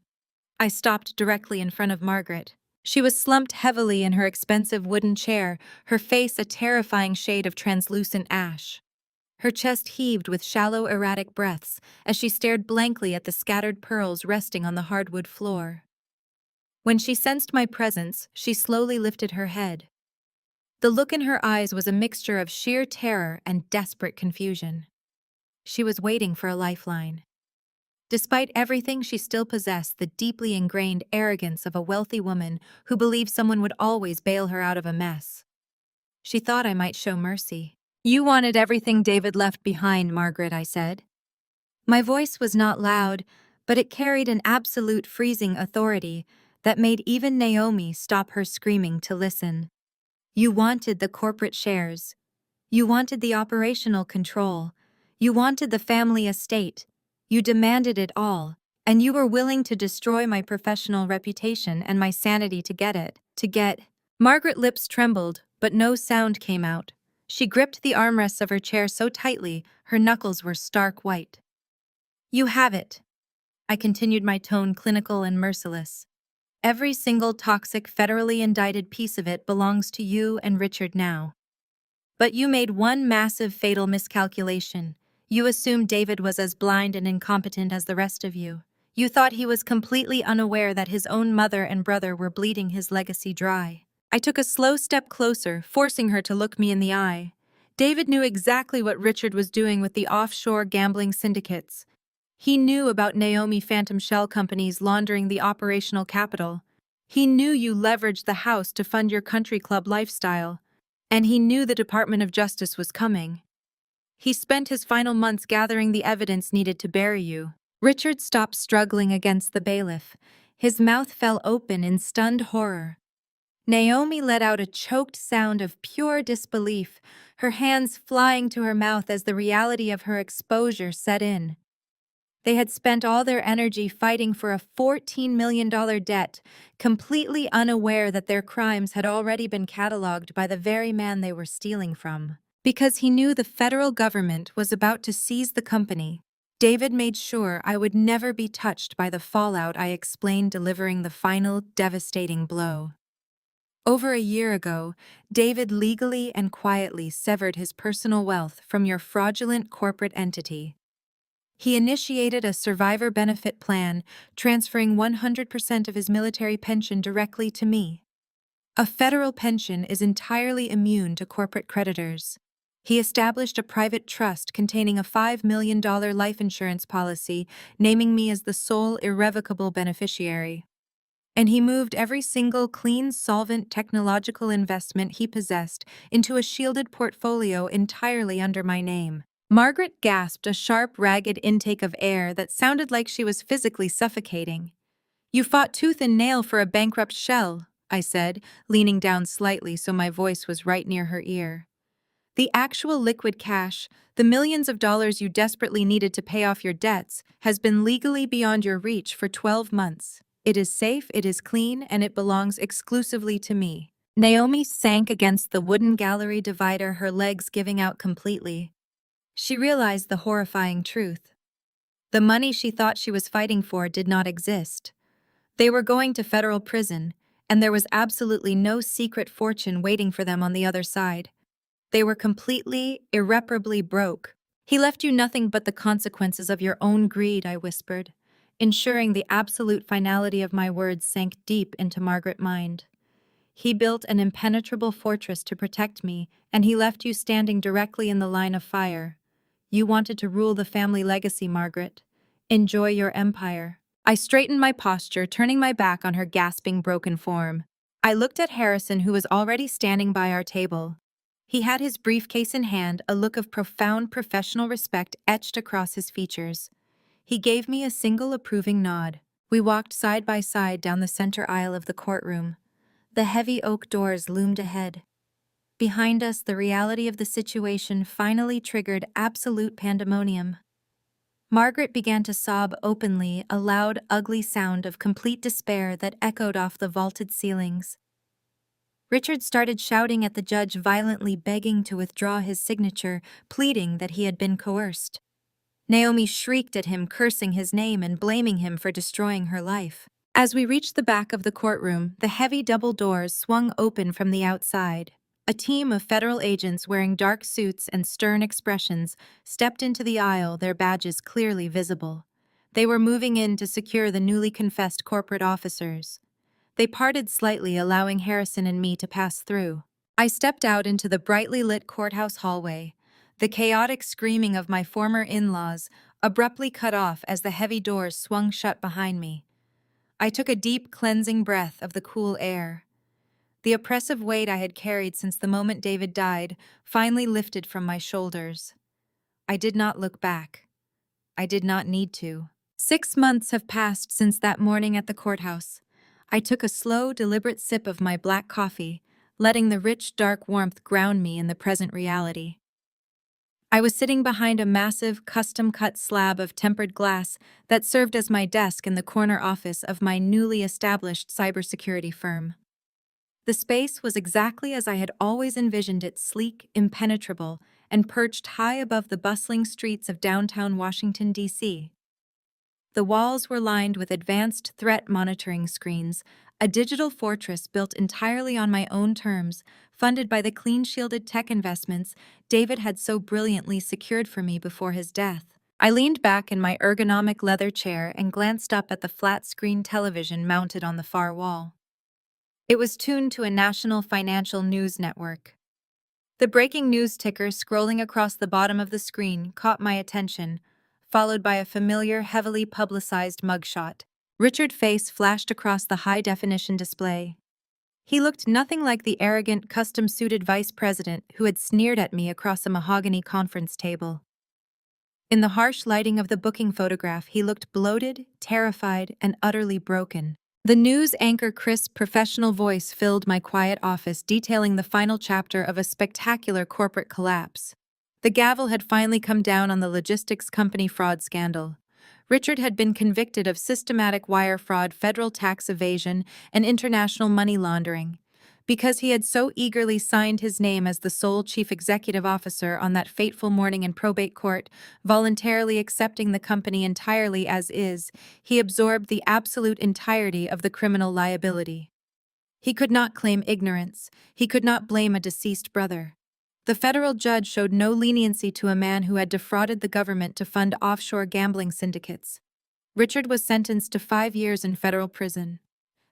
I stopped directly in front of Margaret. She was slumped heavily in her expensive wooden chair, her face a terrifying shade of translucent ash. Her chest heaved with shallow, erratic breaths as she stared blankly at the scattered pearls resting on the hardwood floor. When she sensed my presence, she slowly lifted her head. The look in her eyes was a mixture of sheer terror and desperate confusion. She was waiting for a lifeline. Despite everything, she still possessed the deeply ingrained arrogance of a wealthy woman who believed someone would always bail her out of a mess. She thought I might show mercy. You wanted everything David left behind, Margaret, I said. My voice was not loud, but it carried an absolute freezing authority that made even Naomi stop her screaming to listen. You wanted the corporate shares. You wanted the operational control. You wanted the family estate. You demanded it all, and you were willing to destroy my professional reputation and my sanity to get it. Margaret's lips trembled, but no sound came out. She gripped the armrests of her chair so tightly, her knuckles were stark white. You have it. I continued, my tone clinical and merciless. Every single toxic, federally indicted piece of it belongs to you and Richard now. But you made one massive, fatal miscalculation. You assumed David was as blind and incompetent as the rest of you. You thought he was completely unaware that his own mother and brother were bleeding his legacy dry. I took a slow step closer, forcing her to look me in the eye. David knew exactly what Richard was doing with the offshore gambling syndicates. He knew about Naomi Phantom Shell companies laundering the operational capital. He knew you leveraged the house to fund your country club lifestyle. And he knew the Department of Justice was coming. He spent his final months gathering the evidence needed to bury you. Richard stopped struggling against the bailiff. His mouth fell open in stunned horror. Naomi let out a choked sound of pure disbelief, her hands flying to her mouth as the reality of her exposure set in. They had spent all their energy fighting for a $14 million debt, completely unaware that their crimes had already been cataloged by the very man they were stealing from. Because he knew the federal government was about to seize the company, David made sure I would never be touched by the fallout I explained, delivering the final, devastating blow. Over a year ago, David legally and quietly severed his personal wealth from your fraudulent corporate entity. He initiated a survivor benefit plan, transferring 100% of his military pension directly to me. A federal pension is entirely immune to corporate creditors. He established a private trust containing a $5 million life insurance policy, naming me as the sole irrevocable beneficiary. And he moved every single clean, solvent technological investment he possessed into a shielded portfolio entirely under my name. Margaret gasped a sharp, ragged intake of air that sounded like she was physically suffocating. "You fought tooth and nail for a bankrupt shell," I said, leaning down slightly so my voice was right near her ear. "The actual liquid cash, the millions of dollars you desperately needed to pay off your debts, has been legally beyond your reach for 12 months. It is safe, it is clean, and it belongs exclusively to me." Naomi sank against the wooden gallery divider, her legs giving out completely. She realized the horrifying truth. The money she thought she was fighting for did not exist. They were going to federal prison, and there was absolutely no secret fortune waiting for them on the other side. They were completely, irreparably broke. "He left you nothing but the consequences of your own greed," I whispered, ensuring the absolute finality of my words sank deep into Margaret's mind. "He built an impenetrable fortress to protect me, and he left you standing directly in the line of fire. You wanted to rule the family legacy, Margaret. Enjoy your empire." I straightened my posture, turning my back on her gasping, broken form. I looked at Harrison, who was already standing by our table. He had his briefcase in hand, a look of profound professional respect etched across his features. He gave me a single approving nod. We walked side by side down the center aisle of the courtroom. The heavy oak doors loomed ahead. Behind us, the reality of the situation finally triggered absolute pandemonium. Margaret began to sob openly, a loud, ugly sound of complete despair that echoed off the vaulted ceilings. Richard started shouting at the judge, violently begging to withdraw his signature, pleading that he had been coerced. Naomi shrieked at him, cursing his name and blaming him for destroying her life. As we reached the back of the courtroom, the heavy double doors swung open from the outside. A team of federal agents wearing dark suits and stern expressions stepped into the aisle, their badges clearly visible. They were moving in to secure the newly confessed corporate officers. They parted slightly, allowing Harrison and me to pass through. I stepped out into the brightly lit courthouse hallway. The chaotic screaming of my former in-laws abruptly cut off as the heavy doors swung shut behind me. I took a deep, cleansing breath of the cool air. The oppressive weight I had carried since the moment David died finally lifted from my shoulders. I did not look back. I did not need to. 6 months have passed since that morning at the courthouse. I took a slow, deliberate sip of my black coffee, letting the rich, dark warmth ground me in the present reality. I was sitting behind a massive, custom-cut slab of tempered glass that served as my desk in the corner office of my newly established cybersecurity firm. The space was exactly as I had always envisioned it, sleek, impenetrable, and perched high above the bustling streets of downtown Washington, D.C. The walls were lined with advanced threat monitoring screens, a digital fortress built entirely on my own terms, funded by the clean-shielded tech investments David had so brilliantly secured for me before his death. I leaned back in my ergonomic leather chair and glanced up at the flat-screen television mounted on the far wall. It was tuned to a national financial news network. The breaking news ticker scrolling across the bottom of the screen caught my attention, followed by a familiar, heavily publicized mugshot. Richard's face flashed across the high-definition display. He looked nothing like the arrogant, custom-suited vice president who had sneered at me across a mahogany conference table. In the harsh lighting of the booking photograph, he looked bloated, terrified, and utterly broken. The news anchor crisp, professional voice filled my quiet office, detailing the final chapter of a spectacular corporate collapse. The gavel had finally come down on the logistics company fraud scandal. Richard had been convicted of systematic wire fraud, federal tax evasion, and international money laundering. Because he had so eagerly signed his name as the sole chief executive officer on that fateful morning in probate court, voluntarily accepting the company entirely as is, he absorbed the absolute entirety of the criminal liability. He could not claim ignorance. He could not blame a deceased brother. The federal judge showed no leniency to a man who had defrauded the government to fund offshore gambling syndicates. Richard was sentenced to 5 years in federal prison.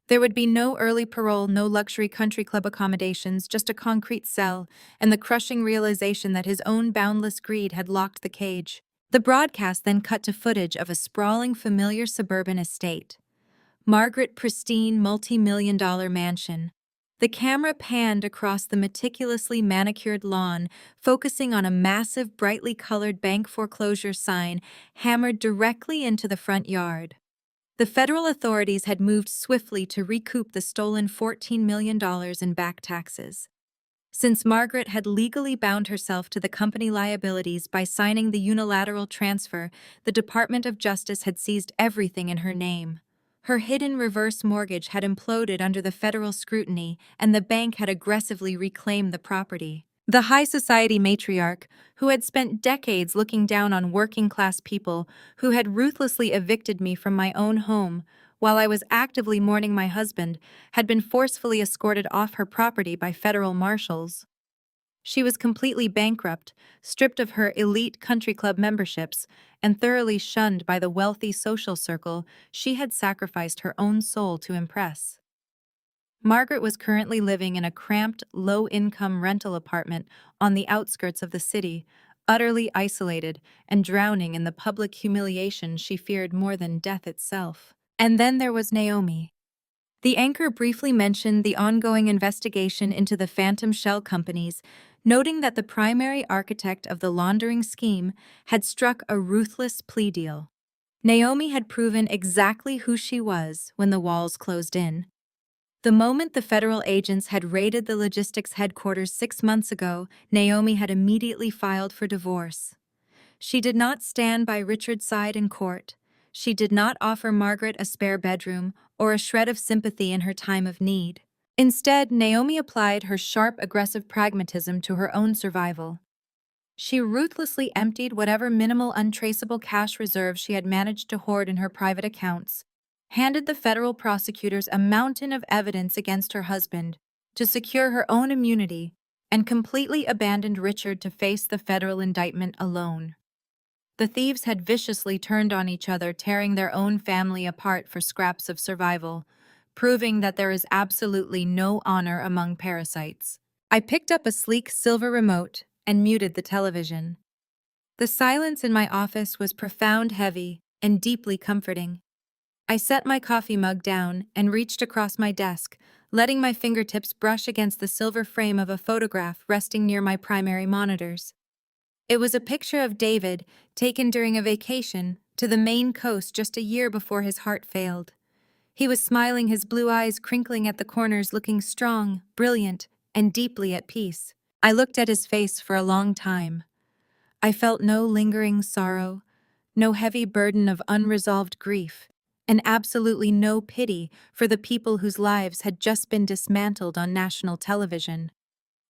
There would be no early parole, no luxury country club accommodations, just a concrete cell, and the crushing realization that his own boundless greed had locked the cage. The broadcast then cut to footage of a sprawling, familiar suburban estate. Margaret pristine, multi-million-dollar mansion. The camera panned across the meticulously manicured lawn, focusing on a massive, brightly colored bank foreclosure sign hammered directly into the front yard. The federal authorities had moved swiftly to recoup the stolen $14 million in back taxes. Since Margaret had legally bound herself to the company liabilities by signing the unilateral transfer, the Department of Justice had seized everything in her name. Her hidden reverse mortgage had imploded under the federal scrutiny, and the bank had aggressively reclaimed the property. The high society matriarch, who had spent decades looking down on working-class people who had ruthlessly evicted me from my own home while I was actively mourning my husband, had been forcefully escorted off her property by federal marshals. She was completely bankrupt, stripped of her elite country club memberships, and thoroughly shunned by the wealthy social circle she had sacrificed her own soul to impress. Margaret was currently living in a cramped, low-income rental apartment on the outskirts of the city, utterly isolated and drowning in the public humiliation she feared more than death itself. And then there was Naomi. The anchor briefly mentioned the ongoing investigation into the phantom shell companies, noting that the primary architect of the laundering scheme had struck a ruthless plea deal. Naomi had proven exactly who she was when the walls closed in. The moment the federal agents had raided the logistics headquarters 6 months ago, Naomi had immediately filed for divorce. She did not stand by Richard's side in court. She did not offer Margaret a spare bedroom or a shred of sympathy in her time of need. Instead, Naomi applied her sharp, aggressive pragmatism to her own survival. She ruthlessly emptied whatever minimal, untraceable cash reserves she had managed to hoard in her private accounts, handed the federal prosecutors a mountain of evidence against her husband to secure her own immunity, and completely abandoned Richard to face the federal indictment alone. The thieves had viciously turned on each other, tearing their own family apart for scraps of survival, proving that there is absolutely no honor among parasites. I picked up a sleek silver remote and muted the television. The silence in my office was profound, heavy, and deeply comforting. I set my coffee mug down and reached across my desk, letting my fingertips brush against the silver frame of a photograph resting near my primary monitors. It was a picture of David, taken during a vacation to the Maine coast just a year before his heart failed. He was smiling, his blue eyes crinkling at the corners, looking strong, brilliant, and deeply at peace. I looked at his face for a long time. I felt no lingering sorrow, no heavy burden of unresolved grief, and absolutely no pity for the people whose lives had just been dismantled on national television.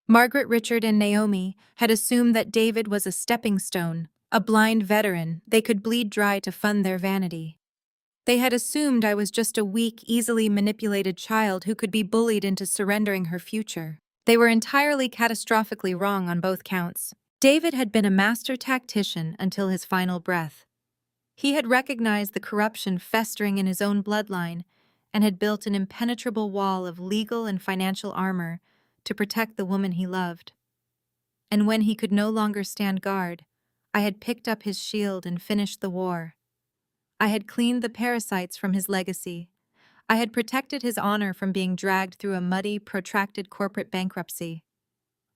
Margaret, Richard, and Naomi had assumed that David was a stepping stone, a blind veteran they could bleed dry to fund their vanity. They had assumed I was just a weak, easily manipulated child who could be bullied into surrendering her future. They were entirely catastrophically wrong on both counts. David had been a master tactician until his final breath. He had recognized the corruption festering in his own bloodline and had built an impenetrable wall of legal and financial armor to protect the woman he loved. And when he could no longer stand guard, I had picked up his shield and finished the war. I had cleaned the parasites from his legacy. I had protected his honor from being dragged through a muddy, protracted corporate bankruptcy.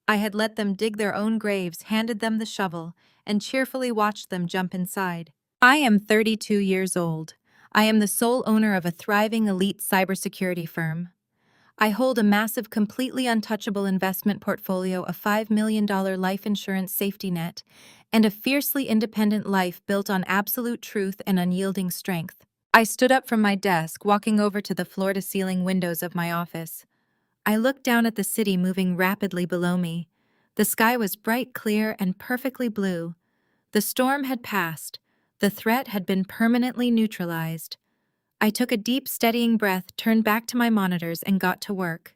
I had let them dig their own graves, handed them the shovel, and cheerfully watched them jump inside. I am 32 years old. I am the sole owner of a thriving elite cybersecurity firm. I hold a massive, completely untouchable investment portfolio, a $5 million life insurance safety net, and a fiercely independent life built on absolute truth and unyielding strength. I stood up from my desk, walking over to the floor-to-ceiling windows of my office. I looked down at the city moving rapidly below me. The sky was bright, clear, and perfectly blue. The storm had passed. The threat had been permanently neutralized. I took a deep, steadying breath, turned back to my monitors, and got to work.